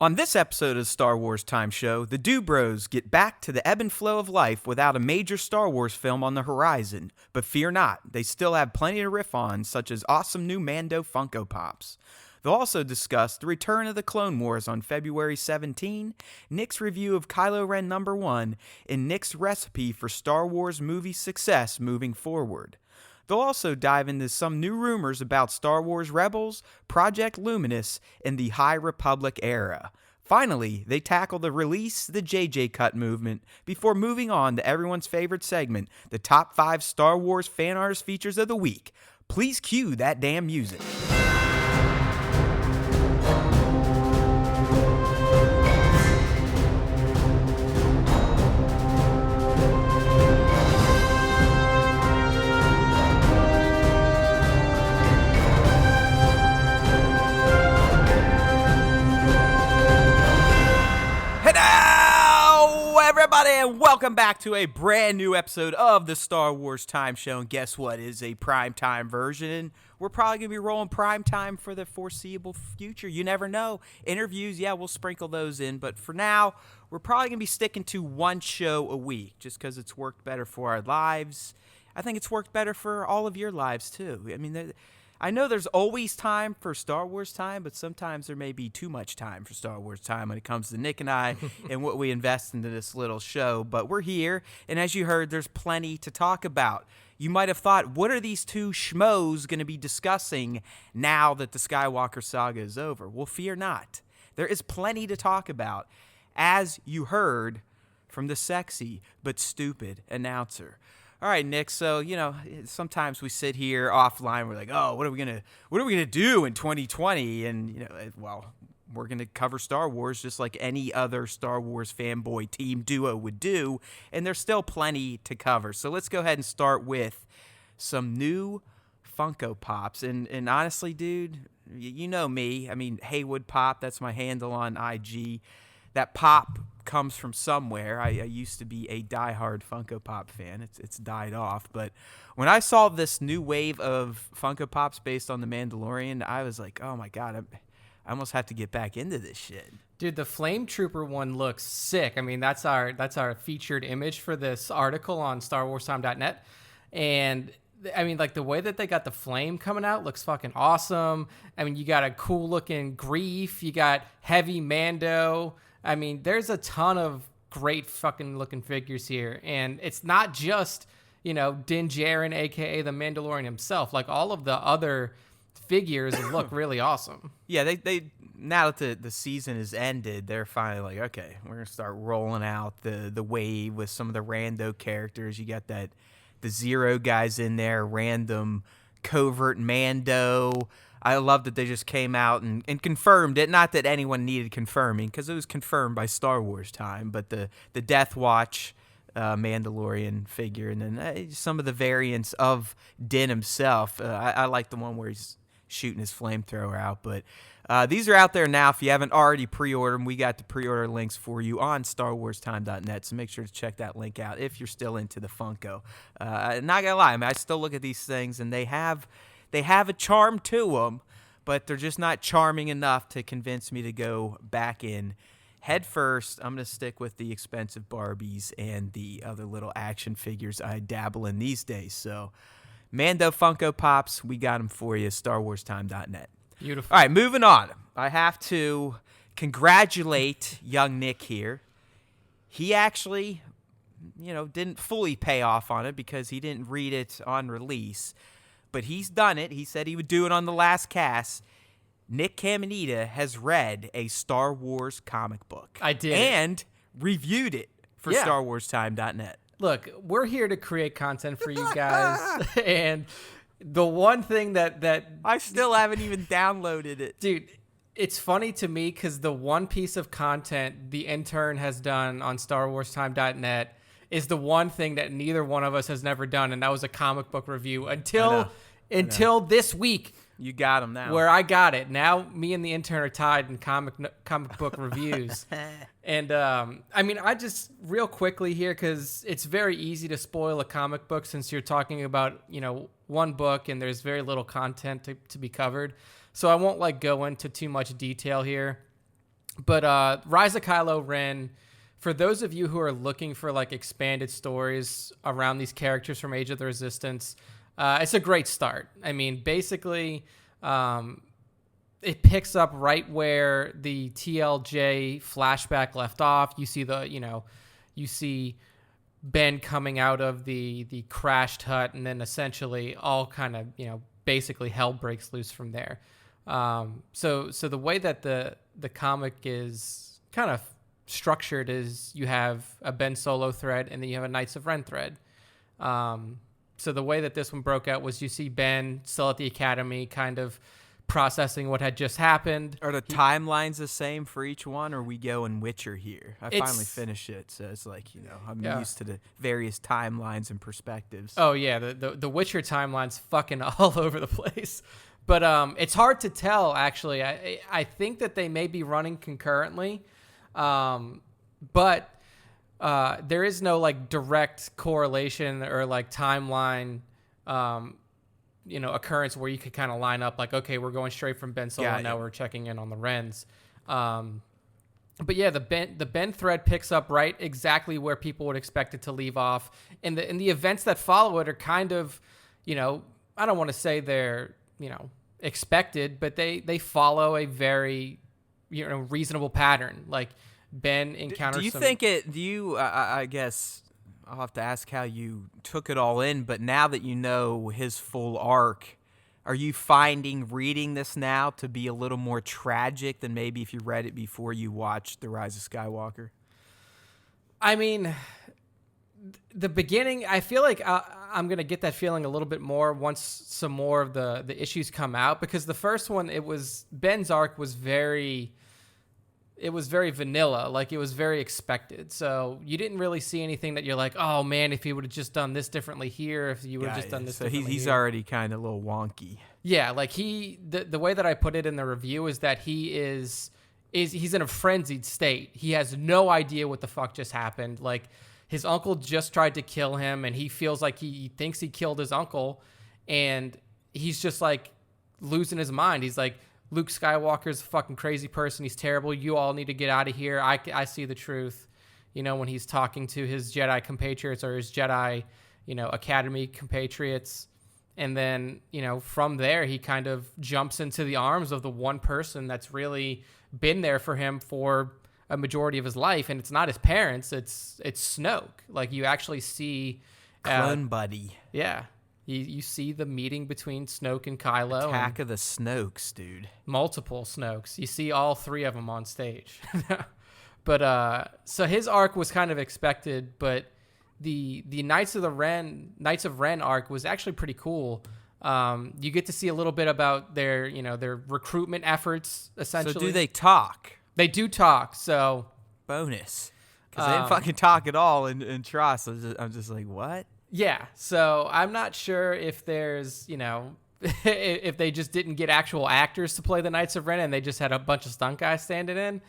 On this episode of the Star Wars Time Show, the Dubros get back to the ebb and flow of life without a major Star Wars film on the horizon. But fear not, they still have plenty to riff on, such as awesome new Mando Funko Pops. They'll also discuss the return of the Clone Wars on February 17, Nick's review of Kylo Ren #1, and Nick's recipe for Star Wars movie success moving forward. They'll also dive into some new rumors about Star Wars Rebels, Project Luminous, and the High Republic era. Finally, they tackle the Release the JJ Cut movement before moving on to everyone's favorite segment, the top 5 Star Wars fan artist features of the week. Please cue that damn music. Hello, everybody, and welcome back to a brand new episode of the Star Wars Time Show. And guess what? It is a primetime version. We're probably going to be rolling primetime for the foreseeable future. You never know. Interviews, yeah, we'll sprinkle those in. But for now, we're probably going to be sticking to one show a week just because it's worked better for our lives. I think it's worked better for all of your lives, too. I mean, I know there's always time for Star Wars time, but sometimes there may be too much time for Star Wars time when it comes to Nick and I and what we invest into this little show. But we're here, and as you heard, there's plenty to talk about. You might have thought, what are these two schmoes going to be discussing now that the Skywalker Saga is over? Well, fear not. There is plenty to talk about, as you heard from the sexy but stupid announcer. All right, Nick. So, sometimes we sit here offline. We're like, oh, what are we gonna do in 2020? And we're gonna cover Star Wars just like any other Star Wars fanboy team duo would do. And there's still plenty to cover. So let's go ahead and start with some new Funko Pops. And honestly, dude, you know me. I mean, Haywood Pop. That's my handle on IG. That pop comes from somewhere. I used to be a diehard Funko Pop fan. It's died off. But when I saw this new wave of Funko Pops based on The Mandalorian, I was like, oh my God, I almost have to get back into this shit. Dude, the Flame Trooper one looks sick. I mean, that's our featured image for this article on StarWarsTime.net. And I mean, like, the way that they got the flame coming out looks fucking awesome. I mean, you got a cool looking Grief. You got heavy Mando. I mean, there's a ton of great fucking looking figures here. And it's not just, Din Djarin, a.k.a. the Mandalorian himself. Like, all of the other figures look really awesome. Yeah, they now that the season is ended, they're finally like, okay, we're going to start rolling out the wave with some of the rando characters. You got the Zero guys in there, random covert Mando. I love that they just came out and confirmed it. Not that anyone needed confirming, because it was confirmed by Star Wars time. But the Death Watch Mandalorian figure, and then some of the variants of Din himself. I like the one where he's shooting his flamethrower out. But these are out there now. If you haven't already pre-ordered them, we got the pre-order links for you on StarWarsTime.net. So make sure to check that link out if you're still into the Funko. Not gonna lie, I still look at these things, and they have a charm to them, but they're just not charming enough to convince me to go back in head first. I'm going to stick with the expensive Barbies and the other little action figures I dabble in these days. So, Mando Funko Pops, we got them for you, StarWarsTime.net. Beautiful. All right, moving on. I have to congratulate young Nick here. He actually, didn't fully pay off on it because he didn't read it on release. But he's done it. He said he would do it on the last cast. Nick Caminita has read a Star Wars comic book. I did. And reviewed it for StarWarsTime.net. Look, we're here to create content for you guys. And the one thing that I still haven't even downloaded it. Dude, it's funny to me because the one piece of content the intern has done on StarWarsTime.net is the one thing that neither one of us has never done, and that was a comic book review until this week. You got them now. Where I got it. Now me and the intern are tied in comic book reviews. And I just real quickly here, because it's very easy to spoil a comic book since you're talking about one book and there's very little content to be covered. So I won't go into too much detail here. But Rise of Kylo Ren, for those of you who are looking for like expanded stories around these characters from Age of the Resistance, it's a great start. I mean, basically, it picks up right where the TLJ flashback left off. You see Ben coming out of the crashed hut, and then essentially all kind of, basically hell breaks loose from there. So the way that the comic is kind of structured is you have a Ben Solo thread, and then you have a Knights of Ren thread. So the way that this one broke out was you see Ben still at the academy, kind of processing what had just happened. Are the timelines the same for each one, or we go in Witcher here? I finally finished it, so it's like, I'm used to the various timelines and perspectives. Oh yeah, the Witcher timeline's fucking all over the place. But it's hard to tell, actually. I think that they may be running concurrently, but there is no like direct correlation or like timeline occurrence where you could kind of line up like, okay, we're going straight from Ben Solo, now we're checking in on the Wrens. But yeah, the Ben thread picks up right exactly where people would expect it to leave off. And the events that follow it are kind of, I don't want to say they're, expected, but they follow a very, reasonable pattern. Like Ben encounters I guess I'll have to ask how you took it all in, but now that you know his full arc, are you finding reading this now to be a little more tragic than maybe if you read it before you watched The Rise of Skywalker? I mean, the beginning, I feel like I'm going to get that feeling a little bit more once some more of the issues come out, because the first one, Ben's arc was very vanilla. Like, it was very expected. So you didn't really see anything that you're like, oh man, if he would have just done this differently here, if you would have just done this differently he's here. already kind of a little wonky. Yeah, like the way that I put it in the review is that he's in a frenzied state. He has no idea what the fuck just happened. Like, his uncle just tried to kill him, and he feels like he thinks he killed his uncle, and he's just like losing his mind. He's like, Luke Skywalker's a fucking crazy person. He's terrible. You all need to get out of here. I see the truth. When he's talking to his Jedi compatriots or his Jedi, Academy compatriots. And then, from there, he kind of jumps into the arms of the one person that's really been there for him for a majority of his life. And it's not his parents. It's Snoke. Like, you actually see Clone buddy. Yeah. You see the meeting between Snoke and Kylo. Attack of the Snokes, dude. Multiple Snokes. You see all three of them on stage. But so his arc was kind of expected, but the Knights of Ren arc was actually pretty cool. You get to see a little bit about their recruitment efforts, essentially. So do they talk? They do talk. So bonus, because they didn't fucking talk at all in Tross. I'm just like, what? Yeah, so I'm not sure if there's, if they just didn't get actual actors to play the Knights of Ren and they just had a bunch of stunt guys standing in.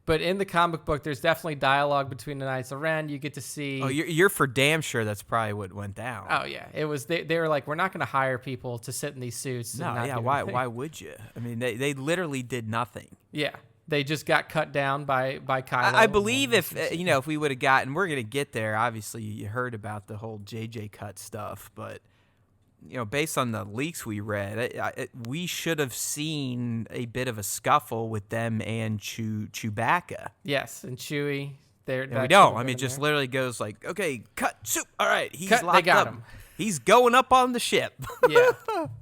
But in the comic book, there's definitely dialogue between the Knights of Ren. You get to see... Oh, you're for damn sure that's probably what went down. Oh, yeah. It was. They were like, we're not going to hire people to sit in these suits. No, yeah, why would you? I mean, they literally did nothing. Yeah. They just got cut down by Kylo. I believe if we would have gotten, we're going to get there. Obviously, you heard about the whole JJ cut stuff, but based on the leaks we read, we should have seen a bit of a scuffle with them and Chewbacca. Yes, and Chewie. And we don't. I mean, it just literally goes like, okay, cut, shoot. All right, he's locked they got up. Him. He's going up on the ship. Yeah,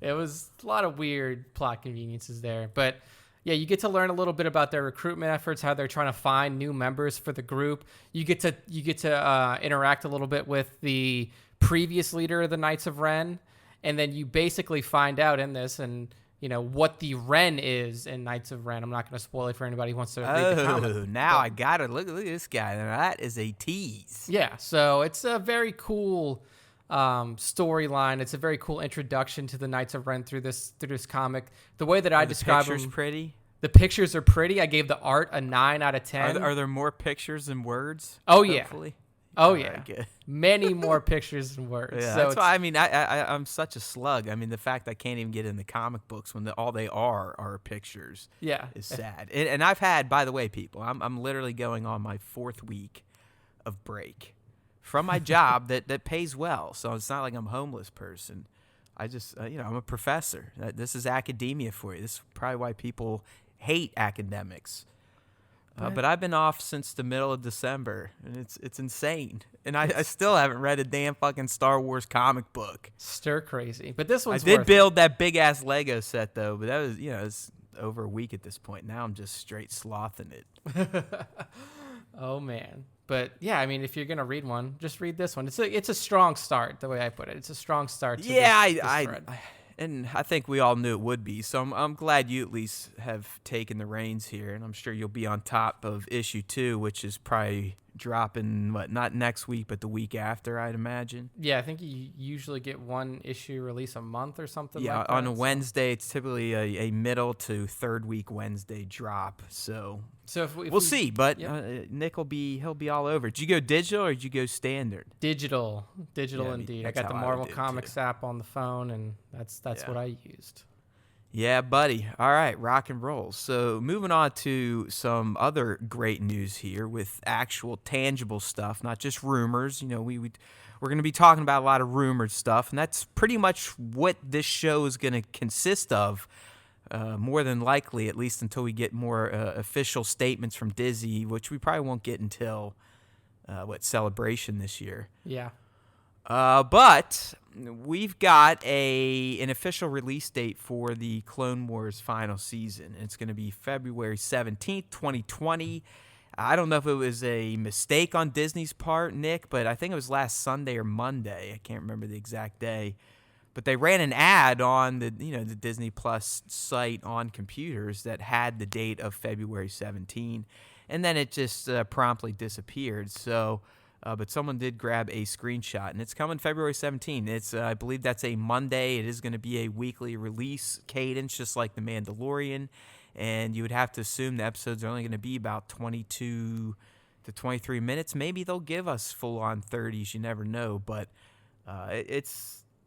it was a lot of weird plot conveniences there, but. Yeah, you get to learn a little bit about their recruitment efforts, how they're trying to find new members for the group. You get to interact a little bit with the previous leader of the Knights of Ren, and then you basically find out in this and what the Ren is in Knights of Ren. I'm not going to spoil it for anybody who wants to read the comic. Now I got to look at this guy. Now that is a tease. Yeah, so it's a very cool storyline. It's a very cool introduction to the Knights of Ren through this comic. The way that I describe them, pretty. The pictures are pretty. I gave the art a 9 out of 10. Are there more pictures than words? Oh yeah, hopefully? Oh, All yeah. right, good. Many more pictures than words. Yeah, So that's why I mean I'm such a slug. I mean the fact I can't even get in the comic books when all they are pictures yeah. is sad. And I've had, by the way, people, I'm literally going on my 4th week of break from my job that pays well. So it's not like I'm a homeless person. I just I'm a professor. This is academia for you. This is probably why people hate academics. But I've been off since the middle of December, and it's insane. And I still haven't read a damn fucking Star Wars comic book. Stir crazy. But this one's I did worth build that big-ass Lego set, though, but that was, it's over a week at this point. Now I'm just straight slothing it. Oh, man. But, yeah, I mean, if you're going to read one, just read this one. It's a strong start, the way I put it. It's a strong start to this thread. And I think we all knew it would be. So I'm glad you at least have taken the reins here, and I'm sure you'll be on top of issue 2, which is probably dropping not next week, but the week after, I'd imagine. Yeah, I think you usually get one issue release a month or something. Yeah, like that. on a Wednesday, it's typically a middle to 3rd week Wednesday drop. So if we'll see. But yep. Nick he'll be all over. Did you go digital or did you go standard? Digital Yeah, indeed. I that's got the how I Marvel did, Comics too. app on the phone, and that's what I used. Yeah, buddy. All right, rock and roll. So moving on to some other great news here with actual tangible stuff, not just rumors. We're going to be talking about a lot of rumored stuff, and that's pretty much what this show is going to consist of, more than likely, at least until we get more official statements from Disney, which we probably won't get until, Celebration this year. Yeah. But we've got an official release date for the Clone Wars final season. It's going to be February 17th, 2020. I don't know if it was a mistake on Disney's part, Nick, but I think it was last Sunday or Monday. I can't remember the exact day. But they ran an ad on the Disney Plus site on computers that had the date of February 17, and then it just promptly disappeared. So but someone did grab a screenshot, and it's coming February 17. It's I believe that's a Monday. It is going to be a weekly release cadence, just like The Mandalorian, and you would have to assume the episodes are only going to be about 22 to 23 minutes. Maybe they'll give us full-on 30s. You never know, but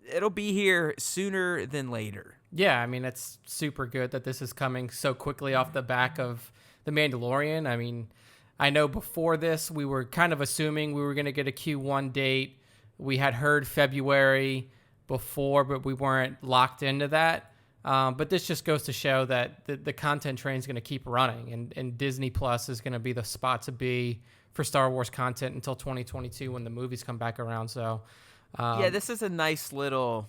it'll be here sooner than later. Yeah, I mean, it's super good that this is coming so quickly off the back of The Mandalorian. I mean, I know before this, we were kind of assuming we were going to get a Q1 date. We had heard February before, but we weren't locked into that. But this just goes to show that the content train is going to keep running, and Disney Plus is going to be the spot to be for Star Wars content until 2022 when the movies come back around. So, yeah, this is a nice little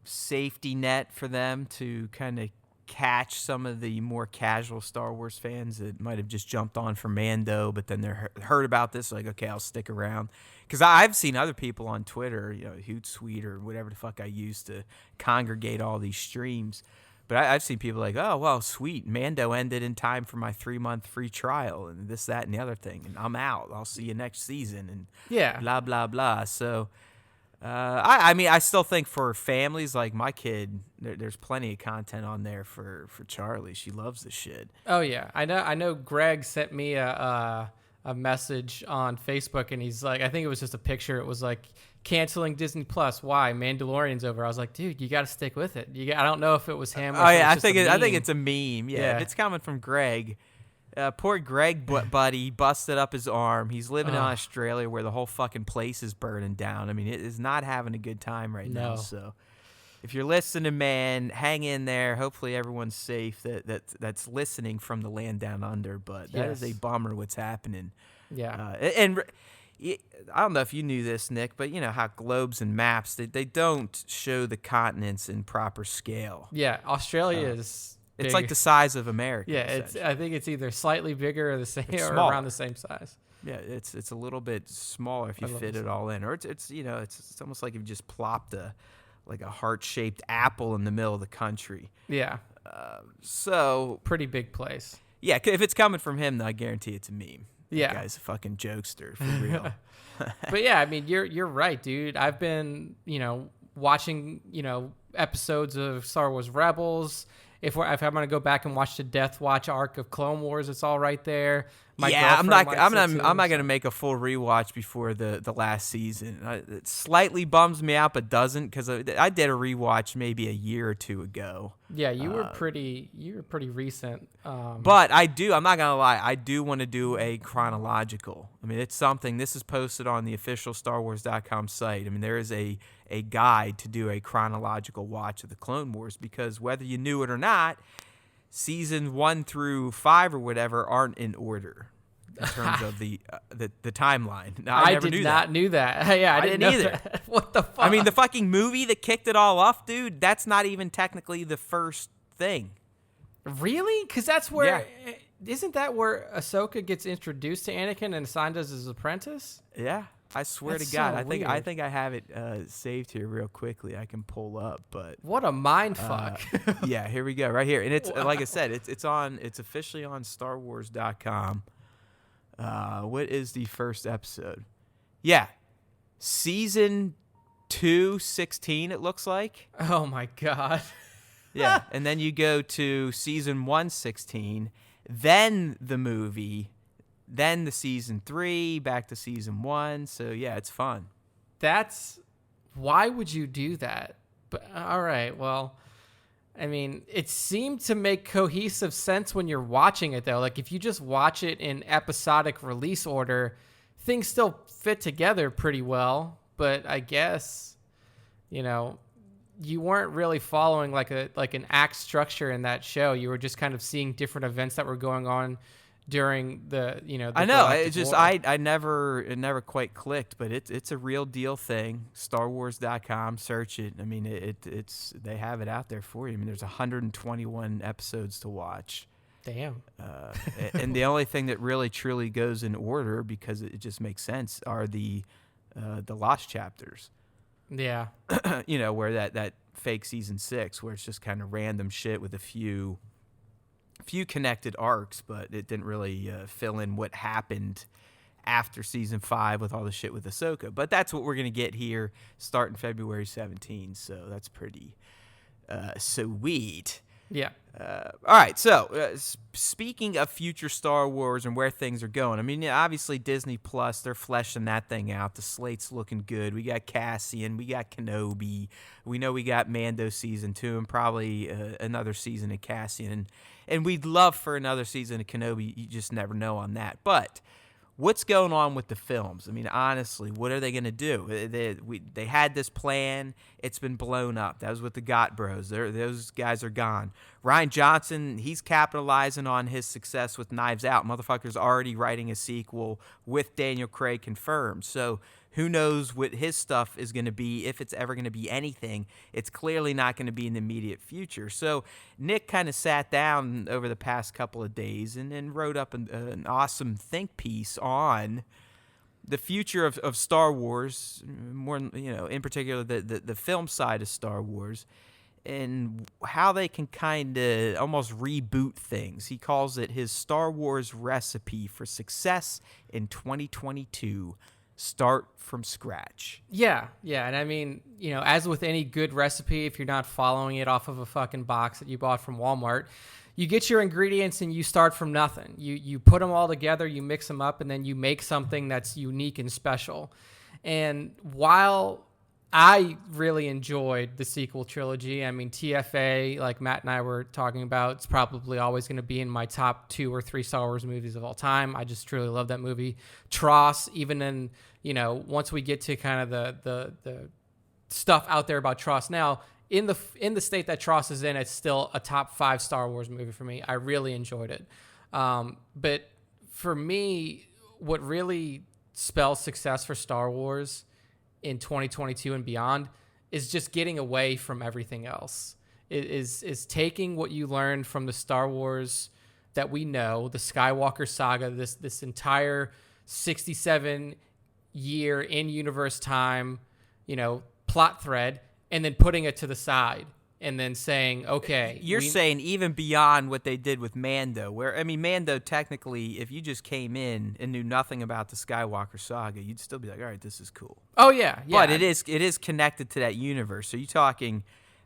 safety net for them to kind of catch some of the more casual Star Wars fans that might have just jumped on for Mando, but then they're heard about this, like, okay, I'll stick around. Because I've seen other people on Twitter, Hootsuite or whatever the fuck I use to congregate all these streams. But I've seen people like, oh, well, sweet, Mando ended in time for my 3-month free trial and this, that, and the other thing. And I'm out. I'll see you next season and yeah, blah, blah, blah. So I mean, I still think for families like my kid, there's plenty of content on there for Charlie. She loves this shit. Oh yeah, I know. Greg sent me a message on Facebook, and he's like, I think it was just a picture. It was like, canceling Disney Plus. Why? Mandalorian's over. I was like, dude, you got to stick with it. I don't know if it was him. Or Oh yeah, I think it's a meme. Yeah, if it's coming from Greg. Poor Greg, buddy, busted up his arm. He's living in Australia where the whole fucking place is burning down. I mean, it is not having a good time right now. So, if you're listening, man, hang in there. Hopefully, everyone's safe. That's listening from the land down under. But that is a bummer. What's happening? Yeah, and I don't know if you knew this, Nick, but you know how globes and maps they don't show the continents in proper scale. Yeah, Australia is. It's like the size of America. Yeah, I think it's either slightly bigger or the same, or around the same size. Yeah, it's a little bit smaller if you fit it all in, or it's almost like you've just plopped a heart-shaped apple in the middle of the country. Yeah. So pretty big place. Yeah, if it's coming from him, then I guarantee it's a meme. Yeah, that guy's a fucking jokester for real. But yeah, I mean, you're right, dude. I've been watching episodes of Star Wars Rebels. If I'm going to go back and watch the Death Watch arc of Clone Wars, it's all right there. My Yeah, I'm girlfriend not. likes it I'm too, not gonna make a full rewatch before the last season. It slightly bums me out, but doesn't, because I did a rewatch maybe a year or two ago. Yeah, you were pretty recent. But I do. I'm not gonna lie. I do want to do a chronological. I mean, it's something. This is posted on the official StarWars.com site. I mean, there is a guide to do a chronological watch of the Clone Wars, because whether you knew it or not, season 1 through 5 or whatever aren't in order in terms of the timeline. Now, I never did not knew that. Yeah, I didn't know either. that. What the fuck? I mean, the fucking movie that kicked it all off, dude. That's not even technically the first thing. Really? Because that's where isn't that where Ahsoka gets introduced to Anakin and assigned as his apprentice? Yeah, I swear That's to God, so I weird. think I have it saved here real quickly. I can pull up, but What a mind fuck. yeah, here we go, right here, and it's like I said, it's officially on StarWars.com. What is the first episode? Yeah, season 2, 16. It looks like. Oh my god. Yeah, and then you go to season 1, 16, then the movie, then the season 3, back to season 1. So yeah, it's fun. That's why would you do that? But all right, well, I mean, it seemed to make cohesive sense when you're watching it though. Like if you just watch it in episodic release order, things still fit together pretty well, but I guess you weren't really following like an act structure in that show. You were just kind of seeing different events that were going on during the I know. Galactic It just War. it never quite clicked, but it's a real deal thing. StarWars.com, search it. I mean, it's they have it out there for you. I mean, there's 121 episodes to watch. Damn. And the only thing that really truly goes in order, because it just makes sense, are the lost chapters. Yeah. Where that fake season 6, where it's just kind of random shit with a few connected arcs, but it didn't really fill in what happened after season 5 with all the shit with Ahsoka. But that's what we're gonna get here, starting February 17. So that's pretty sweet. Yeah. All right, so speaking of future Star Wars and where things are going, I mean, obviously Disney Plus, they're fleshing that thing out. The slate's looking good. We got Cassian, we got Kenobi, we know we got Mando season 2, and probably another season of Cassian, and we'd love for another season of Kenobi. You just never know on that. But what's going on with the films? I mean, honestly, what are they going to do? They had this plan. It's been blown up. That was with the Got Bros. Those guys are gone. Rian Johnson, he's capitalizing on his success with Knives Out. Motherfucker's already writing a sequel with Daniel Craig confirmed. So who knows what his stuff is going to be, if it's ever going to be anything. It's clearly not going to be in the immediate future. So Nick kind of sat down over the past couple of days and wrote up an awesome think piece on the future of Star Wars, more, in particular the film side of Star Wars, and how they can kind of almost reboot things. He calls it his Star Wars recipe for success in 2022. Start from scratch. Yeah, and I mean, as with any good recipe, if you're not following it off of a fucking box that you bought from Walmart, you get your ingredients and you start from nothing. You put them all together, you mix them up, and then you make something that's unique and special. And while I really enjoyed the sequel trilogy, I mean, TFA, like Matt and I were talking about, it's probably always going to be in my top 2 or 3 Star Wars movies of all time. I just truly love that movie. Tross, even in, once we get to kind of the stuff out there about Tross now, in the state that Tross is in, it's still a top 5 Star Wars movie for me. I really enjoyed it. But for me, what really spells success for Star Wars in 2022 and beyond is just getting away from everything else. It is taking what you learned from the Star Wars that we know, the Skywalker Saga, this entire 67 year in-universe time, plot thread, and then putting it to the side and then saying, okay. You're saying even beyond what they did with Mando, where, I mean, Mando technically, if you just came in and knew nothing about the Skywalker Saga, you'd still be like, all right, this is cool. Oh, yeah. But it is connected to that universe. So you're talking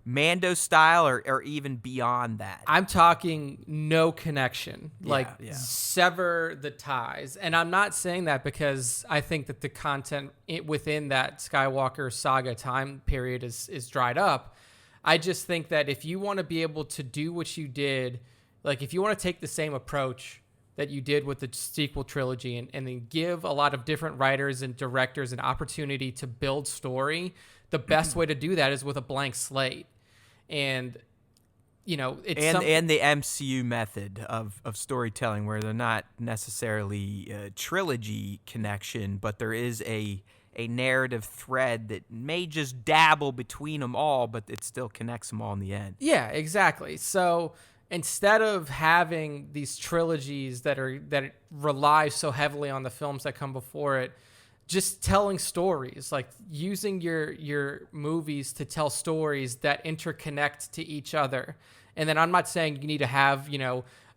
Mando style or even beyond that? I'm talking no connection, like yeah. sever the ties. And I'm not saying that because I think that the content within that Skywalker Saga time period is dried up. I just think that if you want to be able to do what you did, like if you want to take the same approach that you did with the sequel trilogy and then give a lot of different writers and directors an opportunity to build story, the best way to do that is with a blank slate. And it's and the MCU method of storytelling, where they're not necessarily a trilogy connection, but there is a narrative thread that may just dabble between them all, but it still connects them all in the end. Yeah, exactly. So instead of having these trilogies that rely so heavily on the films that come before it, just telling stories, like using your movies to tell stories that interconnect to each other. And then I'm not saying you need to have,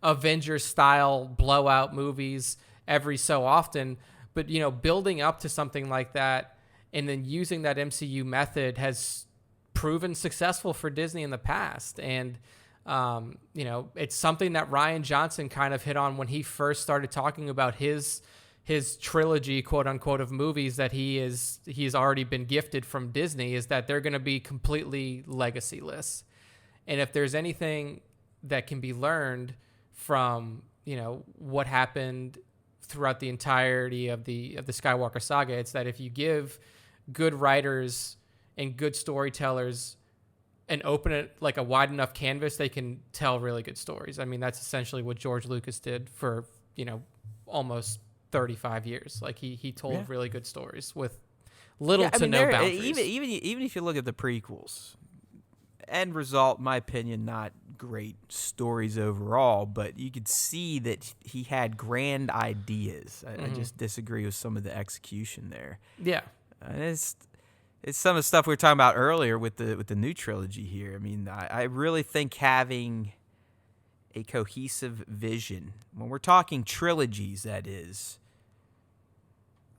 Avengers style blowout movies every so often, but, building up to something like that and then using that MCU method has proven successful for Disney in the past. And, it's something that Rian Johnson kind of hit on when he first started talking about his trilogy, quote unquote, of movies that he's already been gifted from Disney, is that they're going to be completely legacyless. And if there's anything that can be learned from, what happened throughout the entirety of the Skywalker Saga, it's that if you give good writers and good storytellers and open it like a wide enough canvas, they can tell really good stories. I mean, that's essentially what George Lucas did for, almost 35 years. Like he told really good stories with little to no boundaries. Even if you look at the prequels, end result, in my opinion, not great stories overall, but you could see that he had grand ideas. I just disagree with some of the execution there. Yeah. And it's some of the stuff we were talking about earlier with the new trilogy here. I mean, I really think having a cohesive vision, when we're talking trilogies, that is,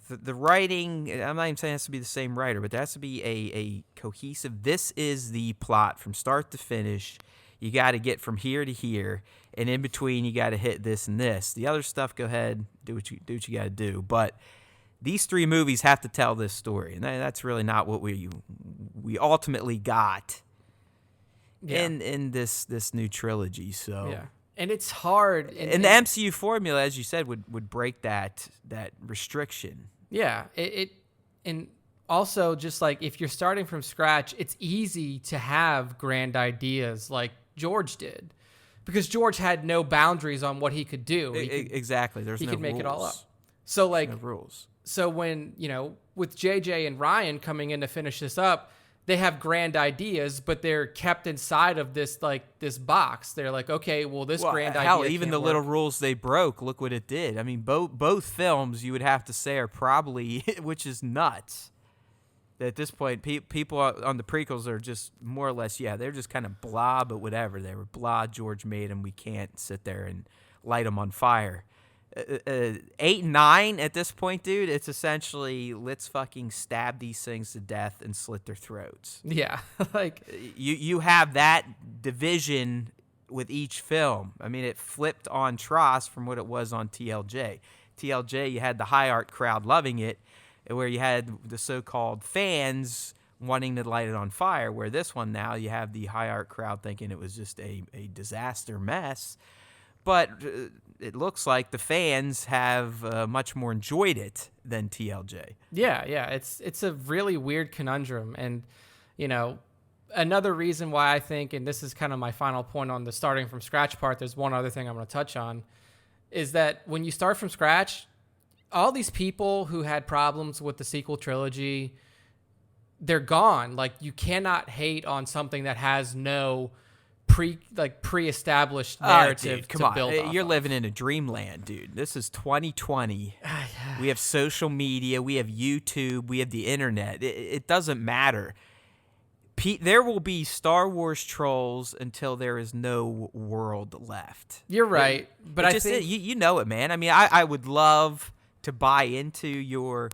the writing, I'm not even saying it has to be the same writer, but there has to be a cohesive, this is the plot from start to finish. You got to get from here to here, and in between you got to hit this and this. The other stuff, go ahead, do what you got to do. But these three movies have to tell this story, and that's really not what we ultimately got in this new trilogy. So yeah. And it's hard. And the MCU formula, as you said, would break that restriction. Yeah. And also, just like if you're starting from scratch, it's easy to have grand ideas like George did, because George had no boundaries on what he could do. Exactly. He could make it all up. So like no rules. So when, with JJ and Ryan coming in to finish this up, they have grand ideas, but they're kept inside of this box. They're like, okay, well, grand idea even the can't little work. rules they broke, look what it did. I mean, both films, you would have to say, are probably, which is nuts. At this point, people on the prequels are just more or less, they're just kind of blah, but whatever. They were blah, George made them. We can't sit there and light them on fire. 8 and 9 at this point, dude, it's essentially let's fucking stab these things to death and slit their throats. Yeah. Like you have that division with each film. I mean, it flipped on Tross from what it was on TLJ. TLJ, you had the high art crowd loving it, where you had the so-called fans wanting to light it on fire, where this one now you have the high art crowd thinking it was just a disaster mess. But it looks like the fans have much more enjoyed it than TLJ. Yeah, it's a really weird conundrum. And, another reason why I think, and this is kind of my final point on the starting from scratch part, there's one other thing I'm going to touch on, is that when you start from scratch, all these people who had problems with the sequel trilogy, they're gone. Like, you cannot hate on something that has no pre-established narrative to build off You're of. living in a dreamland, dude. This is 2020. We have social media, we have YouTube, we have the internet. It doesn't matter. There will be Star Wars trolls until there is no world left. You're right, but I think you know it, man. I mean, I would love to buy into your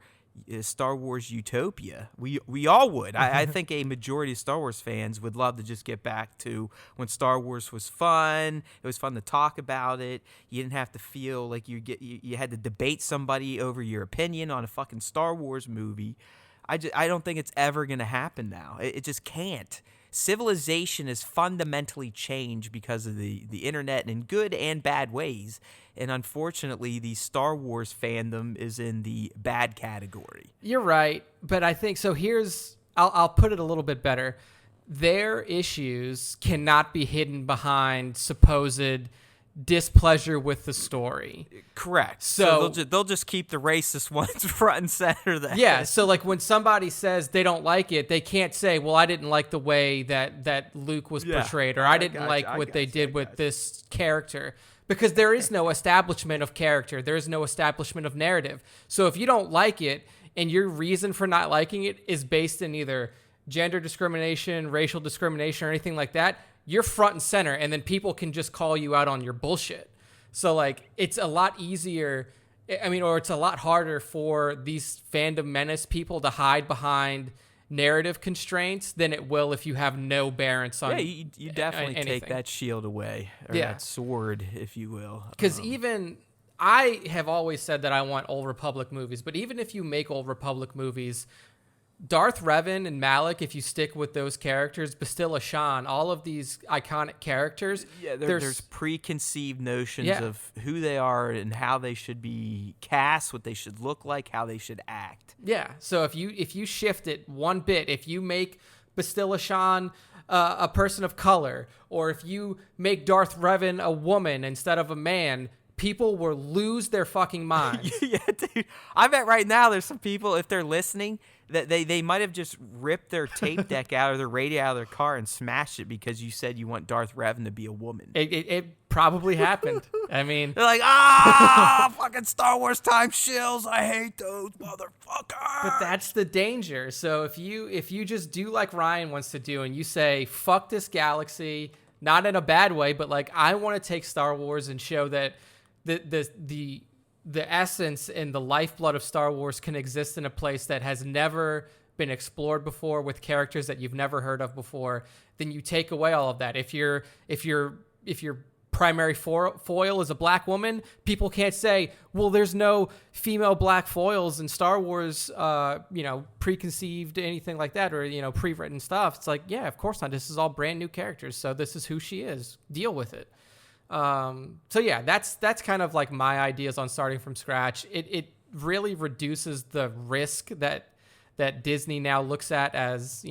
Star Wars utopia. We all would. I think a majority of Star Wars fans would love to just get back to when Star Wars was fun. It was fun to talk about it. You didn't have to feel like you had to debate somebody over your opinion on a fucking Star Wars movie. I don't think it's ever going to happen now. It just can't. Civilization is fundamentally changed because of the internet in good and bad ways. And unfortunately, the Star Wars fandom is in the bad category. You're right. But I think so. I'll put it a little bit better. Their issues cannot be hidden behind supposed displeasure with the story. Correct. So they'll just keep the racist ones front and center there. Yeah, so like when somebody says they don't like it, they can't say, well, I didn't like the way that Luke was portrayed, or I didn't like what they did with this character, because there is no establishment of character. There is no establishment of narrative. So if you don't like it and your reason for not liking it is based in either gender discrimination, racial discrimination, or anything like that, you're front and center, and then people can just call you out on your bullshit. So, like, it's a lot easier, or it's a lot harder for these fandom menace people to hide behind narrative constraints than it will if you have no bearance on you definitely take that shield away, or that sword, if you will. Because even, I have always said that I want Old Republic movies, but even if you make Old Republic movies, Darth Revan and Malak, if you stick with those characters, Bastilla Shan, all of these iconic characters. Yeah, there's preconceived notions of who they are and how they should be cast, what they should look like, how they should act. Yeah, so if you shift it one bit, if you make Bastilla Shan a person of color, or if you make Darth Revan a woman instead of a man, people will lose their fucking minds. Yeah, dude. I bet right now there's some people, if they're listening, that they might have just ripped their tape deck out or their radio out of their car and smashed it because you said you want Darth Revan to be a woman. It probably happened. I mean, they're like, fucking Star Wars time shills. I hate those motherfuckers. But that's the danger. So if you just do like Ryan wants to do and you say, fuck this galaxy, not in a bad way, but like, I want to take Star Wars and show that the essence and the lifeblood of Star Wars can exist in a place that has never been explored before with characters that you've never heard of before, then you take away all of that. If your primary foil is a black woman, people can't say, well, there's no female black foils in Star Wars, preconceived, anything like that, or, pre-written stuff. It's like, yeah, of course not. This is all brand new characters. So this is who she is. Deal with it. So yeah, that's kind of like my ideas on starting from scratch. It really reduces the risk that Disney now looks at as,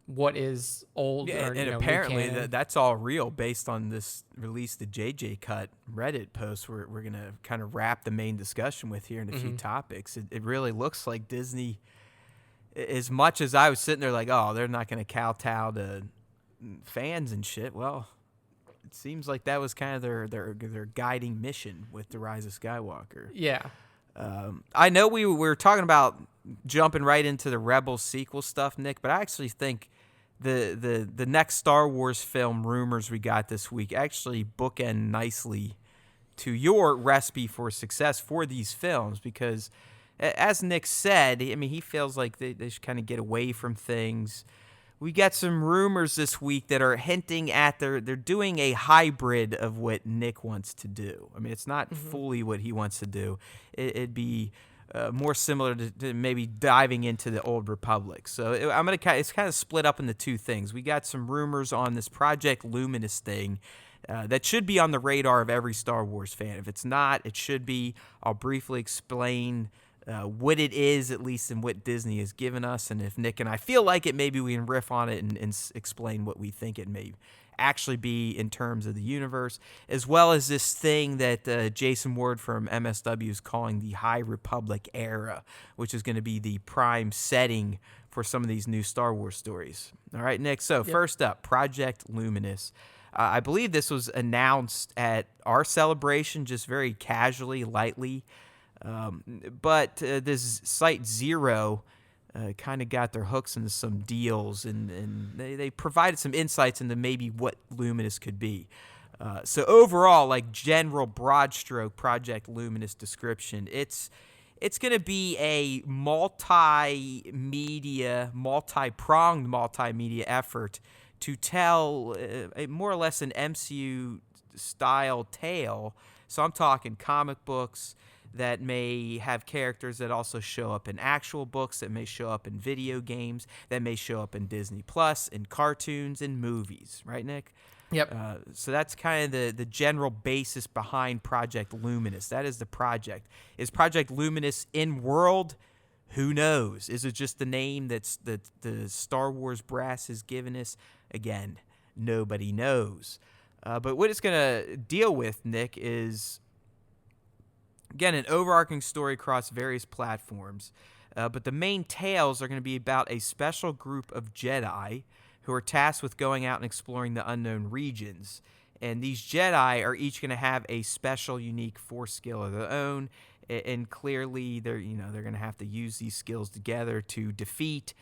what is old. Yeah, or, and apparently that's all real based on this release, the JJ Cut Reddit post we're going to kind of wrap the main discussion with here in a few topics. It really looks like Disney, as much as I was sitting there like, oh, they're not going to kowtow to fans and shit. Well, it seems like that was kind of their guiding mission with The Rise of Skywalker. Yeah. I know we were talking about jumping right into the Rebels sequel stuff, Nick, but I actually think the next Star Wars film rumors we got this week actually bookend nicely to your recipe for success for these films, because as Nick said, I mean, he feels like they should kind of get away from things. We got some rumors this week that are hinting at they're doing a hybrid of what Nick wants to do. I mean, it's not fully what he wants to do. It'd be more similar to maybe diving into the Old Republic. So it's kind of split up into two things. We got some rumors on this Project Luminous thing that should be on the radar of every Star Wars fan. If it's not, it should be. I'll briefly explain what it is, at least in what Disney has given us, and if Nick and I feel like it, maybe we can riff on it and explain what we think it may actually be in terms of the universe, as well as this thing that Jason Ward from MSW is calling the High Republic era, which is going to be the prime setting for some of these new Star Wars stories. All right, Nick, so first up, Project Luminous. I believe this was announced at our celebration, just very casually, lightly. But this Site Zero kind of got their hooks into some deals, and they provided some insights into maybe what Luminous could be. So overall, like general broad stroke Project Luminous description, it's It's going to be a multi-pronged multimedia effort to tell more or less an MCU-style tale. So I'm talking comic books that may have characters that also show up in actual books, that may show up in video games, that may show up in Disney Plus, in cartoons, in movies. Right, Nick? Yep. So that's kind of the general basis behind Project Luminous. That is the project. Is Project Luminous in world? Who knows? Is it just the name that the Star Wars brass has given us? Again, nobody knows. But what it's going to deal with, Nick, is, again, an overarching story across various platforms. But the main tales are going to be about a special group of Jedi who are tasked with going out and exploring the unknown regions. And these Jedi are each going to have a special, unique Force skill of their own. And clearly, they're going to have to use these skills together to defeat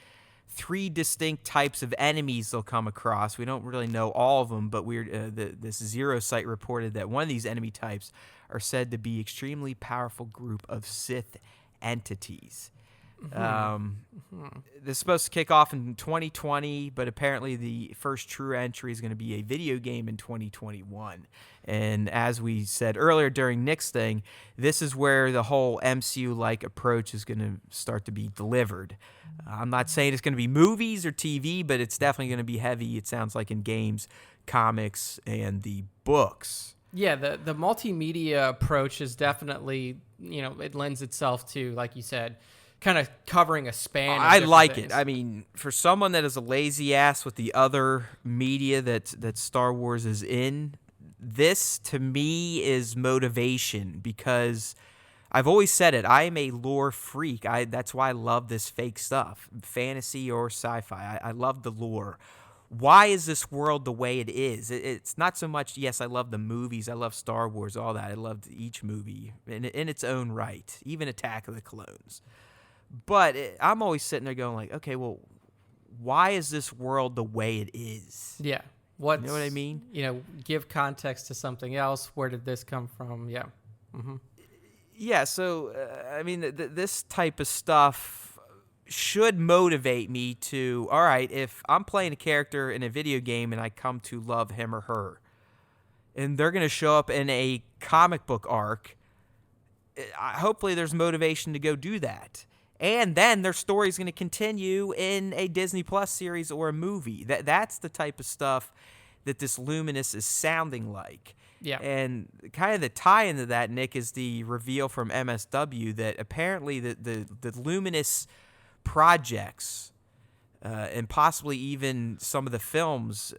3 distinct types of enemies they'll come across. We don't really know all of them, but this Zero site reported that one of these enemy types are said to be extremely powerful group of Sith entities. This is supposed to kick off in 2020, but apparently the first true entry is going to be a video game in 2021. And as we said earlier during Nick's thing, this is where the whole MCU-like approach is going to start to be delivered. I'm not saying it's going to be movies or TV, but it's definitely going to be heavy, it sounds like, in games, comics, and the books. Yeah, the multimedia approach is definitely, it lends itself to, like you said, kind of covering a span of I like things. it. I mean, for someone that is a lazy ass with the other media that Star Wars is in, this to me is motivation, because I've always said it. I am a lore freak. That's why I love this fake stuff, fantasy or sci-fi. I love the lore. Why is this world the way it is? It's not so much, yes, I love the movies. I love Star Wars, all that. I loved each movie in its own right, even Attack of the Clones. But I'm always sitting there going like, okay, well, why is this world the way it is? Yeah. You know what I mean? Give context to something else. Where did this come from? Yeah. Mm-hmm. Yeah, so, I mean, this type of stuff should motivate me to, all right, if I'm playing a character in a video game and I come to love him or her, and they're going to show up in a comic book arc, hopefully there's motivation to go do that. And then their story is going to continue in a Disney Plus series or a movie. That's the type of stuff that this Luminous is sounding like. Yeah. And kind of the tie into that, Nick, is the reveal from MSW that apparently the Luminous projects and possibly even some of the films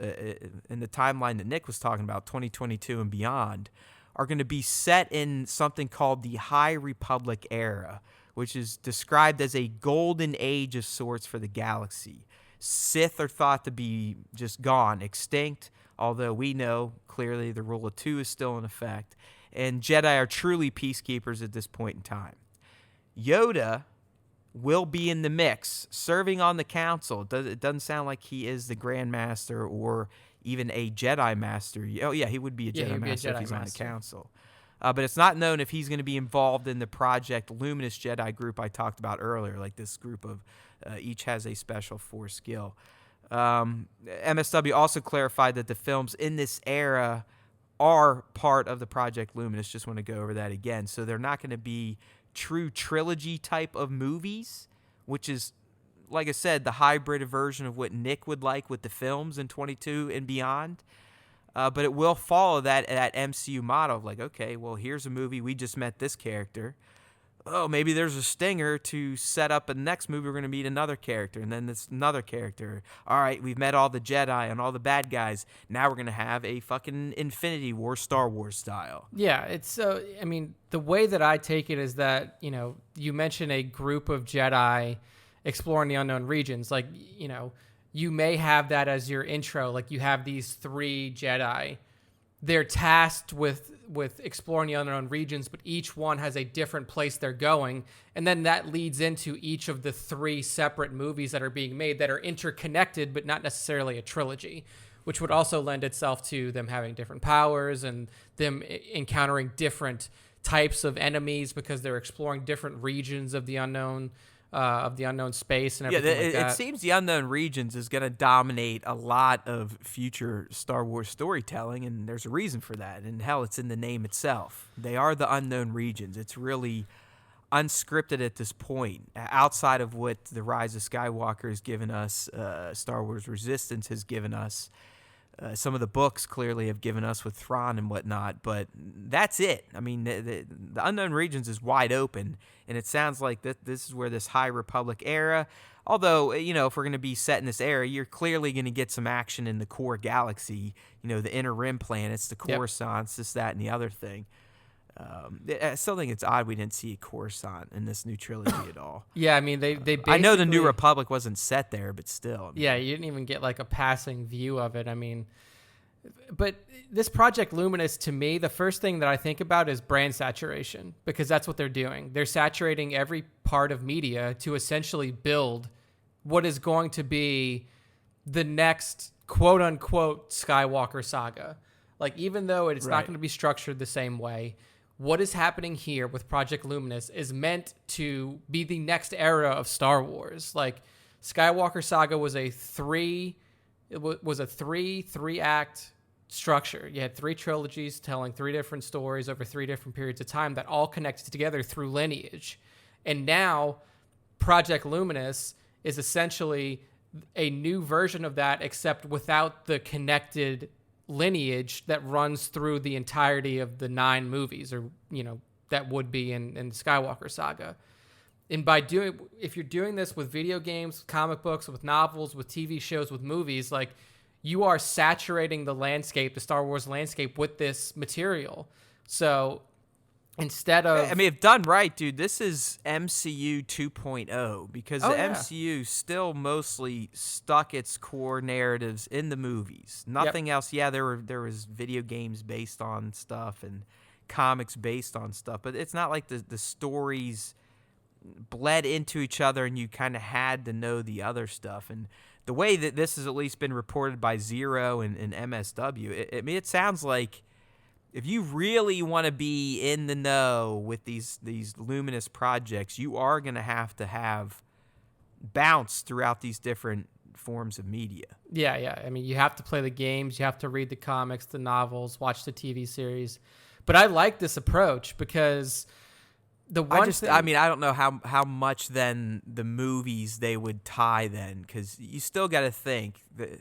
in the timeline that Nick was talking about, 2022 and beyond, are going to be set in something called the High Republic era, which is described as a golden age of sorts for the galaxy. Sith are thought to be just gone, extinct, although we know clearly the rule of 2 is still in effect, and Jedi are truly peacekeepers at this point in time. Yoda will be in the mix, serving on the council. It doesn't sound like he is the Grand Master or even a Jedi Master. Oh, yeah, he would be a Jedi Master if he's on the council. But it's not known if he's going to be involved in the Project Luminous Jedi group I talked about earlier, like this group of each has a special Force skill. MSW also clarified that the films in this era are part of the Project Luminous. Just want to go over that again. So they're not going to be true trilogy type of movies, which is, like I said, the hybrid version of what Nick would like with the films in 22 and beyond. But it will follow that MCU model of like, okay, well, here's a movie. We just met this character. Oh, maybe there's a stinger to set up a next movie. We're going to meet another character, and then this another character. All right, we've met all the Jedi and all the bad guys. Now we're going to have a fucking Infinity War Star Wars style. Yeah, it's I mean, the way that I take it is that, you mention a group of Jedi exploring the unknown regions. Like, you may have that as your intro. Like, you have these 3 Jedi. They're tasked with exploring the unknown regions, but each one has a different place they're going. And then that leads into each of the 3 separate movies that are being made that are interconnected, but not necessarily a trilogy, which would also lend itself to them having different powers and them encountering different types of enemies because they're exploring different regions of the unknown space and everything like that. It seems the unknown regions is going to dominate a lot of future Star Wars storytelling, and there's a reason for that. And hell, it's in the name itself. They are the unknown regions. It's really unscripted at this point. Outside of what The Rise of Skywalker has given us, Star Wars Resistance has given us, some of the books clearly have given us with Thrawn and whatnot, but that's it. I mean, the Unknown Regions is wide open, and it sounds like this is where this High Republic era, although, if we're going to be set in this era, you're clearly going to get some action in the core galaxy, the Inner Rim planets, the Coruscants, this, that, and the other thing. I still think it's odd we didn't see Coruscant in this new trilogy at all. Yeah, I mean, they basically, I know the New Republic wasn't set there, but still. Yeah, you didn't even get like a passing view of it. I mean, but this Project Luminous, to me, the first thing that I think about is brand saturation, because that's what they're doing. They're saturating every part of media to essentially build what is going to be the next quote unquote Skywalker saga. Like, even though it's not going to be structured the same way, what is happening here with Project Luminous is meant to be the next era of Star Wars. Like, Skywalker Saga was a three-act structure. You had 3 trilogies telling 3 different stories over 3 different periods of time that all connected together through lineage. And now Project Luminous is essentially a new version of that, except without the connected lineage that runs through the entirety of the 9 movies, or that would be in the Skywalker Saga. And if you're doing this with video games, comic books, with novels, with TV shows, with movies, like, you are saturating the landscape, the Star Wars landscape, with this material. So instead of, if done right, dude, this is MCU 2.0, because the MCU still mostly stuck its core narratives in the movies. Nothing else. Yeah, there was video games based on stuff and comics based on stuff, but it's not like the stories bled into each other and you kind of had to know the other stuff. And the way that this has at least been reported by Zero and MSW, it sounds like, if you really want to be in the know with these luminous projects, you are going to have bounce throughout these different forms of media. Yeah. I mean, you have to play the games, you have to read the comics, the novels, watch the TV series. But I like this approach because I don't know how much then the movies they would tie then, because you still got to think that.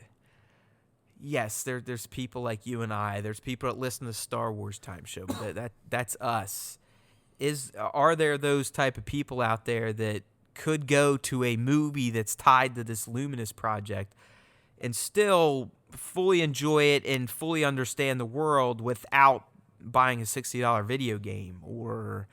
Yes, there's people like you and I. There's people that listen to Star Wars Time Show. But that's us. Are there those type of people out there that could go to a movie that's tied to this Luminous project and still fully enjoy it and fully understand the world without buying a $60 video game or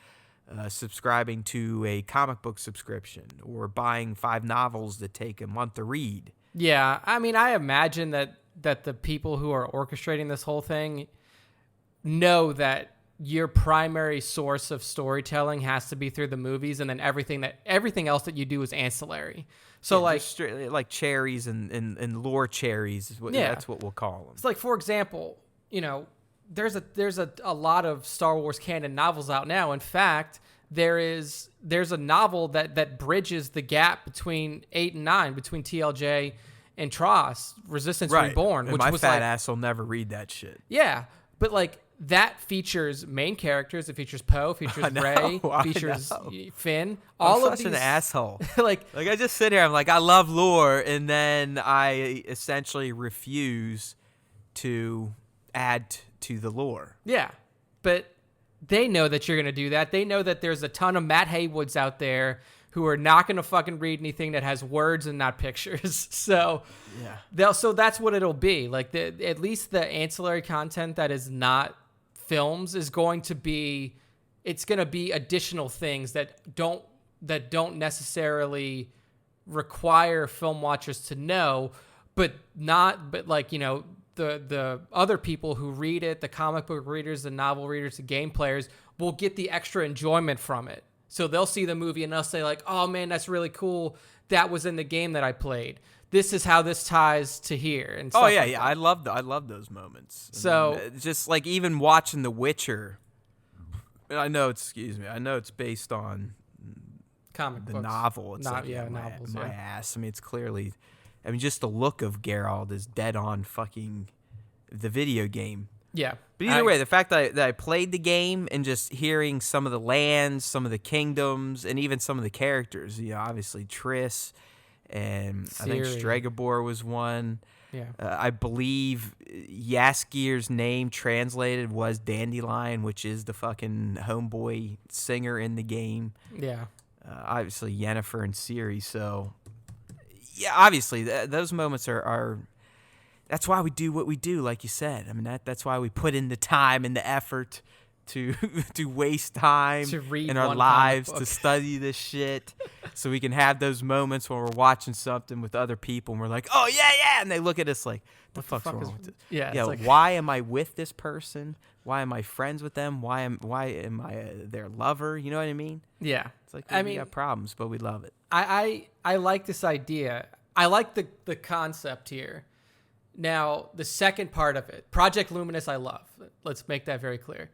subscribing to a comic book subscription or buying 5 novels that take a month to read? Yeah, I mean, I imagine that the people who are orchestrating this whole thing know that your primary source of storytelling has to be through the movies, and then everything else that you do is ancillary. So like cherries and lore cherries is that's what we'll call them. It's like, for example, there's a lot of Star Wars canon novels out now. In fact, there's a novel that bridges the gap between 8 and 9, between TLJ and TROS, Resistance Reborn, which my fat ass will never read that shit. Yeah, but like, that features main characters. It features Poe, features Rey, features Finn. I'm such an asshole. like I just sit here, I'm like, I love lore, and then I essentially refuse to add to the lore. Yeah, but they know that you're going to do that. They know that there's a ton of Matt Haywoods out there who are not going to fucking read anything that has words and not pictures. So that's what it'll be. Like, at least the ancillary content that is not films is going to be, it's going to be additional things that don't necessarily require film watchers to know, but the other people who read it, the comic book readers, the novel readers, the game players, will get the extra enjoyment from it. So they'll see the movie and they'll say like, oh man, that's really cool. That was in the game that I played. This is how this ties to here. And stuff like that. I love those moments. So just like even watching The Witcher, I know it's based on Comic the books. novel. It's Novels. My ass. I mean, it's clearly. I mean, just the look of Geralt is dead on fucking the video game. Yeah. But either way, the fact that I played the game and just hearing some of the lands, some of the kingdoms, and even some of the characters, obviously Triss, and I think Stregobor was one. Yeah. I believe Jaskir's name translated was Dandelion, which is the fucking homeboy singer in the game. Yeah. Obviously Yennefer and Ciri. So, yeah, obviously those moments are. That's why we do what we do, like you said. I mean, that's why we put in the time and the effort to waste time in our lives to study this shit, so we can have those moments when we're watching something with other people and we're like, oh yeah, and they look at us like, the fuck's wrong with this? Yeah. Like, why am I with this person? Why am I friends with them? Why am I their lover? You know what I mean? Yeah. It's like we got problems, but we love it. I like this idea. I like the concept here. Now, the second part of it, Project Luminous, I love. Let's make that very clear.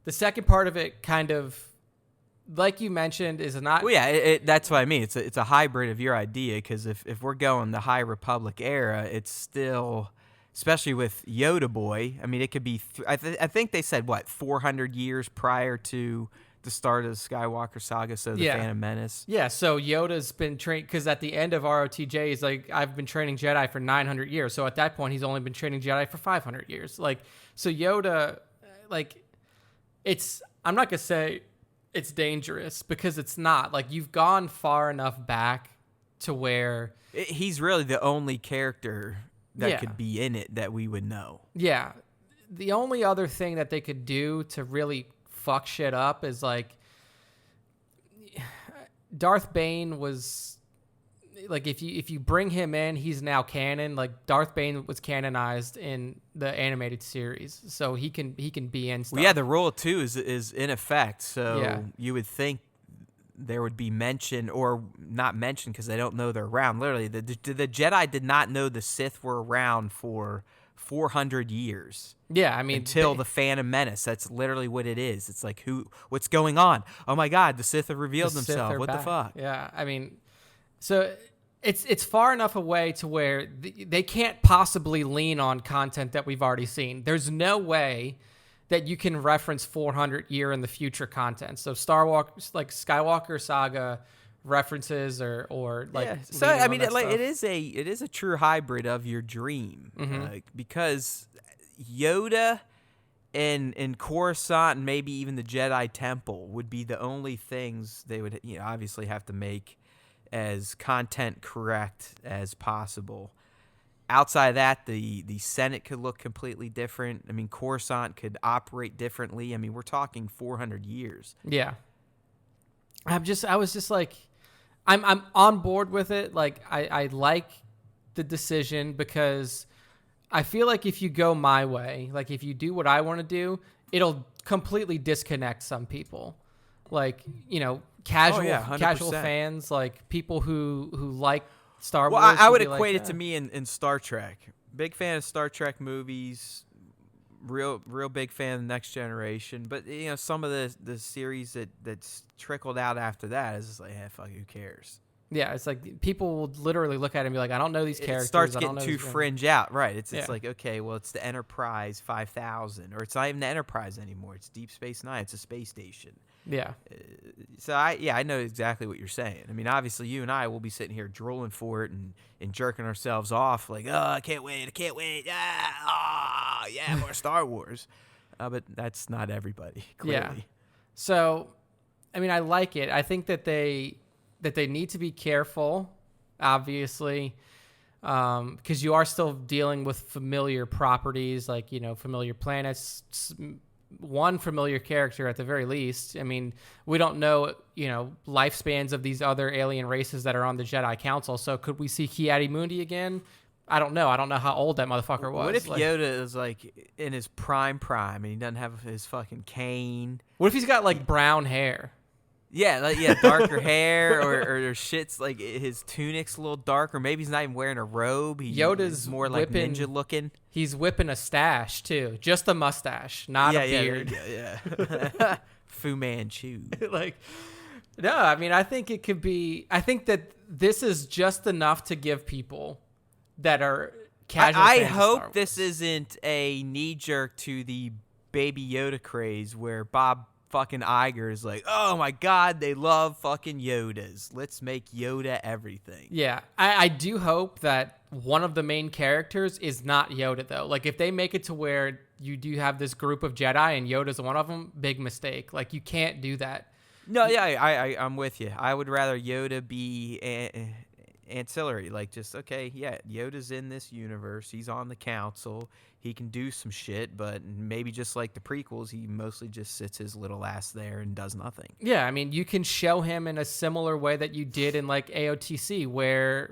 The second part of it kind of, like you mentioned, is not... Well, yeah, that's what I mean. It's a hybrid of your idea, because if we're going the High Republic era, it's still, especially with Yoda Boy, I mean, it could be... I think they said, 400 years prior to the start of the Skywalker Saga, so the Phantom Menace. Yeah, so Yoda's been trained, because at the end of ROTJ, he's like, I've been training Jedi for 900 years. So at that point, he's only been training Jedi for 500 years. Like, so Yoda, like, I'm not going to say it's dangerous, because it's not. Like, you've gone far enough back to where... He's really the only character that could be in it that we would know. Yeah. The only other thing that they could do to really fuck shit up is, like, Darth Bane was, like, if you bring him in, he's now canon. Like, Darth Bane was canonized in the animated series, so he can be in stuff. Well, yeah, the rule 2 is in effect, so you would think there would be mention, or not mention, because they don't know they're around. Literally, the Jedi did not know the Sith were around for 400 years. Yeah, I mean, until the Phantom Menace. That's literally what it is. It's like, what's going on? Oh my God, the Sith have revealed themselves. What the fuck? Yeah, I mean, so it's far enough away to where they can't possibly lean on content that we've already seen. There's no way that you can reference 400 year in the future content. So Skywalker Saga references or like. Yeah. So I mean, it is a true hybrid of your dream, because Yoda and Coruscant and maybe even the Jedi Temple would be the only things they would obviously have to make as content correct as possible. Outside of that, the Senate could look completely different. I mean, Coruscant could operate differently. I mean, we're talking 400 years. Yeah. I was just like, I'm on board with it. Like, I like the decision, because I feel like if you go my way, like if you do what I want to do, it'll completely disconnect some people. Like, casual fans, like people who like Star Wars. Well, I would equate it to me in Star Trek. Big fan of Star Trek movies. Real big fan of the Next Generation. But some of the series that's trickled out after that is just like, fuck, who cares? Yeah, it's like people will literally look at it and be like, I don't know these characters. It starts getting too fringe out, right? It's like, okay, well, it's the Enterprise 5000, or it's not even the Enterprise anymore. It's Deep Space Nine. It's a space station. Yeah. So I know exactly what you're saying. I mean, obviously, you and I will be sitting here drooling for it and jerking ourselves off like, oh, I can't wait. Yeah, more Star Wars. But that's not everybody, clearly. Yeah. So, I mean, I like it. I think that they need to be careful, obviously, because you are still dealing with familiar properties, like, familiar planets, one familiar character at the very least. I mean, we don't know, lifespans of these other alien races that are on the Jedi Council. So could we see Ki-Adi-Mundi again? I don't know. I don't know how old that motherfucker was. What if Yoda is like in his prime and he doesn't have his fucking cane? What if he's got like brown hair? Yeah, darker hair, or shit's like his tunic's a little darker. Maybe he's not even wearing a robe. Yoda's more like ninja looking. He's whipping a stash too, just a mustache, not a beard. Yeah. Fu Manchu. Like, no, I mean, I think it could be. I think that this is just enough to give people that are casual. I fans of Star hope Wars. this isn't a knee jerk to the Baby Yoda craze where Bob fucking Iger is like, oh my God, they love fucking Yodas. Let's make Yoda everything. Yeah, I do hope that one of the main characters is not Yoda, though. Like, if they make it to where you do have this group of Jedi and Yoda's one of them, big mistake. Like, you can't do that. No, yeah, I'm with you. I would rather Yoda be ancillary. Like, just, okay, yeah, Yoda's in this universe. He's on the council. He can do some shit, but maybe just like the prequels, he mostly just sits his little ass there and does nothing. Yeah, I mean, you can show him in a similar way that you did in, like, AOTC,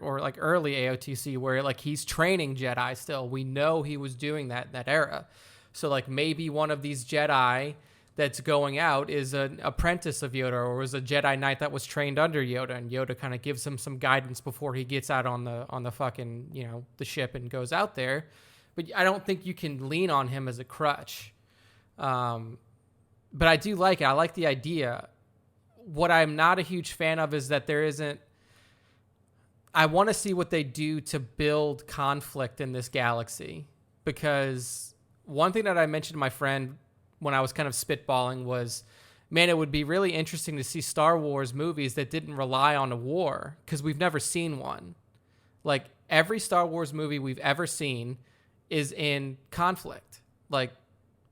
or, like, early AOTC, where, like, he's training Jedi still. We know he was doing that in that era. So, like, maybe one of these Jedi that's going out is an apprentice of Yoda, or was a Jedi Knight that was trained under Yoda, and Yoda kind of gives him some guidance before he gets out on the fucking, the ship and goes out there. But I don't think you can lean on him as a crutch. But I do like it. I like the idea. What I'm not a huge fan of is that there isn't... I want to see what they do to build conflict in this galaxy. Because one thing that I mentioned to my friend when I was kind of spitballing was, man, it would be really interesting to see Star Wars movies that didn't rely on a war, because we've never seen one. Like, every Star Wars movie we've ever seen is in conflict. Like,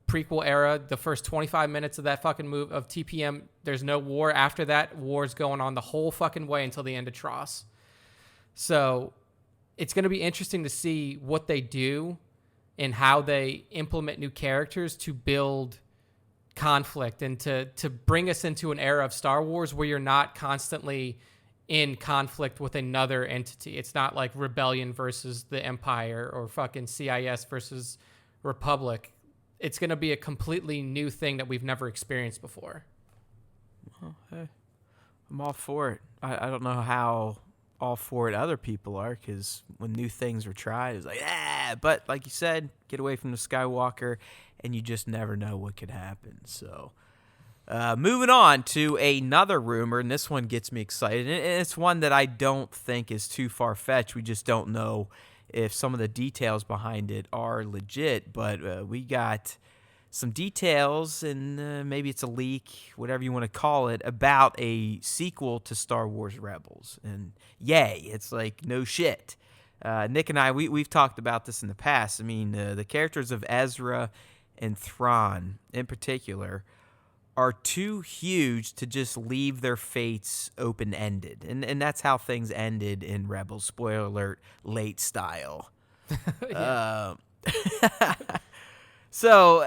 prequel era, the first 25 minutes of that fucking move of TPM, there's no war. After that, war's going on the whole fucking way until the end of TROS. So it's going to be interesting to see what they do and how they implement new characters to build conflict and to bring us into an era of Star Wars where you're not constantly in conflict with another entity. It's not like Rebellion versus the Empire or fucking CIS versus Republic. It's going to be a completely new thing that we've never experienced before. Well, hey, I'm all for it. I don't know how all for it other people are, because when new things are tried, it's like, but like you said, get away from the Skywalker, and you just never know what could happen. So moving on to another rumor, and this one gets me excited, and it's one that I don't think is too far-fetched. We just don't know if some of the details behind it are legit, but we got some details, and maybe it's a leak, whatever you want to call it, about a sequel to Star Wars Rebels. And yay, it's like no shit. Nick and I, we've talked about this in the past. I mean, the characters of Ezra and Thrawn in particular are too huge to just leave their fates open-ended. And that's how things ended in Rebels. Spoiler alert, late style. So,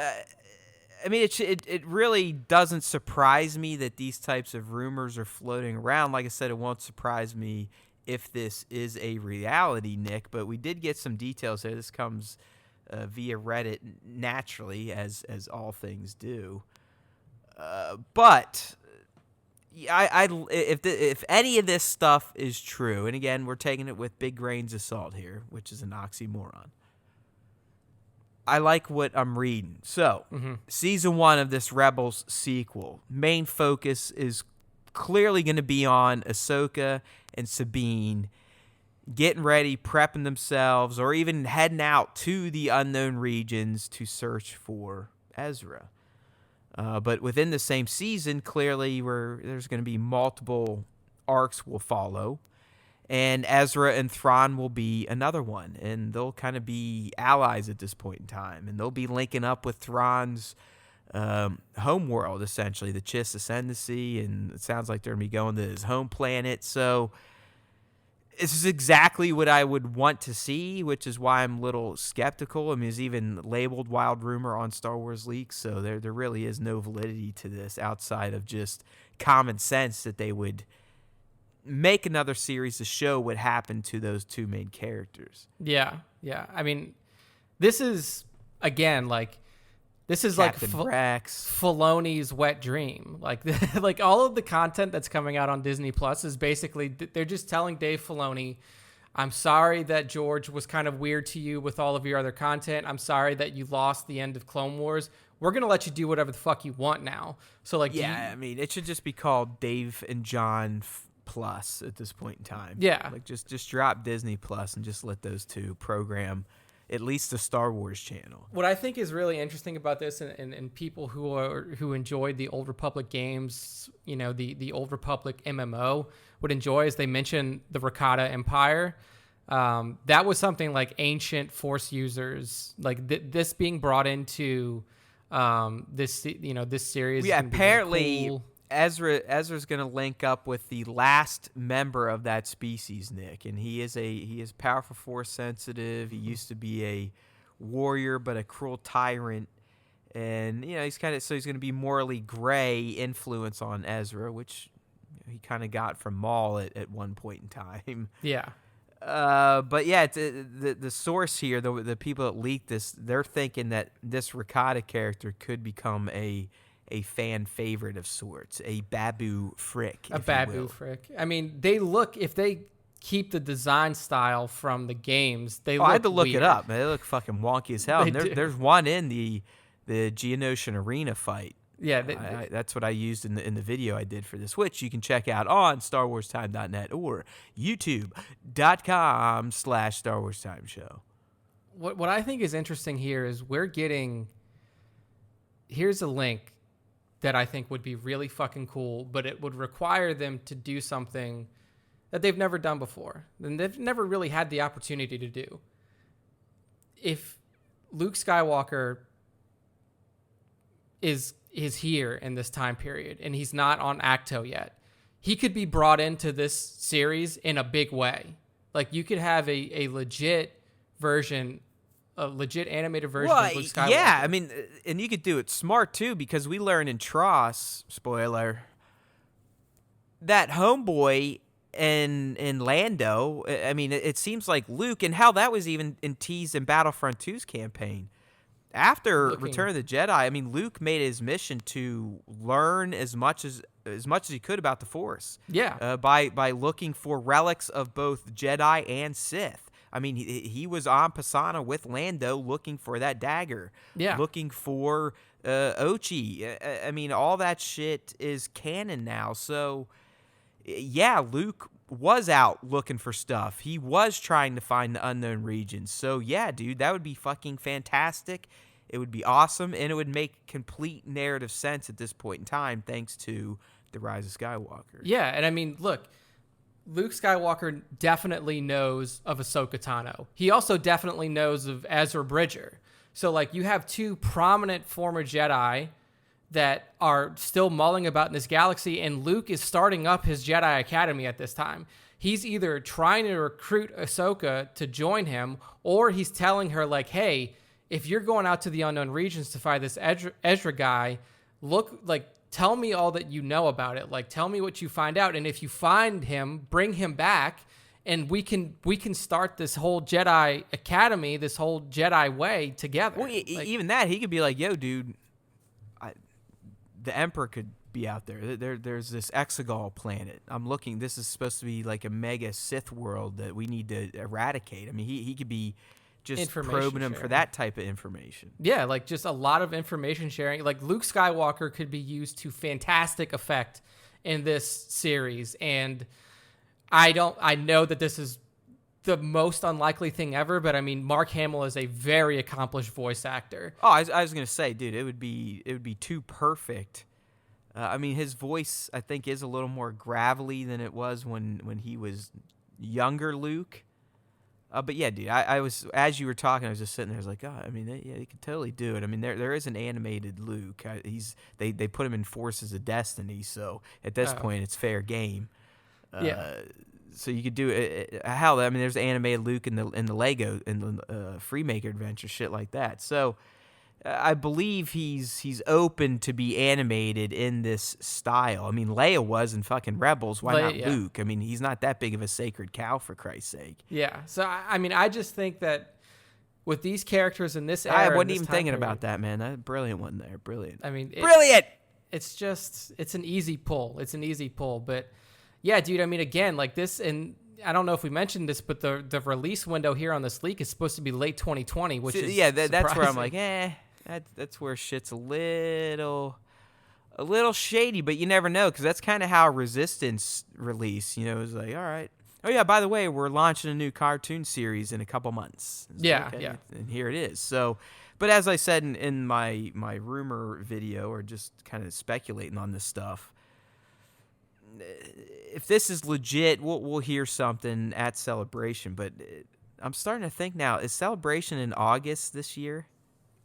I mean, it really doesn't surprise me that these types of rumors are floating around. Like I said, it won't surprise me if this is a reality, Nick. But we did get some details here. This comes via Reddit naturally, as all things do. But if any of this stuff is true, and again, we're taking it with big grains of salt here, which is an oxymoron. I like what I'm reading. So, Season 1 of this Rebels sequel, main focus is clearly going to be on Ahsoka and Sabine getting ready, prepping themselves, or even heading out to the unknown regions to search for Ezra. But within the same season, clearly there's going to be multiple arcs will follow. And Ezra and Thrawn will be another one. And they'll kind of be allies at this point in time. And they'll be linking up with Thrawn's home world, essentially, the Chiss Ascendancy. And it sounds like they're going to be going to his home planet. So this is exactly what I would want to see, which is why I'm a little skeptical. I mean, it's even labeled wild rumor on Star Wars Leaks. So there really is no validity to this outside of just common sense that they would make another series to show what happened to those two main characters. Yeah. I mean, this is, again, like, this is Captain like Rex. Filoni's wet dream. Like, like all of the content that's coming out on Disney Plus is basically, they're just telling Dave Filoni, I'm sorry that George was kind of weird to you with all of your other content. I'm sorry that you lost the end of Clone Wars. we're going to let you do whatever the fuck you want now. So like, I mean, it should just be called Dave and John Plus at this point in time. Yeah. Like just drop Disney Plus and just let those two program at least the Star Wars channel. What I think is really interesting about this, and people who enjoyed the Old Republic games, you know, the Old Republic MMO would enjoy, is they mention the Rakata Empire. That was something like ancient Force users, like this being brought into this series. Yeah, is apparently really cool. Ezra's going to link up with the last member of that species, Nick, and he is powerful, Force sensitive. He used to be a warrior, but a cruel tyrant, and you know he's going to be morally gray influence on Ezra, which he kind of got from Maul at one point in time. Yeah. But yeah, the source here, the people that leaked this, they're thinking that this Rakata character could become a fan favorite of sorts, a Babu Frick. A Babu Frick. I mean, if they keep the design style from the games, they look I had to look weird. it up. They look fucking wonky as hell. And there's one in the Geonosian Arena fight. Yeah, that's what I used in the video I did for this, which you can check out on StarWarsTime.net or YouTube.com/Star Wars Time Show. What I think is interesting here is here's a link that I think would be really fucking cool, but it would require them to do something that they've never done before, and they've never really had the opportunity to do. If Luke Skywalker is here in this time period, and he's not on Acto yet, he could be brought into this series in a big way. Like, you could have a legit version, a legit animated version of Luke Skywalker. Yeah, I mean, and you could do it smart too, because we learn in Tross, spoiler, that homeboy in Lando, I mean, it seems like Luke, and how that was even teased in Battlefront 2's campaign. After Return of the Jedi, I mean, Luke made his mission to learn as much as he could about the Force. Yeah. By looking for relics of both Jedi and Sith. I mean, he was on Pisana with Lando looking for that dagger. Yeah. Looking for Ochi. I mean, all that shit is canon now. So, yeah, Luke was out looking for stuff. He was trying to find the unknown regions. So, yeah, dude, that would be fucking fantastic. It would be awesome, and it would make complete narrative sense at this point in time thanks to The Rise of Skywalker. Yeah, and I mean, look, Luke Skywalker definitely knows of Ahsoka Tano. He also definitely knows of Ezra Bridger. So, like, you have two prominent former Jedi that are still mulling about in this galaxy, and Luke is starting up his Jedi Academy at this time. He's either trying to recruit Ahsoka to join him, or he's telling her, like, hey, if you're going out to the unknown regions to find this Ezra guy, tell me all that you know about it. Like, tell me what you find out. And if you find him, bring him back, and we can start this whole Jedi Academy, this whole Jedi way together. Well, even that, he could be like, yo, dude, the Emperor could be out there. There's this Exegol planet. I'm looking. This is supposed to be like a mega Sith world that we need to eradicate. I mean, he could be just probing him for that type of information. Yeah, like just a lot of information sharing. Like, Luke Skywalker could be used to fantastic effect in this series, and I know that this is the most unlikely thing ever, but I mean, Mark Hamill is a very accomplished voice actor. Oh, I was gonna say, dude, it would be too perfect. I mean, his voice, I think, is a little more gravelly than it was when he was younger Luke. But yeah, dude, I was, as you were talking, I was just sitting there, I was like, oh, I mean, they could totally do it. I mean, there is an animated Luke. They put him in Forces of Destiny, so at this point, it's fair game. Yeah. So you could do it. Hell, I mean, there's animated Luke in the Lego in the Freemaker Adventure, shit like that. So I believe he's open to be animated in this style. I mean, Leia was in fucking Rebels. Why not Luke? I mean, he's not that big of a sacred cow, for Christ's sake. Yeah. So I mean, I just think that with these characters in this era, I wasn't even thinking about that, man. That brilliant one there, brilliant. I mean, brilliant. It's an easy pull. But. Yeah, dude, I mean, again, like this, and I don't know if we mentioned this, but the release window here on this leak is supposed to be late 2020, which is that's where I'm like, I that's where shit's a little shady, but you never know, because that's kind of how Resistance released. You know, it was like, all right. Oh, yeah, by the way, we're launching a new cartoon series in a couple months. Yeah, okay, yeah. and here it is. So, but as I said in my rumor video, or just kind of speculating on this stuff, if this is legit, we'll hear something at Celebration. But I'm starting to think now, is Celebration in August this year?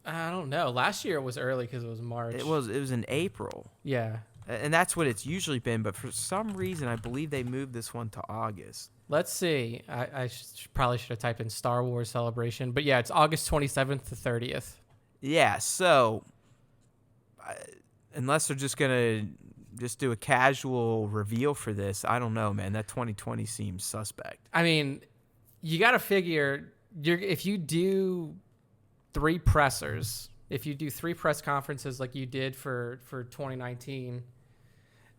I don't know. Last year it was early because it was March. It was in April. Yeah. And that's what it's usually been, but for some reason, I believe they moved this one to August. Let's see. I probably should have typed in Star Wars Celebration, but yeah, it's August 27th to 30th. Yeah, so unless they're just gonna do a casual reveal for this, I don't know, man. That 2020 seems suspect. I mean, you got to figure if you do 3 pressers, if you do 3 press conferences like you did for 2019,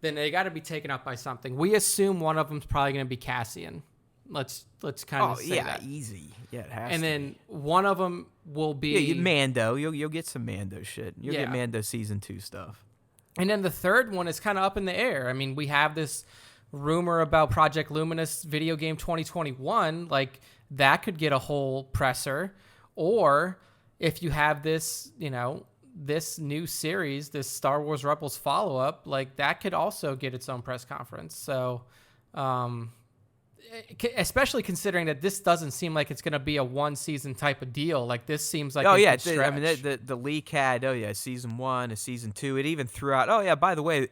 then they got to be taken up by something. We assume one of them's probably going to be Cassian. Let's kind of say that. Easy. Yeah, it has. And then one of them will be Mando. You'll get some Mando shit. You'll get Mando season 2 stuff. And then the third one is kind of up in the air. I mean, we have this rumor about Project Luminous video game 2021. Like, that could get a whole presser. Or if you have this, this new series, this Star Wars Rebels follow-up, like, that could also get its own press conference. So, especially considering that this doesn't seem like it's going to be a 1-season type of deal. Like, this seems like the leak had season 1, a season 2. It even threw out, by the way,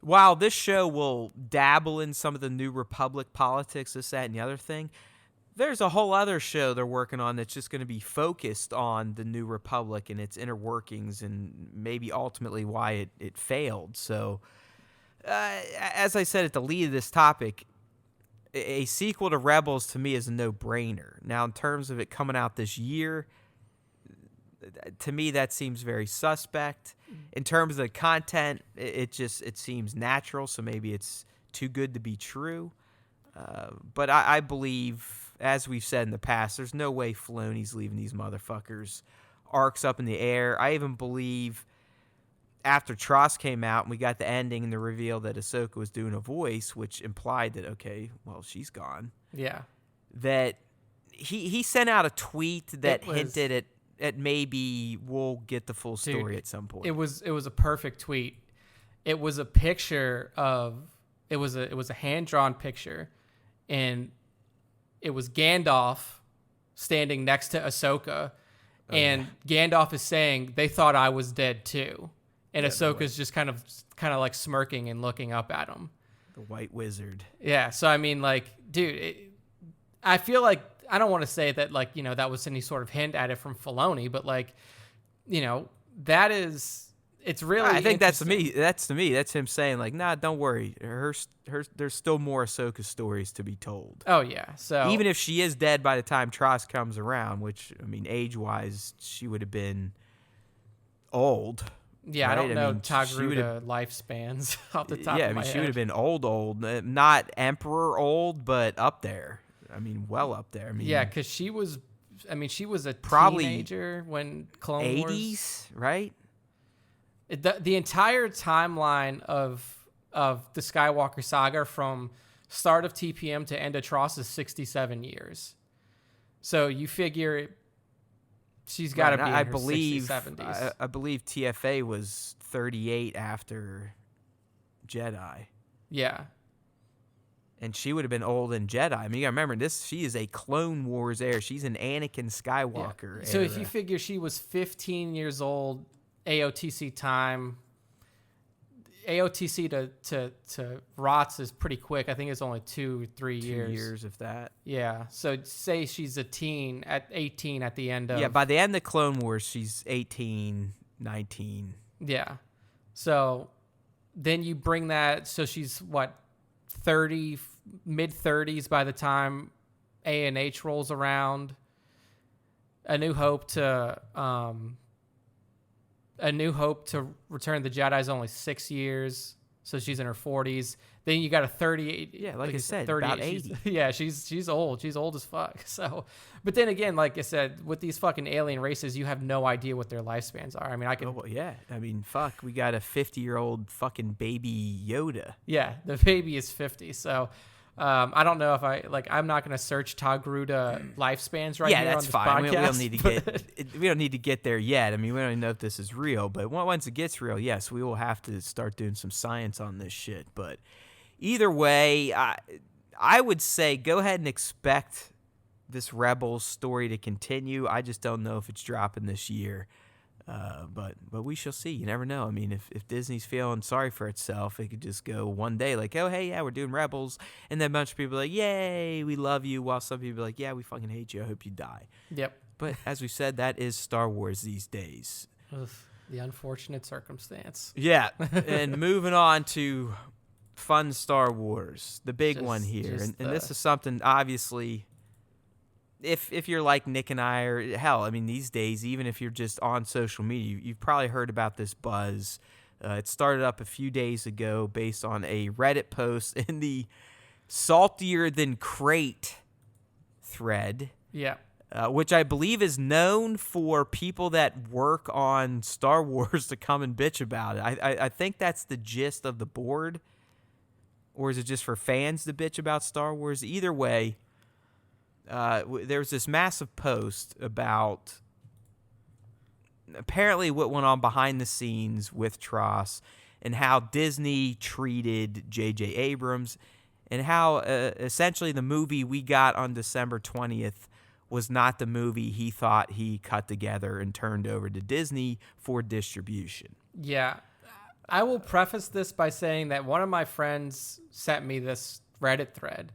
while this show will dabble in some of the New Republic politics, this, that, and the other thing, there's a whole other show they're working on that's just going to be focused on the New Republic and its inner workings, and maybe ultimately why it failed. So, as I said at the lead of this topic, a sequel to Rebels to me is a no-brainer. Now, in terms of it coming out this year, to me that seems very suspect. In terms of the content, it seems natural, so maybe it's too good to be true. But I believe, as we've said in the past, there's no way Filoni's leaving these motherfuckers arcs up in the air. I even believe after Tross came out and we got the ending and the reveal that Ahsoka was doing a voice, which implied that, okay, well, she's gone. Yeah. That he sent out a tweet that hinted at maybe we'll get the full story at some point. It was a perfect tweet. It was a picture of it was a hand-drawn picture, and it was Gandalf standing next to Ahsoka, and Gandalf is saying, "They thought I was dead too." And Ahsoka's just kind of like smirking and looking up at him. The White Wizard. Yeah. So, I mean, like, dude, I feel like, I don't want to say that, like, that was any sort of hint at it from Filoni, but, like, that is, it's really, I think that's him saying, like, nah, don't worry. There's still more Ahsoka stories to be told. Oh, yeah. So even if she is dead by the time Tross comes around, which, I mean, age-wise, she would have been old. Yeah, right? I don't know Togruta lifespans off the top of my head. She would have been old, not Emperor old, but up there. I mean, well up there. I mean, yeah, because she was a probably teenager when Clone 80s, Wars. right? The entire timeline of the Skywalker Saga from start of TPM to end of Tross is 67 years. So you figure she's got to be in her 60s, 70s. I believe TFA was 38 after Jedi. Yeah. And she would have been old in Jedi. I mean, you got to remember, she is a Clone Wars heir. She's an Anakin Skywalker heir. So if you figure she was 15 years old, AOTC time, AOTC to ROTS is pretty quick. I think it's only 2-3 years. 2 years, if that. Yeah. So say she's a teen at 18 at the end of... Yeah, by the end of Clone Wars, she's 18, 19. Yeah. So then you bring that... So she's, 30, mid-30s by the time A&H rolls around. A New Hope to Return of the Jedi is only 6 years, so she's in her 40s. Then you got a 38. Yeah, like I said, 38, about 80. Yeah, she's old. She's old as fuck. So, but then again, like I said, with these fucking alien races, you have no idea what their lifespans are. I mean, I could. Oh, well, yeah. I mean, fuck. We got a 50-year-old fucking baby Yoda. Yeah, the baby is 50. So, I don't know if I'm not going to search Togruta lifespans right Yeah, here that's on this fine. podcast. We don't need to we don't need to get there yet. I mean, we don't even know if this is real, but once it gets real, yes, we will have to start doing some science on this shit. But either way, I would say go ahead and expect this Rebels story to continue. I just don't know if it's dropping this year. But we shall see. You never know. I mean, if Disney's feeling sorry for itself, it could just go one day like, oh, hey, yeah, we're doing Rebels. And then a bunch of people are like, yay, we love you. While some people are like, yeah, we fucking hate you. I hope you die. Yep. But as we said, that is Star Wars these days. Ugh, the unfortunate circumstance. Yeah. And moving on to fun Star Wars, the big one here. And this is something, obviously, if you're like Nick and I, or hell, I mean, these days, even if you're just on social media, you've probably heard about this buzz. It started up a few days ago based on a Reddit post in the Saltier Than Crate thread. Yeah. Which I believe is known for people that work on Star Wars to come and bitch about it. I think that's the gist of the board. Or is it just for fans to bitch about Star Wars? Either way, there was this massive post about apparently what went on behind the scenes with Tross and how Disney treated J.J. Abrams and how essentially the movie we got on December 20th was not the movie he thought he cut together and turned over to Disney for distribution. Yeah. I will preface this by saying that one of my friends sent me this Reddit thread.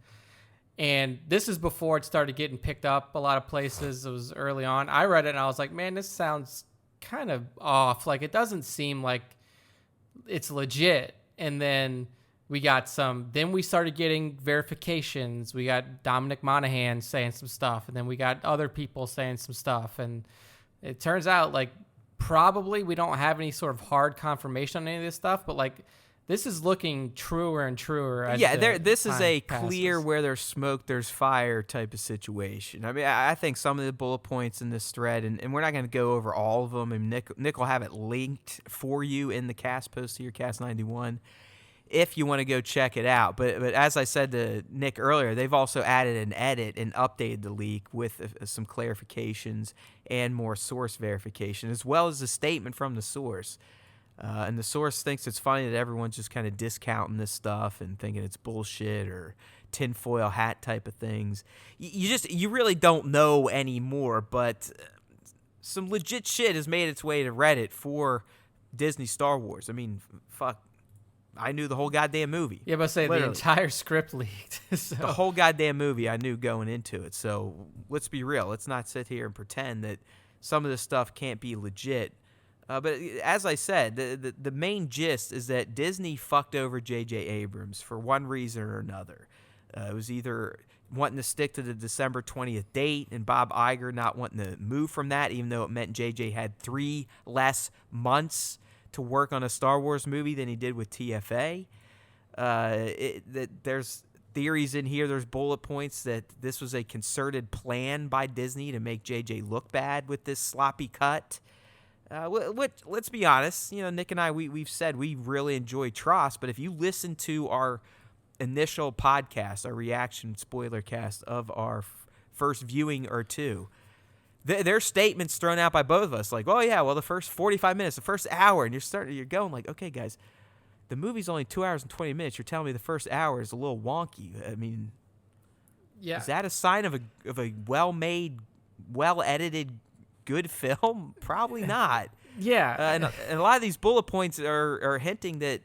And this is before it started getting picked up a lot of places. It was early on. I read it and I was like, man, this sounds kind of off. Like, it doesn't seem like it's legit. And then we started getting verifications. We got Dominic Monaghan saying some stuff. And then we got other people saying some stuff. And it turns out, like, probably we don't have any sort of hard confirmation on any of this stuff. But, like, this is looking truer and truer. This is a clear where there's smoke, there's fire type of situation. I mean, I think some of the bullet points in this thread, and we're not going to go over all of them. I mean, Nick will have it linked for you in the cast post here, Cast 91, if you want to go check it out. But as I said to Nick earlier, they've also added an edit and updated the leak with some clarifications and more source verification, as well as a statement from the source. And the source thinks it's funny that everyone's just kind of discounting this stuff and thinking it's bullshit or tinfoil hat type of things. You really don't know anymore, but some legit shit has made its way to Reddit for Disney Star Wars. I mean, fuck, I knew the whole goddamn movie. Yeah, but say literally. The entire script leaked. So. The whole goddamn movie I knew going into it. So let's be real. Let's not sit here and pretend that some of this stuff can't be legit. But as I said, the main gist is that Disney fucked over J.J. Abrams for one reason or another. It was either wanting to stick to the December 20th date and Bob Iger not wanting to move from that, even though it meant J.J. had 3 less months to work on a Star Wars movie than he did with TFA. There's theories in here, there's bullet points that this was a concerted plan by Disney to make J.J. look bad with this sloppy cut. Let's be honest, Nick and I, we've said we really enjoy Tross, but if you listen to our initial podcast, our reaction spoiler cast of our first viewing or two, there are statements thrown out by both of us like, oh yeah, well the first 45 minutes, the first hour, and you're going like, okay guys, the movie's only 2 hours and 20 minutes. You're telling me the first hour is a little wonky. I mean, yeah, is that a sign of a well-made, well-edited good film? Probably not. Yeah. And a lot of these bullet points are hinting that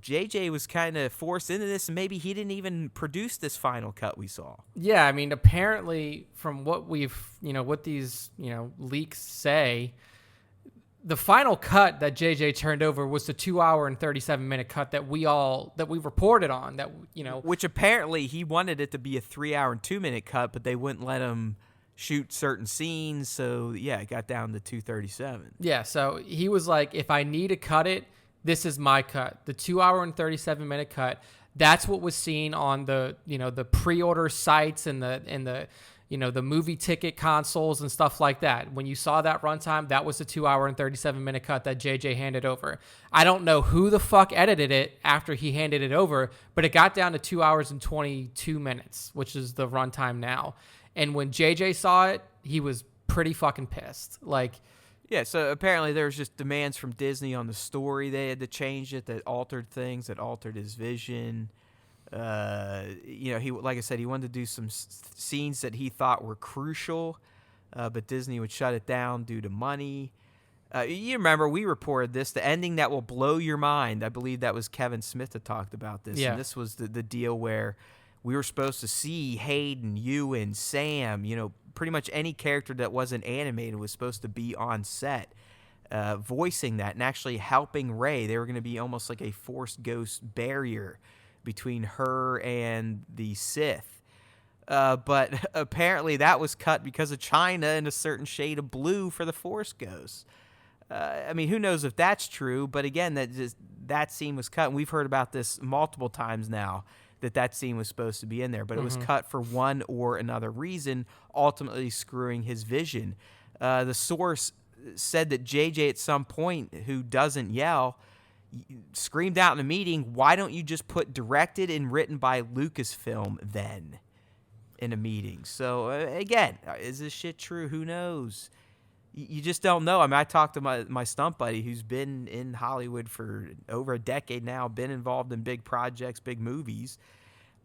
JJ was kind of forced into this, and maybe he didn't even produce this final cut we saw. Yeah, I mean, apparently from what what these, leaks say, the final cut that JJ turned over was the 2 hour and 37 minute cut that we reported on, which apparently he wanted it to be a 3 hour and 2 minute cut, but they wouldn't let him shoot certain scenes, so yeah, it got down to 2:37. Yeah, so he was like, if I need to cut it, this is my cut, the 2 hour and 37 minute cut. That's what was seen on the, the pre-order sites and the the movie ticket consoles and stuff like that. When you saw that runtime, that was the 2 hour and 37-minute cut that JJ handed over. I don't know who the fuck edited it after he handed it over, but it got down to 2 hours and 22 minutes, which is the runtime now. And when JJ saw it, he was pretty fucking pissed. Yeah, so apparently there was just demands from Disney on the story. They had to change it, that altered things, that altered his vision. He, like I said, he wanted to do some scenes that he thought were crucial, but Disney would shut it down due to money. You remember we reported this, the ending that will blow your mind. I believe that was Kevin Smith that talked about this. Yeah. And this was the deal where we were supposed to see Hayden, Ewan, Sam, pretty much any character that wasn't animated was supposed to be on set, voicing that and actually helping Rey. They were going to be almost like a Force ghost barrier between her and the Sith. But apparently that was cut because of China and a certain shade of blue for the Force ghosts. Who knows if that's true, but again, that scene was cut, and we've heard about this multiple times now, that scene was supposed to be in there, but it was cut for one or another reason, ultimately screwing his vision. The source said that JJ at some point, who doesn't yell, screamed out in a meeting, "Why don't you just put directed and written by Lucasfilm then?" in a meeting. So again, is this shit true? Who knows? You just don't know. I talked to my stunt buddy who's been in Hollywood for over a decade now, been involved in big projects, big movies.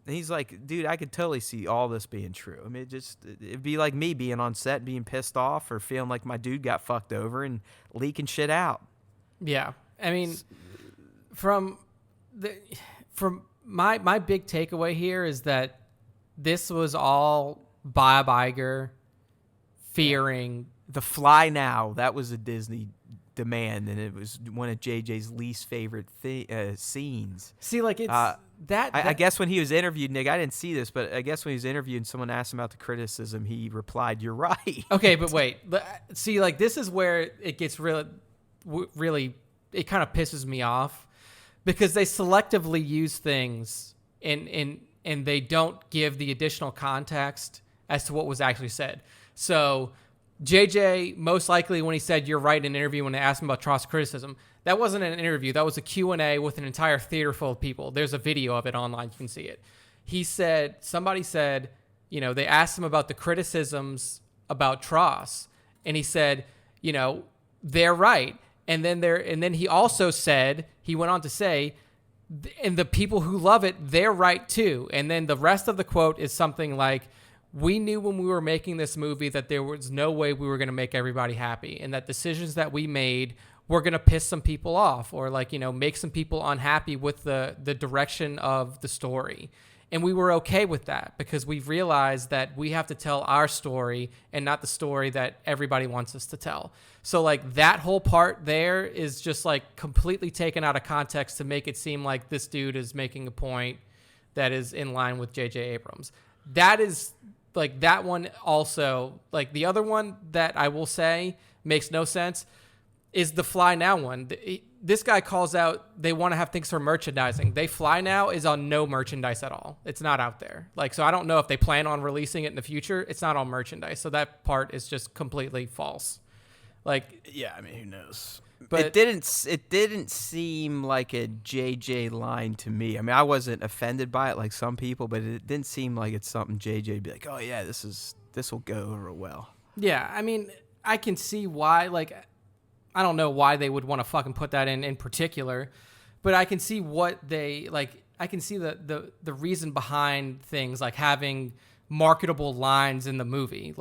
And he's like, dude, I could totally see all this being true. It'd be like me being on set, being pissed off or feeling like my dude got fucked over and leaking shit out. Yeah. From my big takeaway here is that this was all Bob Iger fearing the Fly Now. That was a Disney demand, and it was one of JJ's least favorite scenes. See, it's I guess when he was interviewed, Nick, I didn't see this, but I guess when he was interviewed and someone asked him about the criticism, he replied, "You're right." Okay, but wait. See, this is where it gets really, it kind of pisses me off, because they selectively use things and they don't give the additional context as to what was actually said. So JJ, most likely when he said "you're right" in an interview when they asked him about Tross criticism, that wasn't an interview. That was a Q&A with an entire theater full of people. There's a video of it online. You can see it. Somebody said, they asked him about the criticisms about Tross, and he said, they're right. And then he also said, he went on to say, and the people who love it, they're right too. And then the rest of the quote is something like, "We knew when we were making this movie that there was no way we were going to make everybody happy, and that decisions that we made were going to piss some people off or make some people unhappy with the direction of the story. And we were okay with that because we've realized that we have to tell our story and not the story that everybody wants us to tell." So that whole part there is just completely taken out of context to make it seem like this dude is making a point that is in line with J.J. Abrams. That is that one also, the other one that I will say makes no sense is the Fly Now one. This guy calls out they want to have things for merchandising. They Fly Now is on no merchandise at all. It's not out there. So I don't know if they plan on releasing it in the future. It's not on merchandise. So that part is just completely false. Who knows? But it didn't seem like a JJ line to me. I wasn't offended by it like some people, but it didn't seem like it's something JJ would be like, "Oh yeah, this will go over well." Yeah, I can see why. I don't know why they would want to fucking put that in particular, but I can see what they I can see the reason behind things like having marketable lines in the movie.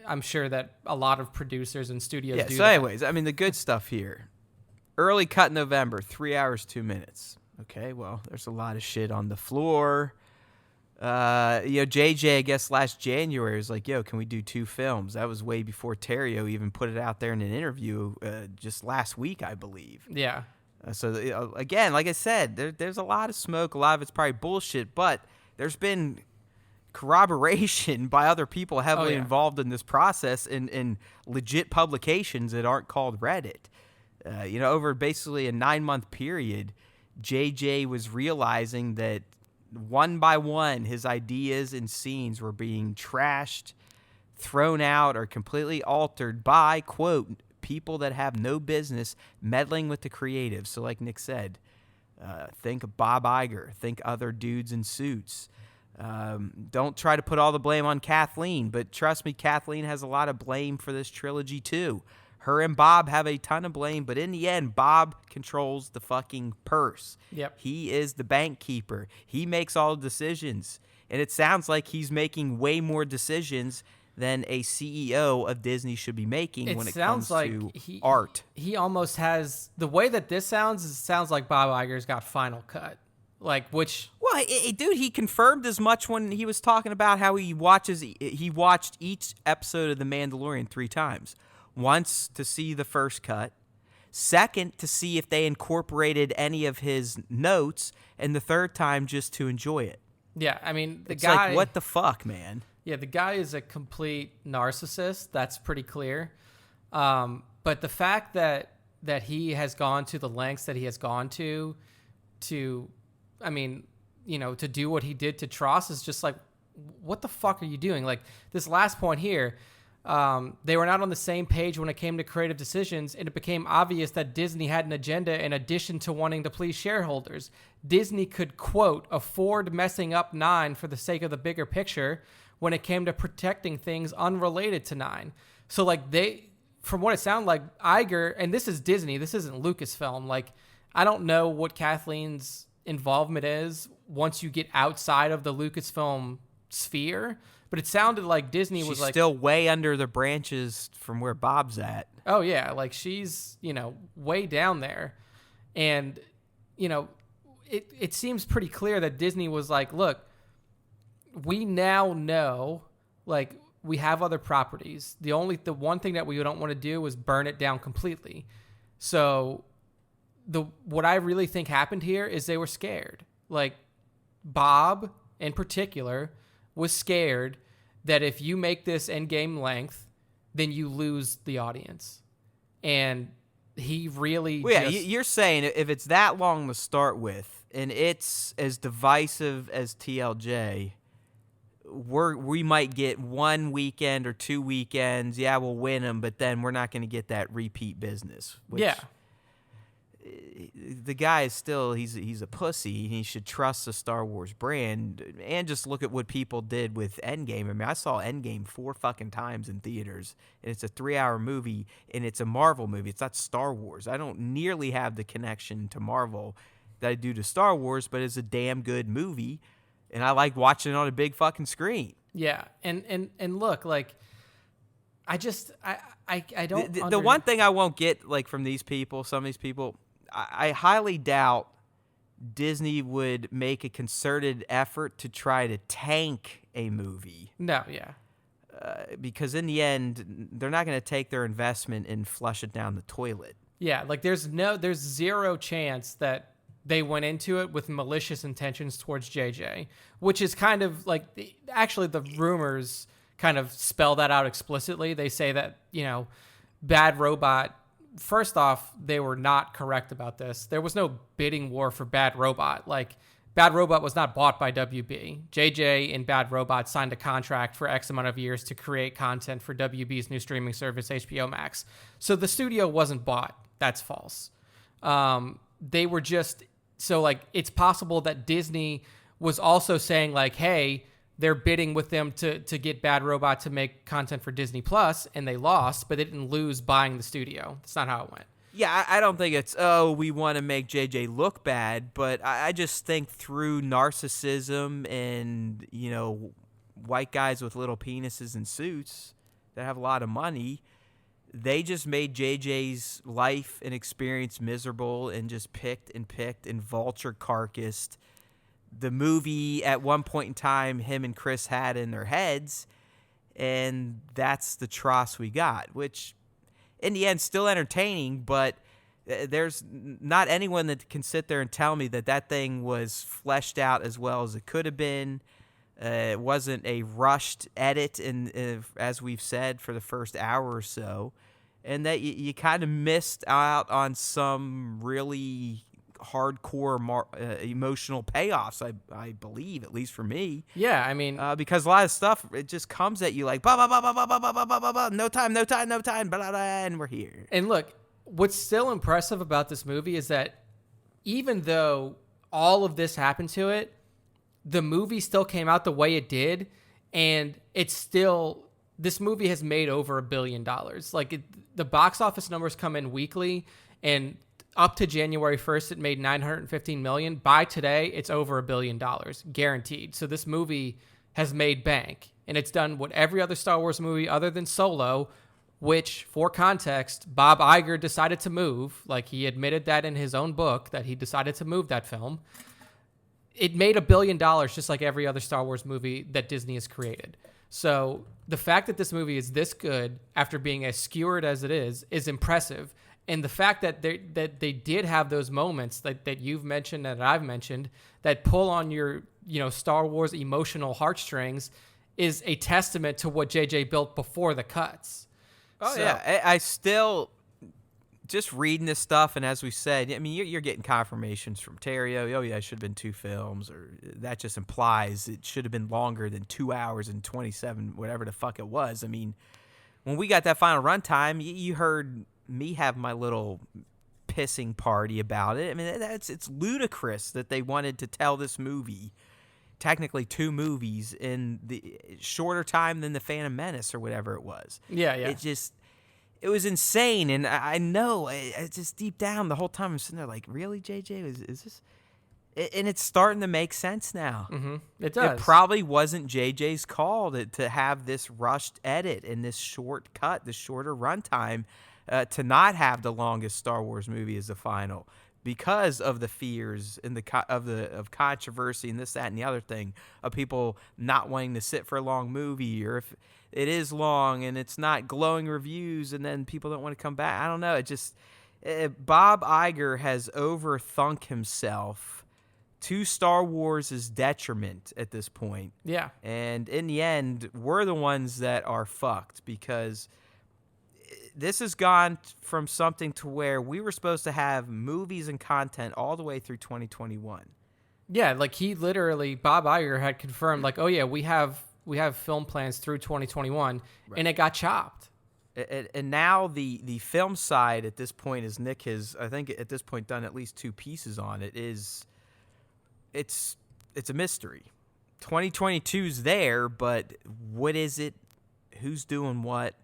I'm sure that a lot of producers and studios do. So anyways, the good stuff here. Early cut November, 3 hours, 2 minutes. Okay, well, there's a lot of shit on the floor. JJ, I guess last January was like, "Yo, can we do 2 films?" That was way before Terrio even put it out there in an interview just last week, I believe. Yeah. Again, like I said, there's a lot of smoke. A lot of it's probably bullshit, but there's been corroboration by other people heavily involved in this process in legit publications that aren't called Reddit. Over basically a 9-month period, JJ was realizing that one by one, his ideas and scenes were being trashed, thrown out, or completely altered by, quote, people that have no business meddling with the creative. So like Nick said, think Bob Iger, think other dudes in suits. Don't try to put all the blame on Kathleen, but trust me, Kathleen has a lot of blame for this trilogy too. Her and Bob have a ton of blame, but in the end, Bob controls the fucking purse. Yep. He is the bank keeper. He makes all the decisions. And it sounds like he's making way more decisions than a CEO of Disney should be making when it comes to art. He almost has, the way that this sounds, it sounds like Bob Iger's got final cut. Like, which... Well, dude, he confirmed as much when he was talking about how he watched each episode of The Mandalorian 3 times. Once to see the first cut, second to see if they incorporated any of his notes, and the third time just to enjoy it. Yeah, I mean, It's like, what the fuck, man? Yeah, the guy is a complete narcissist. That's pretty clear. But the fact that he has gone to the lengths that he has gone to, I mean, you know, to do what he did to Tross is just like, what the fuck are you doing? Like, this last point here, they were not on the same page when it came to creative decisions, and it became obvious that Disney had an agenda in addition to wanting to please shareholders. Disney could, quote, afford messing up 9 for the sake of the bigger picture when it came to protecting things unrelated to 9. So, like, from what it sounded like, Iger, and this is Disney, this isn't Lucasfilm, like, I don't know what Kathleen's involvement is once you get outside of the Lucasfilm sphere, but it sounded like Disney was like... She's still way under the branches from where Bob's at. Oh, yeah, like, she's, you know, way down there. And, you know, it seems pretty clear that Disney was like, look, we now know, like, we have other properties. The one thing that we don't want to do is burn it down completely. So what I really think happened here is they were scared. Like, Bob in particular was scared that if you make this endgame length, then you lose the audience. And he really you're saying if it's that long to start with and it's as divisive as TLJ, we might get 1 weekend or 2 weekends. Yeah, we'll win them, but then we're not going to get that repeat business. Yeah. The guy is still, he's a pussy. He should trust the Star Wars brand and just look at what people did with Endgame. I mean, I saw Endgame 4 fucking times in theaters, and it's a 3-hour movie, and it's a Marvel movie. It's not Star Wars. I don't nearly have the connection to Marvel that I do to Star Wars, but it's a damn good movie, and I like watching it on a big fucking screen. Yeah, and look, like, I don't... The one thing I won't get, like, from these people, some of these people... I highly doubt Disney would make a concerted effort to try to tank a movie. No, yeah. Because in the end, they're not going to take their investment and flush it down the toilet. Yeah, like there's zero chance that they went into it with malicious intentions towards JJ, which is kind of like, actually the rumors kind of spell that out explicitly. They say that, you know, Bad Robot... First off, they were not correct about this. There was no bidding war for Bad Robot. Like, Bad Robot was not bought by WB. JJ and Bad Robot signed a contract for X amount of years to create content for WB's new streaming service, HBO Max. So the studio wasn't bought. That's false. They were just... So, like, it's possible that Disney was also saying, like, hey... They're bidding with them to get Bad Robot to make content for Disney Plus, and they lost, but they didn't lose buying the studio. That's not how it went. Yeah, I don't think it's, we want to make JJ look bad, but I just think through narcissism and, you know, white guys with little penises and suits that have a lot of money, they just made JJ's life and experience miserable and just picked and vulture carcassed the movie at one point in time him and Chris had in their heads, and that's the Tross we got, which in the end still entertaining, but there's not anyone that can sit there and tell me that thing was fleshed out as well as it could have been. It wasn't a rushed edit, as we've said, for the first hour or so, and that you kind of missed out on some really hardcore emotional payoffs. I believe, at least for me. Yeah, I mean, because a lot of stuff, it just comes at you like blah blah blah blah blah blah blah blah blah blah. No time, blah blah blah, and we're here. and look, what's still impressive about this movie is that even though all of this happened to it, the movie still came out the way it did, and it's still, this movie has made over $1 billion. Like, the box office numbers come in weekly, and up to January 1st, it made $915 million. By today, it's over $1 billion, guaranteed. So this movie has made bank, and it's done what every other Star Wars movie other than Solo, which, for context, Bob Iger decided to move. Like, he admitted that in his own book, that he decided to move that film. It made $1 billion just like every other Star Wars movie that Disney has created. So the fact that this movie is this good after being as skewered as it is impressive. And the fact that they did have those moments that you've mentioned and that I've mentioned that pull on your Star Wars emotional heartstrings is a testament to what JJ built before the cuts. Oh, so, yeah. I still, just reading this stuff, and as we said, I mean, you're getting confirmations from Terry. Oh, yeah, it should have been 2 films, or that just implies it should have been longer than 2 hours and 27, whatever the fuck it was. I mean, when we got that final runtime, you heard me have my little pissing party about it. I mean, it's ludicrous that they wanted to tell this movie, technically 2 movies, in the shorter time than the Phantom Menace or whatever it was. Yeah. It was insane, and I know, it's just deep down the whole time I'm sitting there like, really, JJ, is this? And it's starting to make sense now. Mm-hmm. It does. It probably wasn't JJ's call to have this rushed edit and this short cut, this shorter runtime, to not have the longest Star Wars movie as the final, because of the fears and of controversy and this, that, and the other thing, of people not wanting to sit for a long movie, or if it is long and it's not glowing reviews and then people don't want to come back. I don't know. Bob Iger has overthunk himself to Star Wars' detriment at this point. Yeah. And in the end, we're the ones that are fucked, because this has gone from something to where we were supposed to have movies and content all the way through 2021. Yeah, like Bob Iger had confirmed, like, oh yeah, we have film plans through 2021, right. And it got chopped. And now the film side at this point, is Nick has, I think at this point, done at least 2 pieces on it, it's a mystery. 2022's there, but what is it? Who's doing what?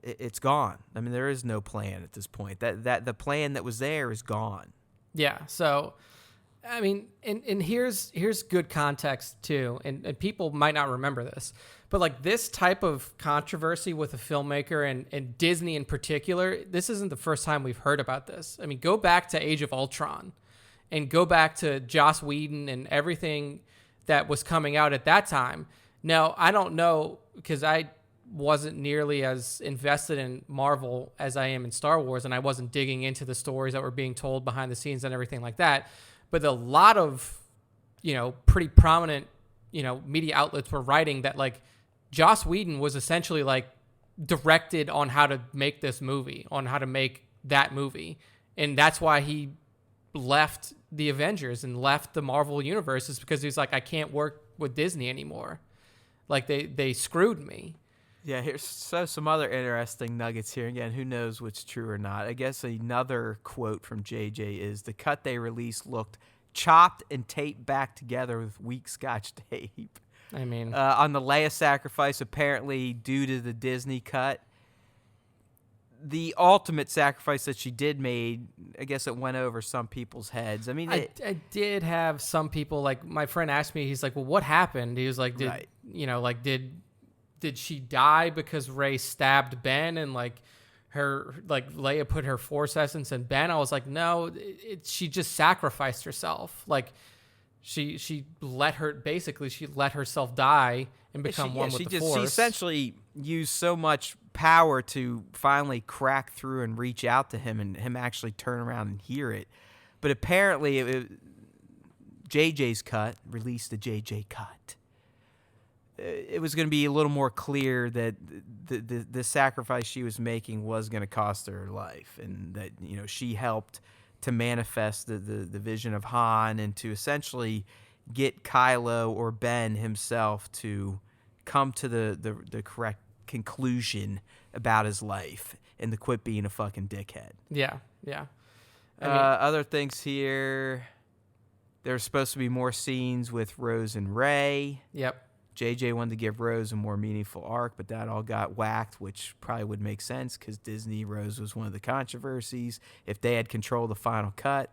It's gone. I mean, there is no plan at this point. That the plan that was there is gone. Yeah. So, I mean, and here's good context too, and people might not remember this, but like this type of controversy with a filmmaker and Disney in particular, this isn't the first time we've heard about this. I mean, go back to Age of Ultron, and go back to Joss Whedon and everything that was coming out at that time. Now, I don't know, because I wasn't nearly as invested in Marvel as I am in Star Wars, and I wasn't digging into the stories that were being told behind the scenes and everything like that. But a lot of, pretty prominent, media outlets were writing that, like, Joss Whedon was essentially, like, directed on how to make this movie, on how to make that movie. And that's why he left the Avengers and left the Marvel universe, is because he's like, I can't work with Disney anymore. Like, they screwed me. Yeah, here's some other interesting nuggets here. Again, who knows what's true or not. I guess another quote from JJ is, the cut they released looked chopped and taped back together with weak Scotch tape. I mean, on the Leia sacrifice, apparently due to the Disney cut, the ultimate sacrifice that she did made, I guess it went over some people's heads. I mean, I did have some people, like, my friend asked me, he's like, well, what happened? He was like, did she die because Rey stabbed Ben, and like Leia put her Force essence in Ben? I was like, no, she just sacrificed herself. Like, she let herself die and become one with the Force. She essentially used so much power to finally crack through and reach out to him, and him actually turn around and hear it. But apparently, JJ's cut, released the JJ cut, it was going to be a little more clear that the sacrifice she was making was going to cost her life, and that she helped to manifest the vision of Han and to essentially get Kylo or Ben himself to come to the correct conclusion about his life and to quit being a fucking dickhead. Yeah, yeah. Other things here, there's supposed to be more scenes with Rose and Rey. Yep. JJ wanted to give Rose a more meaningful arc, but that all got whacked, which probably would make sense because Disney, Rose was one of the controversies. If they had control of the final cut,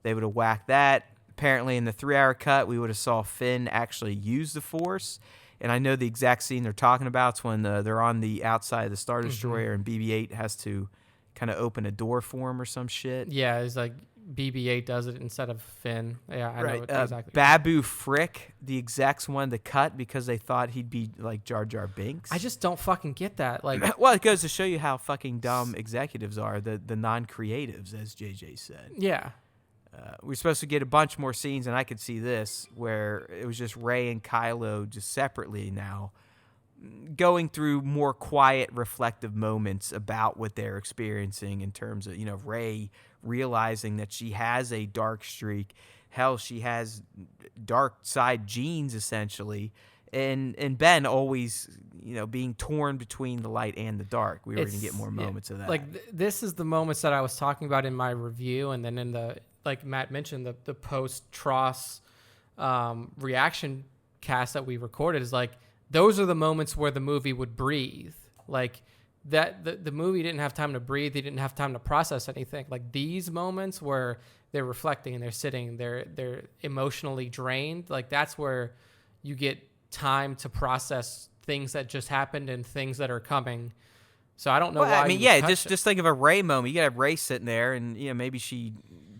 they would have whacked that. Apparently, in the 3-hour cut, we would have saw Finn actually use the Force. And I know the exact scene they're talking about. It's when they're on the outside of the Star Destroyer and BB-8 has to kind of open a door for him or some shit. Yeah, it's like BB-8 does it instead of Finn. Yeah, I know exactly. Babu Frick, the execs wanted to cut because they thought he'd be like Jar Jar Binks. I just don't fucking get that. Like, well, it goes to show you how fucking dumb executives are, the non-creatives, as JJ said. Yeah. We're supposed to get a bunch more scenes, and I could see this, where it was just Rey and Kylo just separately now, going through more quiet, reflective moments about what they're experiencing in terms of, Rey realizing that she has a dark streak. Hell, she has dark side genes, essentially. And Ben always, being torn between the light and the dark. We were going to get more moments of that. Like, this is the moments that I was talking about in my review, and then in the, like Matt mentioned, the post-Tross reaction cast that we recorded is like, those are the moments where the movie would breathe. Like, that the movie didn't have time to breathe. They didn't have time to process anything. Like, these moments where they're reflecting and they're sitting, they're emotionally drained. Like, that's where you get time to process things that just happened and things that are coming. So I don't know why. I mean, yeah, just think of a Rey moment. You got to have Rey sitting there, and maybe she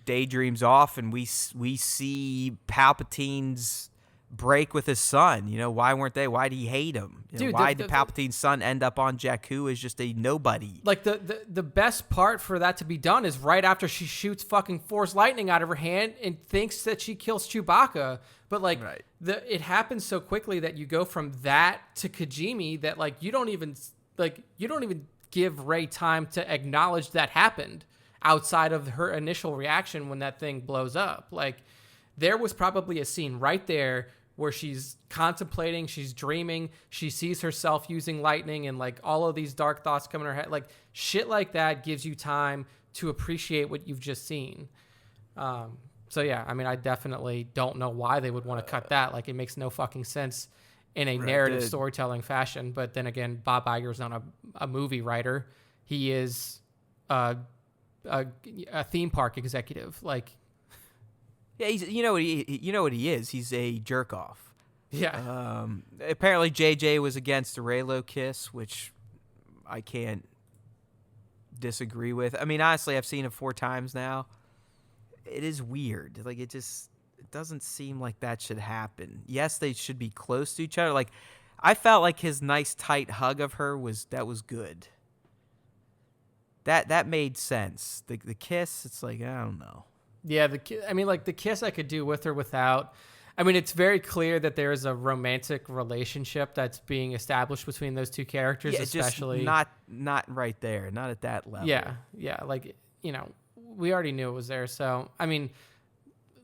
daydreams off, and we see Palpatine's break with his son. Why weren't they? Why did he hate him? Dude, why did Palpatine's son end up on Jakku as just a nobody? Like, the best part for that to be done is right after she shoots fucking Force lightning out of her hand and thinks that she kills Chewbacca. But like, it happens so quickly that you go from that to Kijimi that like you don't even give Rey time to acknowledge that happened outside of her initial reaction when that thing blows up. Like, there was probably a scene right there where she's contemplating, she's dreaming, she sees herself using lightning and like all of these dark thoughts come in her head. Like, shit like that gives you time to appreciate what you've just seen. So yeah, I mean, I definitely don't know why they would want to cut that. Like, it makes no fucking sense in a narrative storytelling fashion. But then again, Bob Iger's not a movie writer. He is a theme park executive. Like, yeah, he's, what he is. He's a jerk off. Yeah. Apparently, JJ was against the Reylo kiss, which I can't disagree with. I mean, honestly, I've seen it 4 times now. It is weird. Like, it doesn't seem like that should happen. Yes, they should be close to each other. Like, I felt like his nice tight hug of her was good. That made sense. The kiss, it's like, I don't know. Yeah, the kiss I could do with or without. I mean, it's very clear that there is a romantic relationship that's being established between those two characters, especially just not right there, not at that level. Yeah, like, we already knew it was there. So, I mean,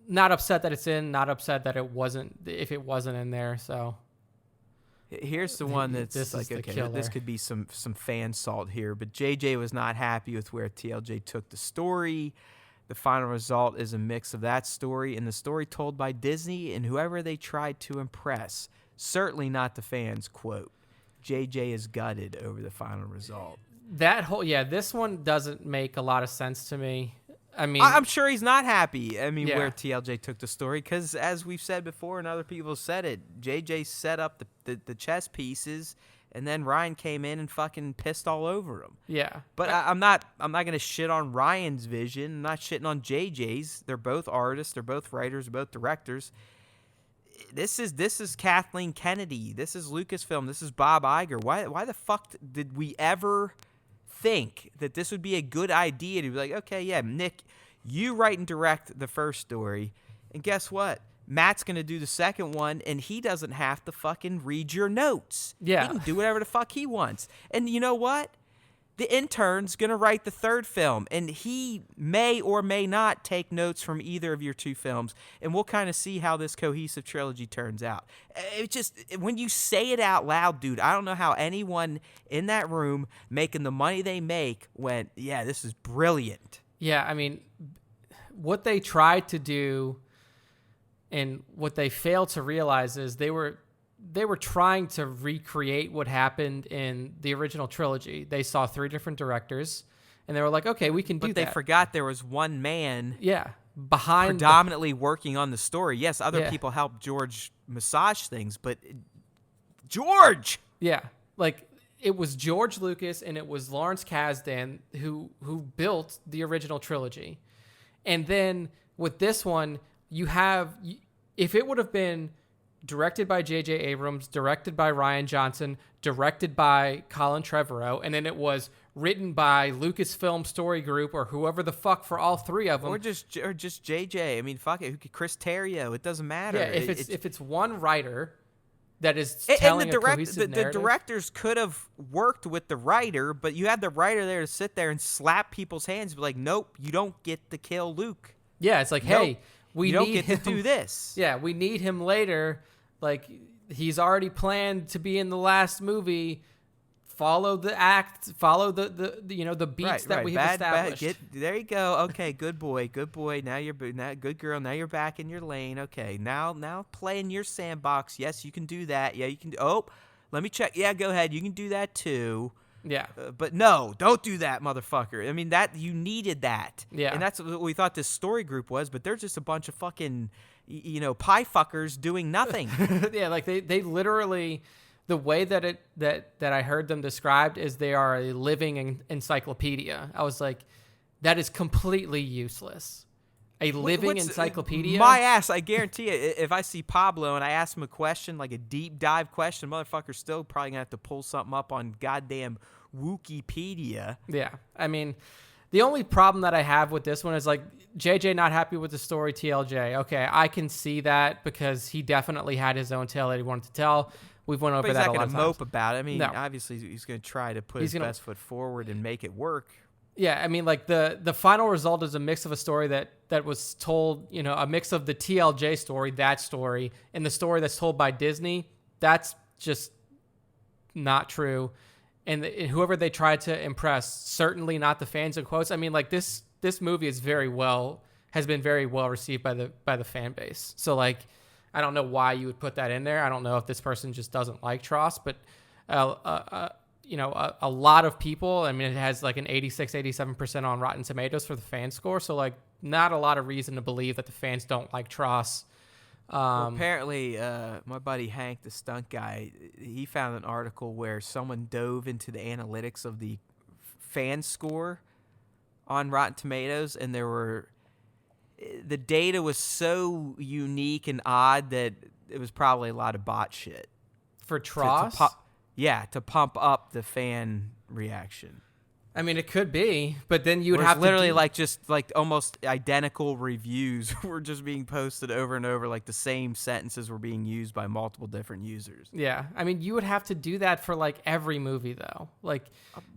not upset that it's in, not upset that it wasn't, if it wasn't in there. So here's the one that's this like, okay, this could be some fan salt here, but JJ was not happy with where TLJ took the story. The final result is a mix of that story and the story told by Disney and whoever they tried to impress. Certainly not the fans, quote. JJ is gutted over the final result. This one doesn't make a lot of sense to me. I mean, I'm sure he's not happy. I mean, where TLJ took the story, because as we've said before and other people said it, JJ set up the chess pieces, and then Ryan came in and fucking pissed all over him. Yeah, but I'm not gonna shit on Ryan's vision. I'm not shitting on JJ's. They're both artists. They're both writers. They're both directors. This is Kathleen Kennedy. This is Lucasfilm. This is Bob Iger. Why the fuck did we ever think that this would be a good idea to be like, okay, yeah, Nick, you write and direct the first story, and guess what? Matt's going to do the second one, and he doesn't have to fucking read your notes. Yeah. He can do whatever the fuck he wants. And you know what? the intern's going to write the third film, and he may or may not take notes from either of your two films, and we'll kind of see how this cohesive trilogy turns out. It just, when you say it out loud, dude, I don't know how anyone in that room making the money they make went, yeah, this is brilliant. Yeah, I mean, what they tried to do and what they failed to realize is they were trying to recreate what happened in the original trilogy. They saw 3 different directors, and they were like, okay, we can do that. But they forgot there was one man behind predominantly working on the story. Yes, other people helped George massage things, but George! Yeah, like, it was George Lucas and it was Lawrence Kasdan who built the original trilogy. And then with this one, if it would have been directed by J.J. Abrams, directed by Rian Johnson, directed by Colin Trevorrow, and then it was written by Lucasfilm Story Group or whoever the fuck for all 3 of them. Or just J.J. I mean, fuck it. Chris Terrio. It doesn't matter. Yeah, if it's one writer that is telling a cohesive narrative. The directors could have worked with the writer, but you had the writer there to sit there and slap people's hands and be like, nope, you don't get to kill Luke. Yeah, it's like, hey, you don't get to do this. Yeah, we need him later. Like, he's already planned to be in the last movie. Follow the act. Follow the beats that we have established. There you go. Okay, good boy. Now good girl. Now you're back in your lane. Okay, now play in your sandbox. Yes, you can do that. Yeah, you can. Oh, let me check. Yeah, go ahead. You can do that too. Yeah. But no, don't do that, motherfucker. I mean, that you needed that. Yeah. And that's what we thought this story group was, but they're just a bunch of fucking, pie fuckers doing nothing. Yeah, like they literally, the way that I heard them described is they are a living encyclopedia. I was like, that is completely useless. A living encyclopedia? My ass, I guarantee you, if I see Pablo and I ask him a question, like a deep dive question, motherfucker's still probably going to have to pull something up on goddamn Wikipedia. Yeah. I mean, the only problem that I have with this one is like JJ not happy with the story TLJ. Okay, I can see that because he definitely had his own tale that he wanted to tell. We've went over that a lot of times. He's not going to mope about it. I mean, obviously he's going to try to put his best foot forward and make it work. Yeah, I mean, like the final result is a mix of a story that was told, a mix of the TLJ story, that story, and the story that's told by Disney. That's just not true. And whoever they tried to impress, certainly not the fans in quotes. I mean, like this movie has been very well received by the fan base. So like, I don't know why you would put that in there. I don't know if this person just doesn't like Tross, but a lot of people, I mean, it has like an 86, 87% on Rotten Tomatoes for the fan score. So like not a lot of reason to believe that the fans don't like Tross. Well, apparently, my buddy Hank, the stunt guy, he found an article where someone dove into the analytics of the fan score on Rotten Tomatoes, and the data was so unique and odd that it was probably a lot of bot shit. For Tross? To pump up the fan reaction. I mean, it could be, but then you would have literally just almost identical reviews were just being posted over and over, like the same sentences were being used by multiple different users. Yeah, I mean, you would have to do that for like every movie, though. Like,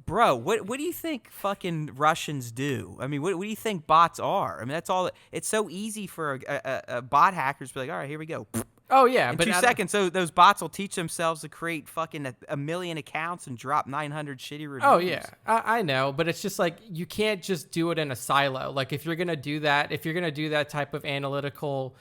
bro, what do you think fucking Russians do? I mean, what do you think bots are? I mean, that's all. It's so easy for a bot hacker to be like, all right, here we go. Oh, yeah. In 2 seconds, so those bots will teach themselves to create fucking a million accounts and drop 900 shitty reviews. Oh, yeah. I know, but it's just like you can't just do it in a silo. Like if you're going to do that type of analytical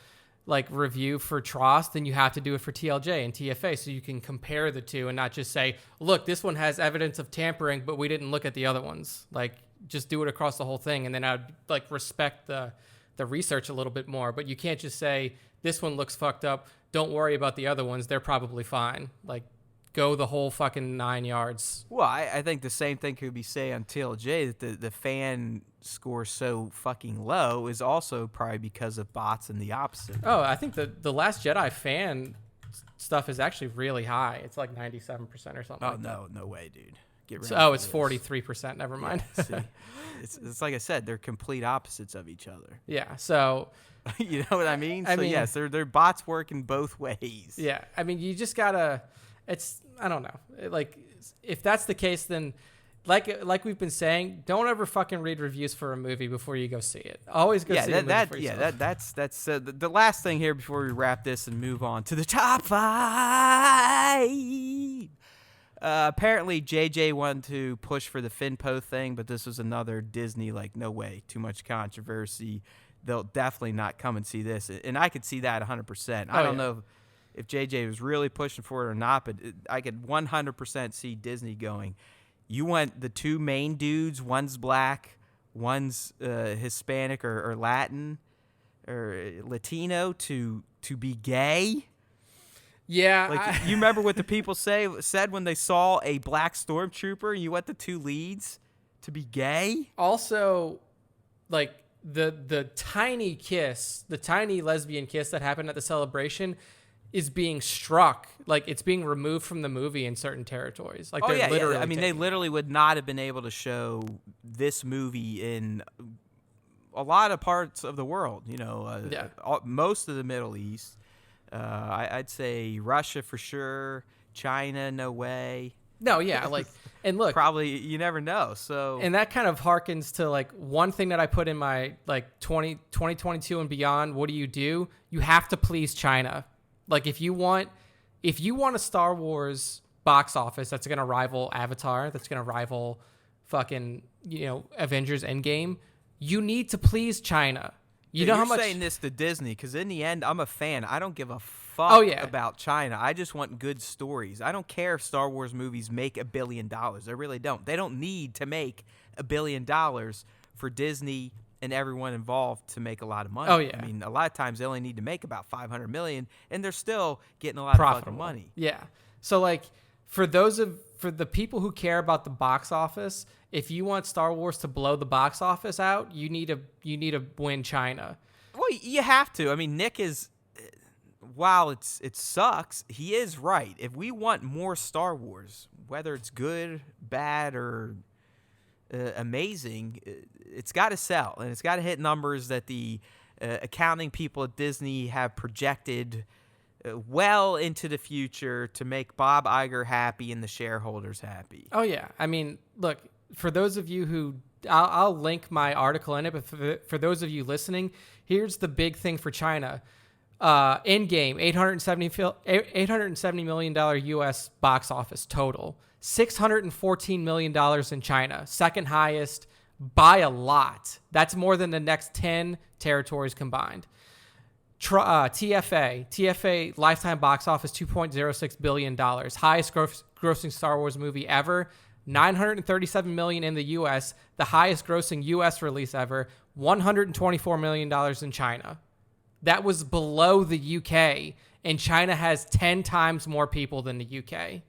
like review for Tross, then you have to do it for TLJ and TFA so you can compare the two and not just say, look, this one has evidence of tampering, but we didn't look at the other ones. Like just do it across the whole thing, and then I'd like respect the research a little bit more. But you can't just say, this one looks fucked up. Don't worry about the other ones. They're probably fine. Like, go the whole fucking 9 yards. Well, I think the same thing could be said on TLJ, that the fan score so fucking low is also probably because of bots and the opposite. Oh, I think the Last Jedi fan stuff is actually really high. It's like 97% or something. Oh, no way, dude. It's 43%. Never mind. Yeah, see, it's like I said, they're complete opposites of each other. Yeah, so... You know what I mean? Yes, they're bots working both ways. Yeah, I mean, you just gotta. I don't know. Like, if that's the case, then like we've been saying, don't ever fucking read reviews for a movie before you go see it. Always go see a movie for yourself. That's the last thing here before we wrap this and move on to the top 5. Apparently, JJ wanted to push for the Finpo thing, but this was another Disney, like, no way, too much controversy. They'll definitely not come and see this. And I could see that 100%. I don't know if JJ was really pushing for it or not, but I could 100% see Disney going, you want the two main dudes, one's black, one's Hispanic or Latin or Latino, to be gay? Yeah. Like, you remember what the people said when they saw a black stormtrooper and you want the two leads to be gay? Also, like, the tiny kiss, the tiny lesbian kiss that happened at the celebration is being struck. Like, it's being removed from the movie in certain territories. Like, literally I mean, they literally would not have been able to show this movie in a lot of parts of the world, most of the Middle East. I'd say Russia for sure. China, no way. No, yeah, like, and look, probably, you never know. So, and that kind of harkens to, like, one thing that I put in my, like, 2022 and beyond. What do? You have to please China. Like, if you want a Star Wars box office that's going to rival Avatar, that's going to rival fucking, Avengers Endgame, you need to please China. You're saying this to Disney, because in the end, I'm a fan. I don't give a fuck about China. I just want good stories. I don't care if Star Wars movies make $1 billion. I really don't. They don't need to make $1 billion for Disney and everyone involved to make a lot of money. Oh, yeah. I mean, a lot of times they only need to make about $500 million, and they're still getting a lot of fucking money. Yeah. So, like, for the people who care about the box office, if you want Star Wars to blow the box office out, you need to win China. Well, you have to. I mean, Nick is, while it sucks, he is right. If we want more Star Wars, whether it's good, bad, or amazing, it's got to sell, and it's got to hit numbers that the accounting people at Disney have projected well into the future to make Bob Iger happy and the shareholders happy. Oh, yeah. I mean, look, for those of you who, I'll link my article in it, but for those of you listening, here's the big thing for China. Endgame, $870 million U.S. box office total. $614 million in China, second highest by a lot. That's more than the next 10 territories combined. TFA lifetime box office $2.06 billion, highest grossing Star Wars movie ever. $937 million in the U.S., the highest grossing U.S. release ever. $124 million in China. That was below the U.K., and China has 10 times more people than the U.K.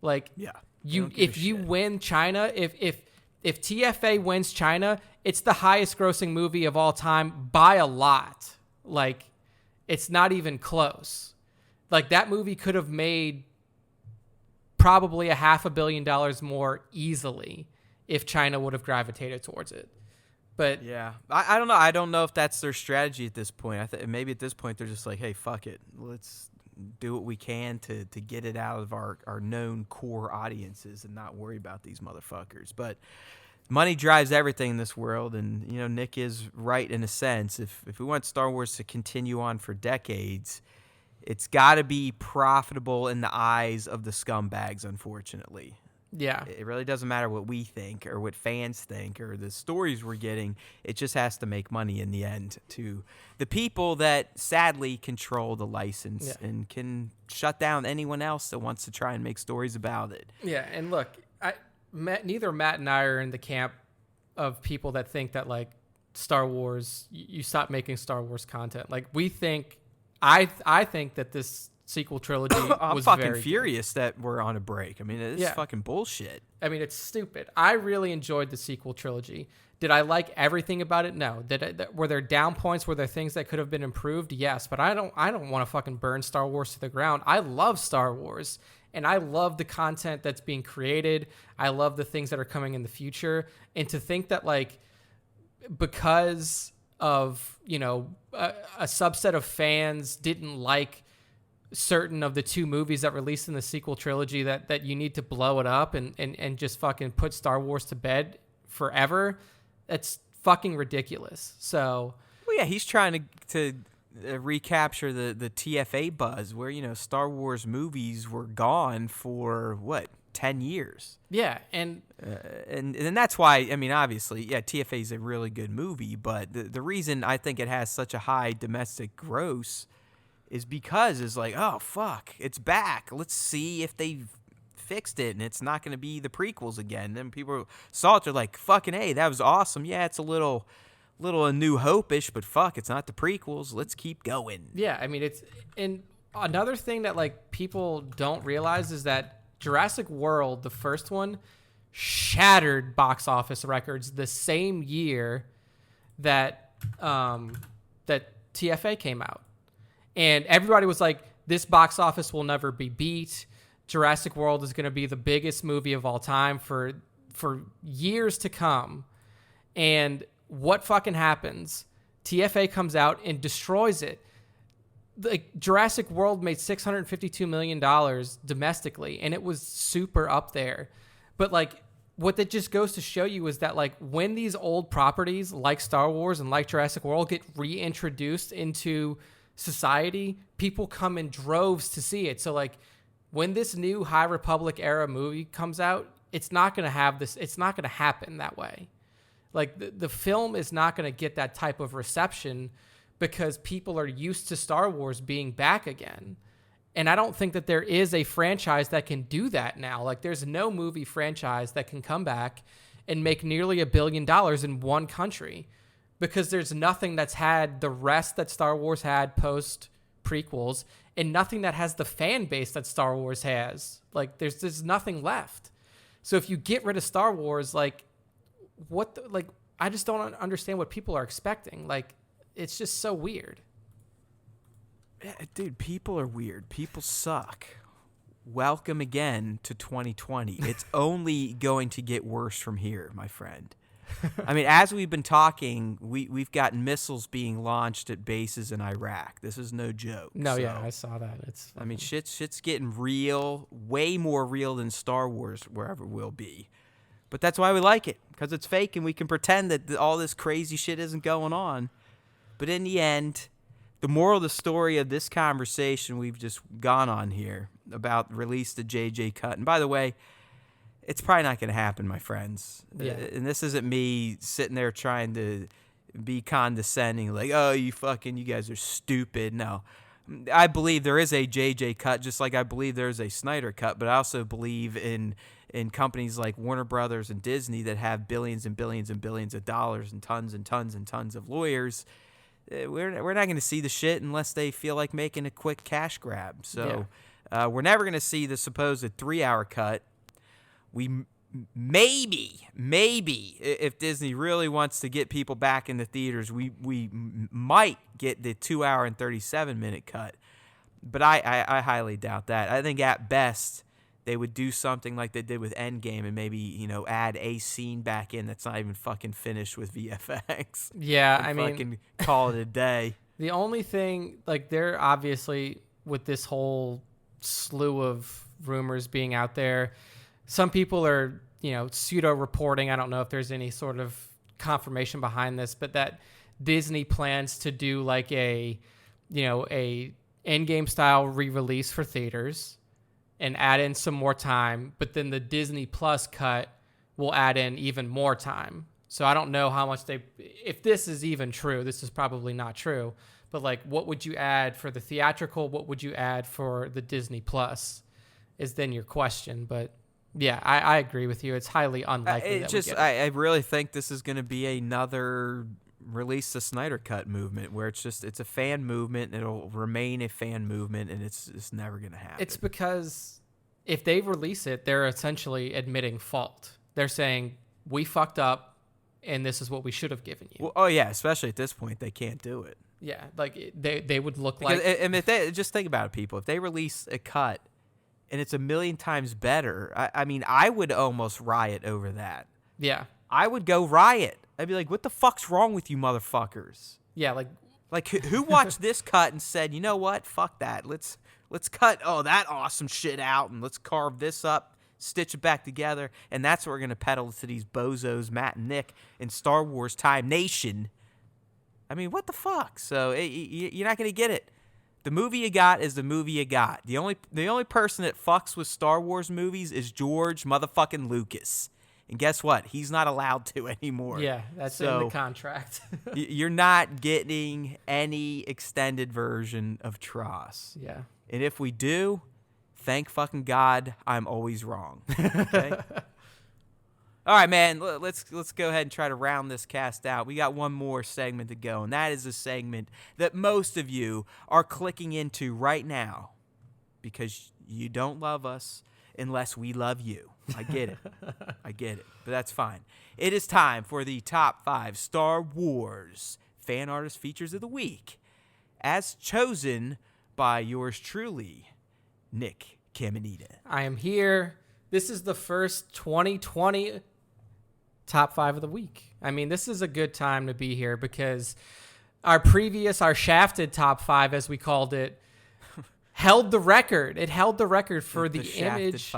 Like, yeah, if you win China, if TFA wins China, it's the highest grossing movie of all time by a lot. Like, it's not even close. Like, that movie could have made probably $500 million more easily if China would have gravitated towards it. But yeah, I don't know. I don't know if that's their strategy at this point. Maybe at this point they're just like, hey, fuck it. Let's do what we can to get it out of our known core audiences and not worry about these motherfuckers. But money drives everything in this world, and Nick is right in a sense. If we want Star Wars to continue on for decades, it's got to be profitable in the eyes of the scumbags, unfortunately. Yeah. It really doesn't matter what we think or what fans think or the stories we're getting. It just has to make money in the end to the people that sadly control the license and can shut down anyone else that wants to try and make stories about it. Yeah, and look, neither Matt and I are in the camp of people that think that, like, Star Wars, you stop making Star Wars content. Like, we think, I think that this sequel trilogy I'm was fucking very furious that we're on a break. I mean, it's fucking bullshit. I mean, it's stupid. I really enjoyed the sequel trilogy. Did I like everything about it? No. Were there down points? Were there things that could have been improved? Yes, but I don't want to fucking burn Star Wars to the ground. I love Star Wars, and I love the content that's being created. I love the things that are coming in the future. And to think that, like, because of, a subset of fans didn't like certain of the 2 movies that released in the sequel trilogy that you need to blow it up and just fucking put Star Wars to bed forever. That's fucking ridiculous. So, well, yeah, he's trying to recapture the TFA buzz where, Star Wars movies were gone for what, 10 years. yeah, and And that's why, I mean, obviously, yeah, TFA is a really good movie, but the reason I think it has such a high domestic gross is because it's like, oh, fuck, it's back. Let's see if they've fixed it and it's not going to be the prequels again. Then people saw it, they're like, fucking hey, that was awesome. Yeah, it's a little A New Hope-ish, but fuck, it's not the prequels. Let's keep going. yeah, I mean, it's, and another thing that like people don't realize is that Jurassic World, the first one, shattered box office records the same year that that TFA came out. And everybody was like, this box office will never be beat. Jurassic World is going to be the biggest movie of all time for years to come. And what fucking happens? TFA comes out and destroys it. Like, Jurassic World made $652 million domestically, and it was super up there. But like, what that just goes to show you is that like when these old properties like Star Wars and like Jurassic World get reintroduced into society, people come in droves to see it. So like when this new High Republic era movie comes out, it's not going to have this, it's not going to happen that way. Like the film is not going to get that type of reception because people are used to Star Wars being back again. And I don't think that there is a franchise that can do that now. Like there's no movie franchise that can come back and make nearly $1 billion in one country, because there's nothing that's had the rest that Star Wars had post prequels and nothing that has the fan base that Star Wars has. Like there's nothing left. So if you get rid of Star Wars, like I just don't understand what people are expecting. Like it's just so weird. Yeah, dude, people are weird. People suck. Welcome again to 2020. It's only going to get worse from here, my friend. I mean, as we've been talking, we've got missiles being launched at bases in Iraq. This is no joke. No, so, yeah, I saw that. It's I mean, shit's getting real, way more real than Star Wars, wherever it will be. But that's why we like it, because it's fake and we can pretend that all this crazy shit isn't going on. But in the end, the moral of the story of this conversation we've just gone on here about release the JJ cut, and by the way, it's probably not going to happen, my friends. Yeah. And this isn't me sitting there trying to be condescending, like, oh, you guys are stupid. No. I believe there is a JJ cut, just like I believe there's a Snyder cut, but I also believe in companies like Warner Brothers and Disney that have billions and billions and billions of dollars and tons and tons and tons of lawyers. We're not going to see the shit unless they feel like making a quick cash grab. So we're never going to see the supposed 3-hour cut. We maybe if Disney really wants to get people back in the theaters, we might get the 2-hour and 37-minute cut. But I highly doubt that. I think at best they would do something like they did with Endgame and maybe, add a scene back in that's not even fucking finished with VFX. Yeah, and I mean, fucking call it a day. The only thing, like, they're obviously, with this whole slew of rumors being out there, some people are, pseudo reporting. I don't know if there's any sort of confirmation behind this, but that Disney plans to do like a Endgame style re-release for theaters and add in some more time, but then the Disney Plus cut will add in even more time. So I don't know how much if this is even true, this is probably not true, but like, what would you add for the theatrical? What would you add for the Disney Plus is then your question. But yeah, I agree with you. It's highly unlikely that we get it. I really think this is going to be another release the Snyder Cut movement where it's a fan movement and it'll remain a fan movement and it's never going to happen. It's because if they release it, they're essentially admitting fault. They're saying, we fucked up and this is what we should have given you. Well, oh yeah, especially at this point, they can't do it. Yeah, like they would look because, like... And if they, just think about it, people. If they release a cut and it's 1,000,000 times better, I mean, I would almost riot over that. Yeah. I would go riot. I'd be like, what the fuck's wrong with you motherfuckers? Yeah, like who watched this cut and said, you know what? Fuck that. Let's Let's cut that awesome shit out and let's carve this up, stitch it back together, and that's what we're going to peddle to these bozos, Matt and Nick, in Star Wars Time Nation. I mean, what the fuck? So you're not going to get it. The movie you got is the movie you got. The only person that fucks with Star Wars movies is George motherfucking Lucas. And guess what? He's not allowed to anymore. Yeah, that's in the contract. You're not getting any extended version of Tross. Yeah. And if we do, thank fucking God I'm always wrong. Okay? All right, man, let's go ahead and try to round this cast out. We got one more segment to go, and that is a segment that most of you are clicking into right now because you don't love us unless we love you. I get it. I get it, but that's fine. It is time for the top 5 Star Wars fan artist features of the week, as chosen by yours truly, Nick Caminita. I am here. This is the first 2020 top 5 of the week. I mean, this is a good time to be here because our shafted top 5, as we called it, held the record. It held the record for the image.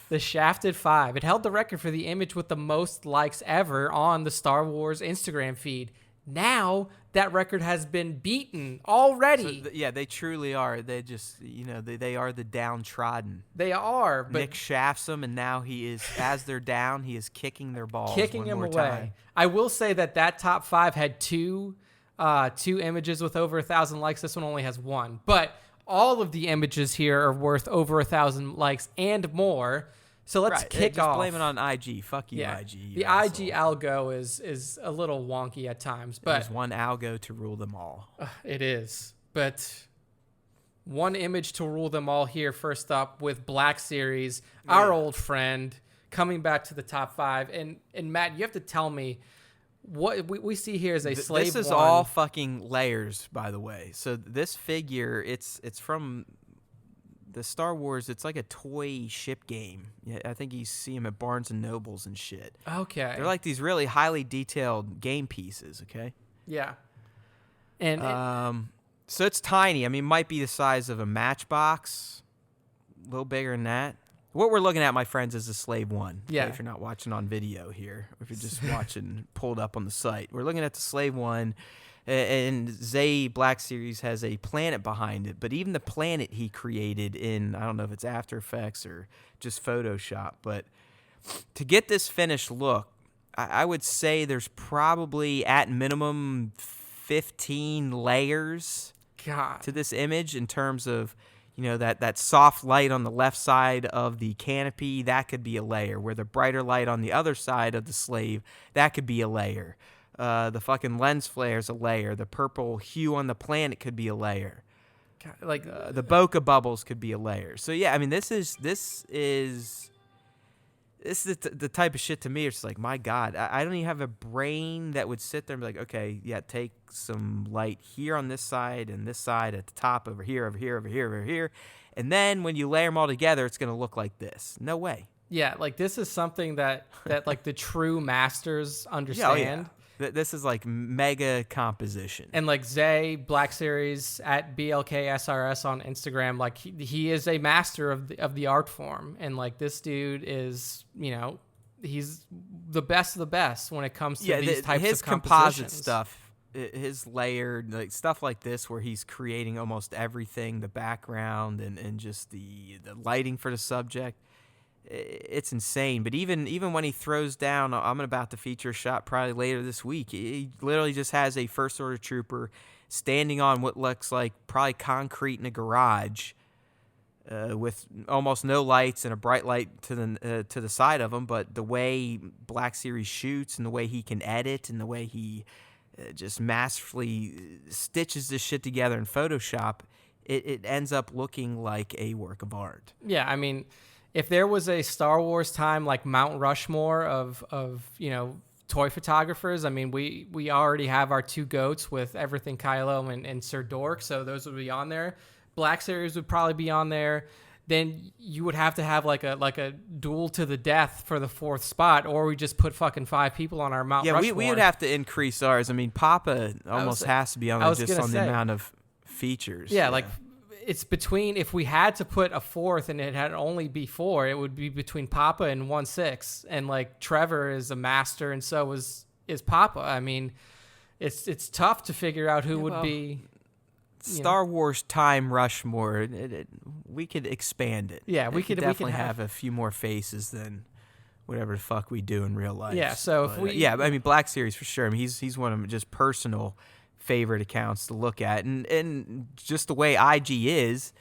The Shafted 5. It held the record for the image with the most likes ever on the Star Wars Instagram feed. Now that record has been beaten already. So they truly are. They just, they are the downtrodden. They are. But Nick shafts them, and now he is, as they're down, he is kicking their balls. Kicking them away. Time. I will say that top 5 had two images with over 1,000 likes. This one only has 1. But all of the images here are worth over 1,000 likes and more. So let's kick off. Just blame it on IG. Fuck you, IG. The IG algo is a little wonky at times, but there's one algo to rule them all. It is, but one image to rule them all here. First up with Black Series, our old friend, coming back to the top 5. And Matt, you have to tell me what we see here is a slave. This is one. all fucking layers, by the way. So this figure, it's from the Star Wars. It's like a toy ship game. Yeah, I think you see them at Barnes and Nobles and shit. Okay, they're like these really highly detailed game pieces. Okay. Yeah. And so it's tiny. I mean, it might be the size of a matchbox, a little bigger than that. What we're looking at, my friends, is a Slave 1. Yeah. Okay, if you're not watching on video here, or if you're just watching pulled up on the site. We're looking at the Slave 1, and Zay Black Series has a planet behind it. But even the planet he created in, I don't know if it's After Effects or just Photoshop, but to get this finished look, I would say there's probably, at minimum, 15 layers to this image in terms of, that soft light on the left side of the canopy, that could be a layer. Where the brighter light on the other side of the slave, that could be a layer. The fucking lens flare is a layer. The purple hue on the planet could be a layer. Like the bokeh bubbles could be a layer. So yeah, I mean, this is the type of shit to me. It's like, my God, I don't even have a brain that would sit there and be like, okay, yeah, take some light here on this side and this side at the top, over here, over here, over here, over here. And then when you layer them all together, it's going to look like this. No way. Yeah, like this is something that like the true masters understand. Yeah. This is like mega composition. And like Zay Black Series at BLKSRS on Instagram, like he is a master of the art form. And like this dude is, he's the best of the best when it comes to these types his of composite stuff, his layered, like stuff like this where he's creating almost everything, the background and just the lighting for the subject. It's insane. But even when he throws down, I'm about to feature a shot probably later this week. He literally just has a First Order trooper standing on what looks like probably concrete in a garage, with almost no lights and a bright light to the side of him. But the way Black Series shoots and the way he can edit and the way he just masterfully stitches this shit together in Photoshop, it ends up looking like a work of art. Yeah, I mean, if there was a Star Wars time like Mount Rushmore of toy photographers, I mean, we already have our 2 goats with Everything Kylo and Sir Dork, so those would be on there. Black Series would probably be on there. Then you would have to have like a duel to the death for the 4th spot, or we just put fucking 5 people on our Mount Rushmore. Yeah, we would have to increase ours. I mean, Papa almost has to be on there just on the amount of features. Yeah, like it's between, if we had to put a fourth and it had only be 4, it would be between Papa and 1/6. And like Trevor is a master, and so is Papa. I mean, it's tough to figure out who would be. Star Wars Time Rushmore. We could expand it. Yeah, we could definitely have a few more faces than whatever the fuck we do in real life. Yeah, so but, I mean, Black Series for sure. I mean, he's one of my just personal favorite accounts to look at, and just the way IG is.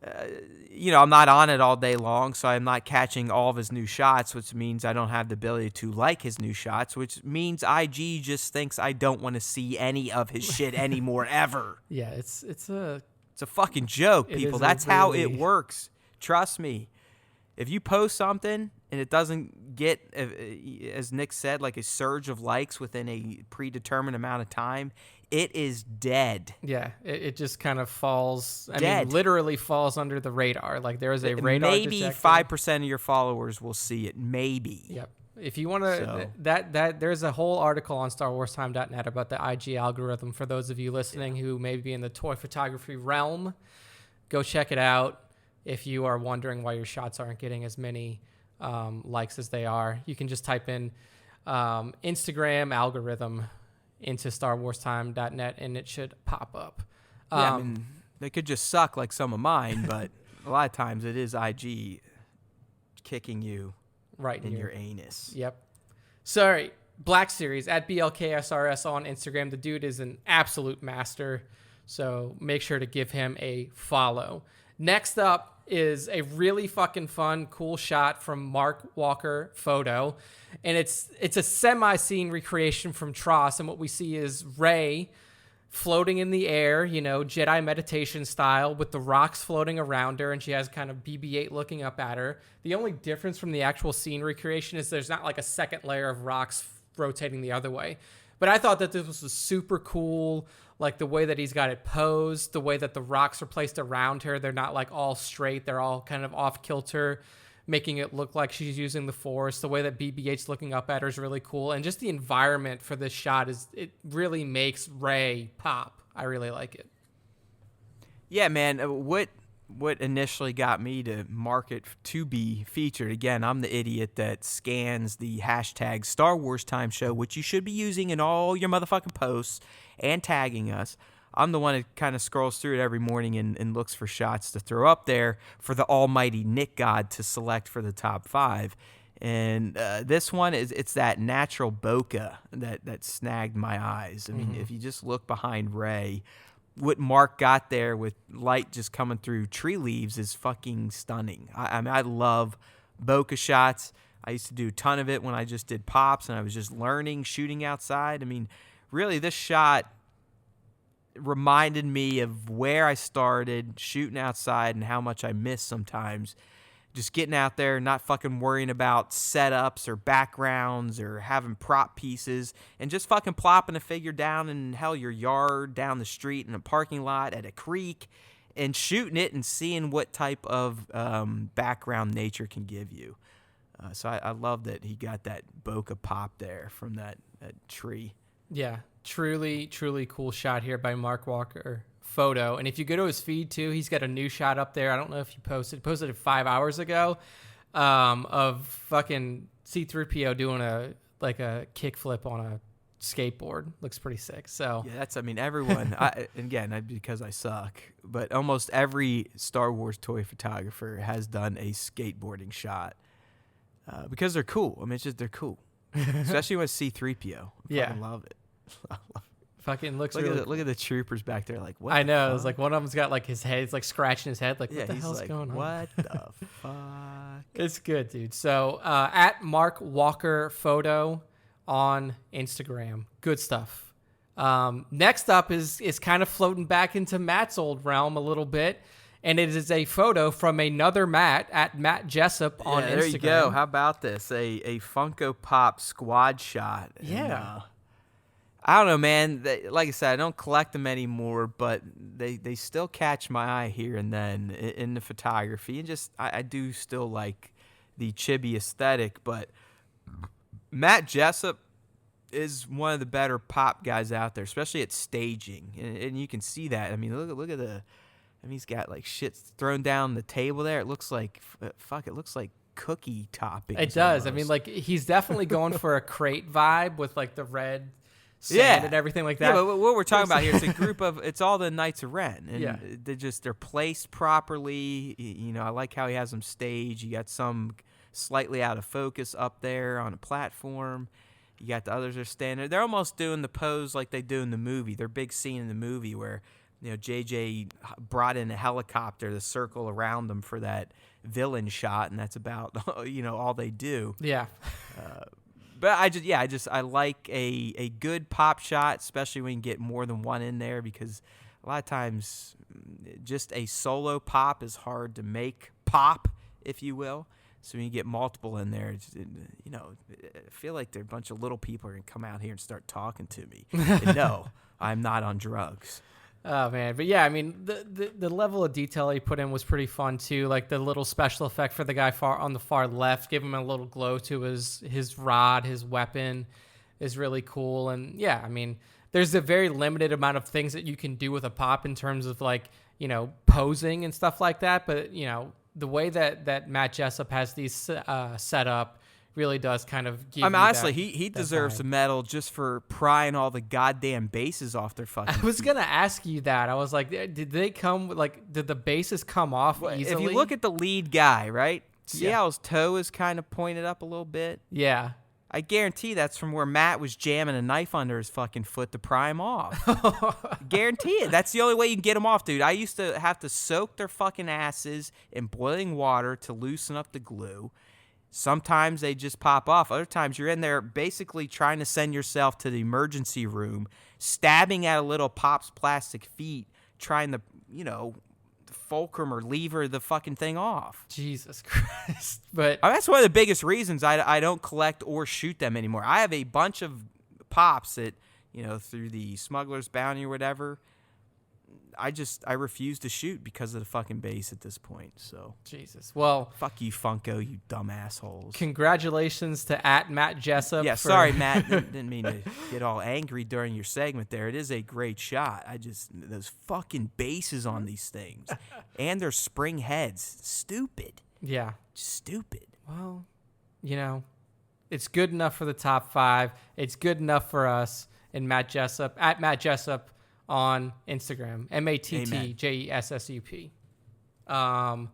I'm not on it all day long, so I'm not catching all of his new shots, which means I don't have the ability to like his new shots, which means IG just thinks I don't want to see any of his shit anymore ever. Yeah, it's a fucking joke, people. That's how it works. Trust me. If you post something and it doesn't get, as Nick said, like a surge of likes within a predetermined amount of time, it is dead. Yeah, it just kind of falls. I dead. mean, literally falls under the radar. Like there is a radar maybe detector. 5% of your followers will see it. Maybe. Yep. If you want to, that there's a whole article on StarWarsTime.net about the IG algorithm for those of you listening who may be in the toy photography realm. Go check it out. If you are wondering why your shots aren't getting as many likes as they are, you can just type in Instagram algorithm into StarWarsTime.net and it should pop up. I mean, they could just suck like some of mine, but a lot of times it is IG kicking you right in your anus. Yep. Sorry, Black Series at BLKSRS on Instagram. The dude is an absolute master, so make sure to give him a follow. Next up is a really fucking fun, cool shot from Mark Walker Photo. And it's a semi-scene recreation from Tross. And what we see is Rey floating in the air, Jedi meditation style, with the rocks floating around her. And she has kind of BB-8 looking up at her. The only difference from the actual scene recreation is there's not like a second layer of rocks rotating the other way. But I thought that this was super cool. Like the way that he's got it posed, the way that the rocks are placed around her. They're not like all straight. They're all kind of off kilter, making it look like she's using the Force. The way that BB-8's looking up at her is really cool. And just the environment for this shot it really makes Rey pop. I really like it. Yeah, man. What initially got me to mark it to be featured, again, I'm the idiot that scans the hashtag Star Wars Time Show, which you should be using in all your motherfucking posts and tagging us. I'm the one that kind of scrolls through it every morning and looks for shots to throw up there for the almighty Nick God to select for the top 5. And this one it's that natural bokeh that snagged my eyes. I mean, if you just look behind Rey, what Mark got there with light just coming through tree leaves is fucking stunning. I mean, I love bokeh shots. I used to do a ton of it when I just did pops and I was just learning shooting outside. I mean, really, this shot reminded me of where I started shooting outside and how much I miss sometimes. Just getting out there, not fucking worrying about setups or backgrounds or having prop pieces, and just fucking plopping a figure down in your yard, down the street, in a parking lot, at a creek, and shooting it and seeing what type of background nature can give you. So I love that he got that bokeh pop there from that tree. Yeah, truly, truly cool shot here by Mark Walker Photo. And if you go to his feed too, he's got a new shot up there. I don't know if you posted it 5 hours ago, of fucking C-3PO doing a kickflip on a skateboard. Looks pretty sick. So yeah, everyone. Because I suck, but almost every Star Wars toy photographer has done a skateboarding shot because they're cool. I mean, they're cool, especially with C-3PO. I fucking love it. Fucking looks look really at the troopers back there, like what? I know. Fuck? It's like one of them's got like his head, it's like scratching his head, like what the hell's like, going on? What the fuck? It's good, dude. So at Mark Walker Photo on Instagram, good stuff. Next up is kind of floating back into Matt's old realm a little bit, and it is a photo from another Matt at Matt Jessup on Instagram. There you go. How about this? A Funko Pop squad shot. Yeah. And, I don't know, man. Like I said, I don't collect them anymore, but they still catch my eye here and then in the photography. And just I do still like the chibi aesthetic, but Matt Jessup is one of the better pop guys out there, especially at staging. And you can see that. I mean, look at I mean, he's got like shit thrown down the table there. It looks like it looks like cookie toppings. It does. Almost. I mean, like he's definitely going for a crate vibe with like the red sand and everything like that. Yeah, but what we're talking about here is a group of, it's all the Knights of Ren, and they're placed properly. You know, I like how he has them staged. You got some slightly out of focus up there on a platform. You got the others are standing. They're almost doing the pose like they do in the movie. Their big scene in the movie where, you know, JJ brought in a helicopter to circle around them for that villain shot, and that's about, you know, all they do. Yeah. But I like a good pop shot, especially when you get more than one in there, because a lot of times just a solo pop is hard to make pop, if you will. So when you get multiple in there, you know, I feel like there are a bunch of little people are going to come out here and start talking to me. And no, I'm not on drugs. Oh man, but yeah, I mean the level of detail he put in was pretty fun too. Like the little special effect for the guy on the far left, give him a little glow to his rod, his weapon, is really cool. And yeah, I mean there's a very limited amount of things that you can do with a pop in terms of like, you know, posing and stuff like that. But you know, the way that Matt Jessup has these set up really does kind of give. I mean, honestly, he deserves a medal just for prying all the goddamn bases off their fucking I was feet. gonna ask you that. I was like, did the bases come off easily? If you look at the lead guy, right? See how his toe is kind of pointed up a little bit? Yeah. I guarantee that's from where Matt was jamming a knife under his fucking foot to pry him off. Guarantee it. That's the only way you can get them off, dude. I used to have to soak their fucking asses in boiling water to loosen up the glue. Sometimes they just pop off. Other times you're in there basically trying to send yourself to the emergency room, stabbing at a little pop's plastic feet, trying to, you know, fulcrum or lever the fucking thing off. Jesus Christ. But that's one of the biggest reasons I don't collect or shoot them anymore. I have a bunch of pops that, you know, through the Smuggler's Bounty or whatever, I refuse to shoot because of the fucking base at this point. So Jesus. Well, fuck you, Funko, you dumb assholes. Congratulations to @Matt Jessup. Yeah, sorry, Matt. Didn't mean to get all angry during your segment there. It is a great shot. Those fucking bases on these things, and their spring heads, stupid. Yeah, stupid. Well, you know, it's good enough for the top 5. It's good enough for us. And Matt Jessup @Matt Jessup. On Instagram, MattJessup.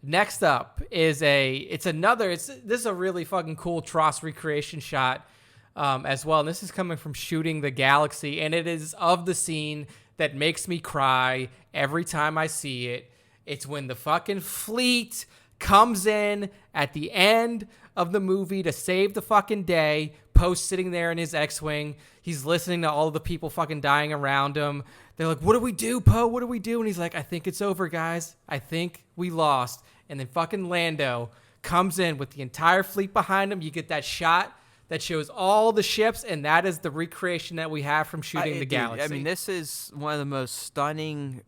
Next up is this is a really fucking cool Tross recreation shot as well. And this is coming from Shooting the Galaxy, and it is of the scene that makes me cry every time I see it. It's when the fucking fleet comes in at the end of the movie to save the fucking day. Poe's sitting there in his X-Wing. He's listening to all of the people fucking dying around him. They're like, what do we do, Poe? What do we do? And he's like, I think it's over, guys. I think we lost. And then fucking Lando comes in with the entire fleet behind him. You get that shot that shows all the ships, and that is the recreation that we have from Shooting the Galaxy. I mean, this is one of the most stunning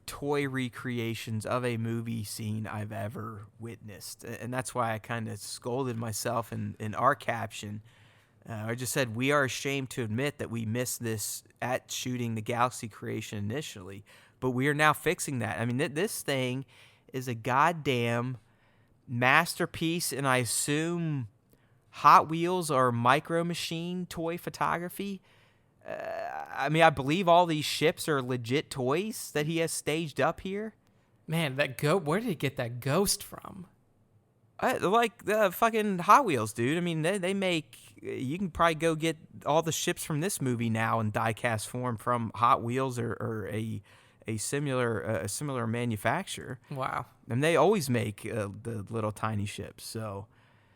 toy recreations of a movie scene I've ever witnessed. And that's why I kind of scolded myself in our caption. I just said, we are ashamed to admit that we missed this at Shooting the Galaxy creation initially, but we are now fixing that. I mean, this thing is a goddamn masterpiece, and I assume Hot Wheels or Micro Machine toy photography. I mean, I believe all these ships are legit toys that he has staged up here. Man, where did he get that ghost from? Like the fucking Hot Wheels, dude. I mean, they make. You can probably go get all the ships from this movie now in die-cast form from Hot Wheels or a similar manufacturer. Wow. And they always make the little tiny ships. So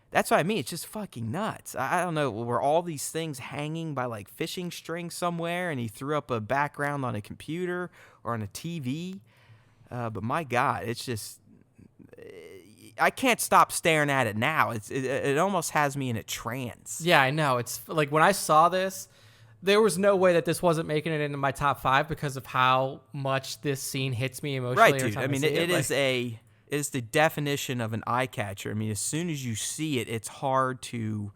that's what I mean. It's just fucking nuts. I don't know. Were all these things hanging by like fishing string somewhere, and he threw up a background on a computer or on a TV? But my God, it's just. I can't stop staring at it now. It almost has me in a trance. Yeah, I know. It's like when I saw this, there was no way that this wasn't making it into my top 5 because of how much this scene hits me emotionally. Right, dude. I mean, it is the definition of an eye catcher. I mean, as soon as you see it, it's hard to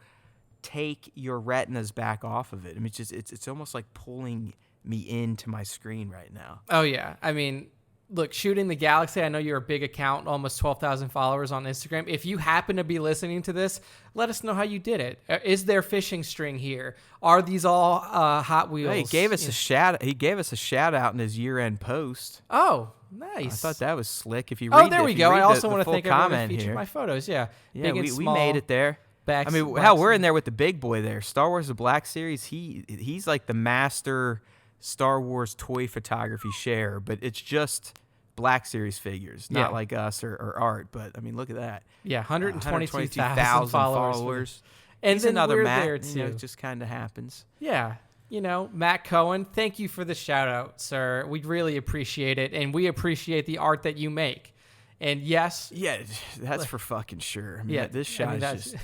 take your retinas back off of it. I mean, it's almost like pulling me into my screen right now. Oh yeah. I mean, look, Shooting the Galaxy, I know you're a big account, almost 12,000 followers on Instagram. If you happen to be listening to this, let us know how you did it. Is there fishing string here? Are these all Hot Wheels? Hey, he gave us a shout out in his year-end post. Oh, nice. I thought that was slick. If you read there we go. I also want to thank everyone who featured here. my photos. Yeah, Yeah, big and we small. made it there. Backs, I mean, hell, we're in there with the big boy there. Star Wars: The Black Series. He's like the master Star Wars toy photography share, but it's just Black Series figures, not like us or art. But I mean, look at that. Yeah, 122,000 followers. And he's another we're Matt. There too. It just kind of happens. Yeah. Matt Cohen, thank you for the shout out, sir. We really appreciate it, and we appreciate the art that you make. And yes, yeah, that's for fucking sure. I mean, this shot is just,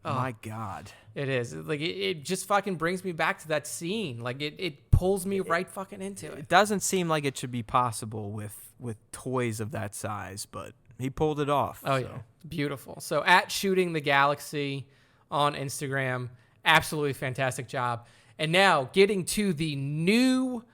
my God, it is. Like it just fucking brings me back to that scene. Like it pulls me right fucking into it. It doesn't seem like it should be possible with toys of that size, but he pulled it off. Oh yeah, beautiful. So at Shooting the Galaxy on Instagram, absolutely fantastic job. And now getting to the new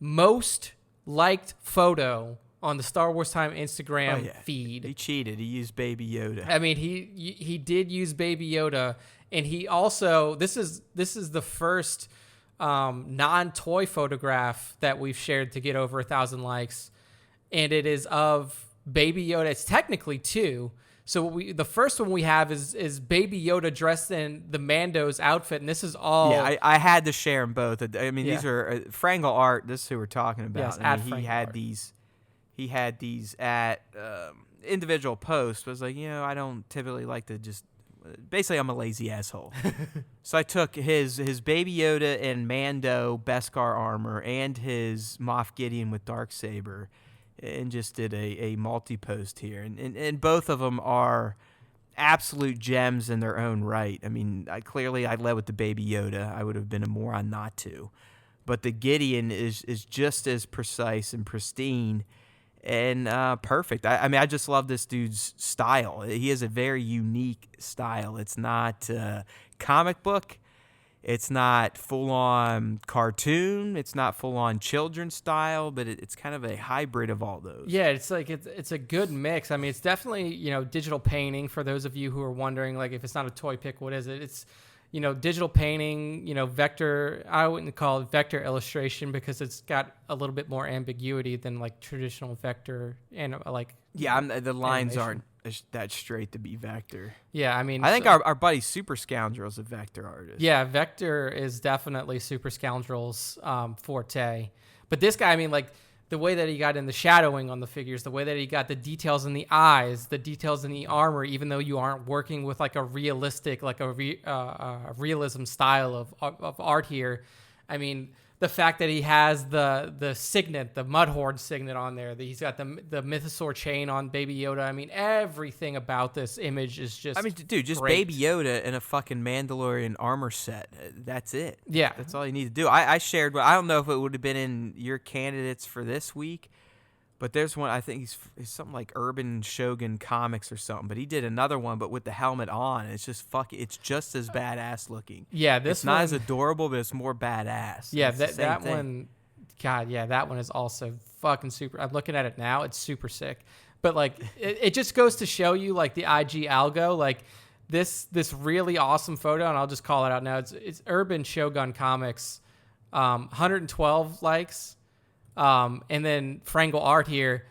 most liked photo on the Star Wars Time Instagram feed. He cheated. He used Baby Yoda. I mean, he did use Baby Yoda, and he also this is the first non-toy photograph that we've shared to get over 1,000 likes, and it is of Baby Yoda. It's technically two. So the first one we have is Baby Yoda dressed in the Mando's outfit, and this is all. Yeah, I had to share them both. I mean, these are Frangle Art. This is who we're talking about. Yes, I mean, he had these at individual posts. Was like, I don't typically like to just. Basically, I'm a lazy asshole. So I took his Baby Yoda and Mando Beskar armor and his Moff Gideon with Darksaber, and just did a multi-post here. And both of them are absolute gems in their own right. I mean, I led with the Baby Yoda. I would have been a moron not to. But the Gideon is just as precise and pristine and perfect. I mean, I just love this dude's style. He has a very unique style. It's not comic book. It's not full-on cartoon. It's not full-on children's style, but it's kind of a hybrid of all those. Yeah, it's like it's a good mix. I mean, it's definitely, digital painting for those of you who are wondering, like, if it's not a toy pick, what is it? It's, digital painting, vector. I wouldn't call it vector illustration because it's got a little bit more ambiguity than like traditional vector and like. Yeah, the lines animation. aren't that straight to be vector. Yeah, I mean, I think our buddy Super Scoundrel is a vector artist. Yeah, vector is definitely Super Scoundrel's forte. But this guy, I mean, like the way that he got in the shadowing on the figures, the way that he got the details in the eyes, the details in the armor, even though you aren't working with like a realistic, like a realism style of art here. I mean, the fact that he has the signet, the Mudhorn signet on there, that he's got the Mythosaur chain on Baby Yoda. I mean, everything about this image is just. I mean, dude, just great. Baby Yoda in a fucking Mandalorian armor set. That's it. Yeah, that's all you need to do. I shared. I don't know if it would have been in your candidates for this week, but there's one. I think he's something like Urban Shogun Comics or something. But he did another one, but with the helmet on. It's just it's just as badass looking. Yeah, it's not as adorable, but it's more badass. Yeah, that one. God, yeah, that one is also fucking super. I'm looking at it now; it's super sick. But like, it just goes to show you like the IG algo, like this really awesome photo, and I'll just call it out now. It's Urban Shogun Comics, 112 likes. And then Frangle Art here,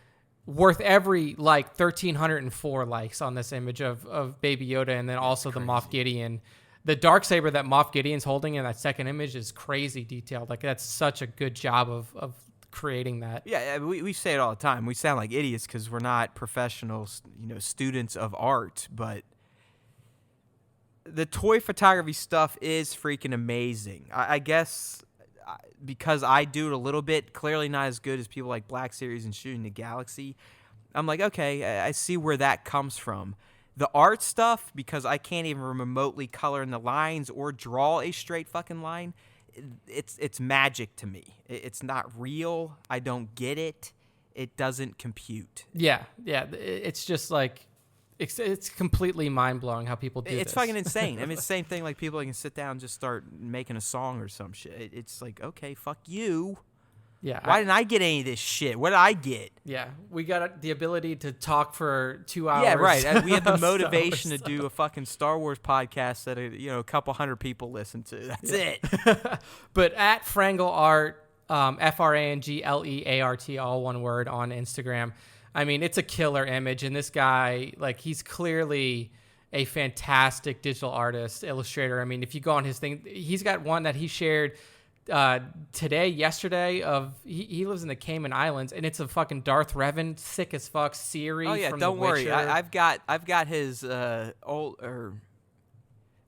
worth every 1,304 likes on this image of Baby Yoda, and then also the Moff Gideon. The Darksaber that Moff Gideon's holding in that second image is crazy detailed. Like, that's such a good job of creating that. Yeah, we say it all the time. We sound like idiots because we're not professional, students of art, but the toy photography stuff is freaking amazing. I guess because I do it a little bit, clearly not as good as people like Black Series and Shooting the Galaxy. I'm like, okay, I see where that comes from. The art stuff, because I can't even remotely color in the lines or draw a straight fucking line, it's magic to me. It's not real. I don't get it. It doesn't compute. Yeah. It's just like, it's completely mind-blowing how people do this. It's fucking insane. I mean, it's the same thing, like people can sit down and just start making a song or some shit. It's like, okay, fuck you. Yeah. Why didn't I get any of this shit? What did I get? Yeah, we got the ability to talk for 2 hours. Yeah, right. And we had the of Star motivation Wars to do a fucking Star Wars podcast that a couple hundred people listen to. That's it. But at Frangle Art, FRANGLEART, all one word, on Instagram. I mean, it's a killer image, and this guy, like, he's clearly a fantastic digital artist, illustrator. I mean, if you go on his thing, he's got one that he shared yesterday of he lives in the Cayman Islands, and it's a fucking Darth Revan, sick as fuck, Siri. Oh yeah, from don't The worry. Witcher. I've got his old or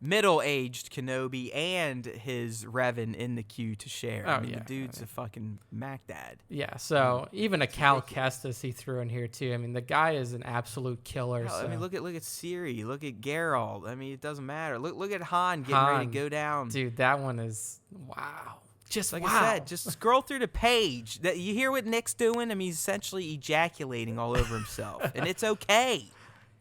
middle-aged Kenobi and his Revan in the queue to share. Oh, I mean, yeah. the dude's a fucking Mac dad. Yeah, so even a Cal Kestis he threw in here too. I mean, the guy is an absolute killer. Hell, so. I mean, look at Siri, look at Geralt. I mean, it doesn't matter. Look at Han getting ready to go down. Dude, that one is wow. Just like wow. I said, just scroll through the page. That you hear what Nick's doing? I mean, he's essentially ejaculating all over himself, and it's okay.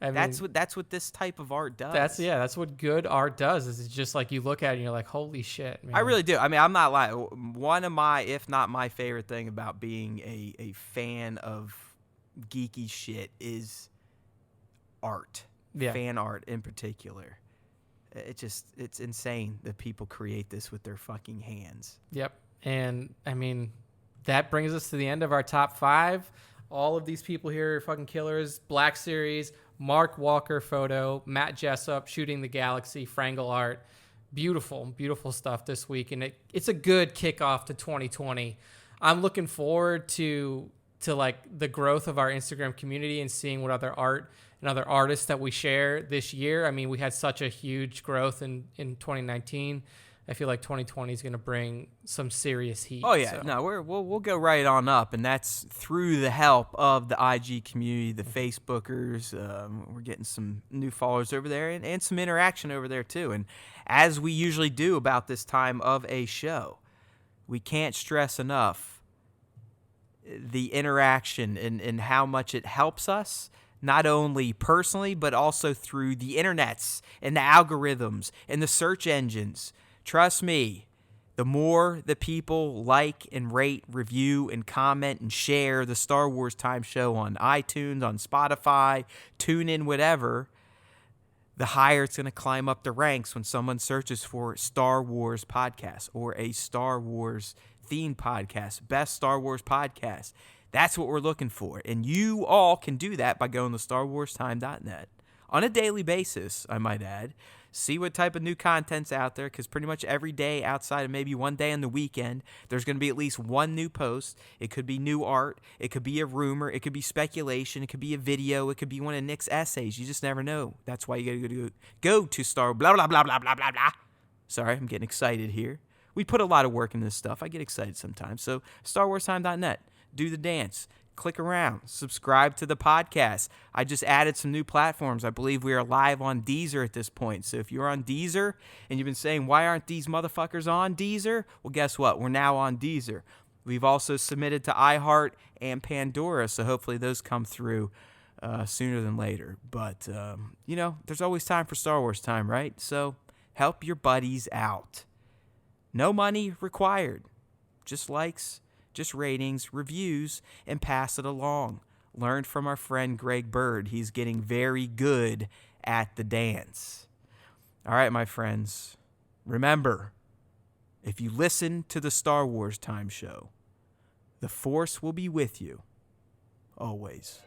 I mean, that's what this type of art does. That's what good art does. Is it's just like you look at it and you're like, holy shit, man. I really do. I mean, I'm not lying. One of my, if not my favorite thing about being a fan of geeky shit is art. Yeah. Fan art in particular. It's insane that people create this with their fucking hands. Yep. And I mean, that brings us to the end of our top 5. All of these people here are fucking killers. Black Series, Mark Walker photo, Matt Jessup, Shooting the Galaxy, Frangle Art. Beautiful, beautiful stuff this week. And it's a good kickoff to 2020. I'm looking forward to like the growth of our Instagram community and seeing what other art and other artists that we share this year. I mean, we had such a huge growth in 2019. I feel like 2020 is going to bring some serious heat. Oh yeah, so. no, we'll go right on up, and that's through the help of the IG community, the Facebookers. We're getting some new followers over there, and some interaction over there too. And as we usually do about this time of a show, we can't stress enough the interaction and how much it helps us. Not only personally, but also through the internets and the algorithms and the search engines. Trust me, the more the people like and rate, review, and comment and share the Star Wars Time Show on iTunes, on Spotify, TuneIn, whatever, the higher it's going to climb up the ranks when someone searches for Star Wars podcast or a Star Wars themed podcast, best Star Wars podcast. That's what we're looking for. And you all can do that by going to StarWarsTime.net on a daily basis, I might add. See what type of new content's out there, because pretty much every day outside of maybe one day on the weekend, there's going to be at least one new post. It could be new art. It could be a rumor. It could be speculation. It could be a video. It could be one of Nick's essays. You just never know. That's why you got to go to Star blah, blah, blah, blah, blah, blah, blah. Sorry, I'm getting excited here. We put a lot of work in this stuff. I get excited sometimes. So StarWarsTime.net. Do the dance. Click around. Subscribe to the podcast. I just added some new platforms. I believe we are live on Deezer at this point. So if you're on Deezer and you've been saying, why aren't these motherfuckers on Deezer? Well, guess what? We're now on Deezer. We've also submitted to iHeart and Pandora, so hopefully those come through sooner than later. But, there's always time for Star Wars time, right? So help your buddies out. No money required. Just likes, just ratings, reviews, and pass it along. Learn from our friend Greg Bird. He's getting very good at the dance. All right, my friends. Remember, if you listen to the Star Wars Time Show, the Force will be with you always.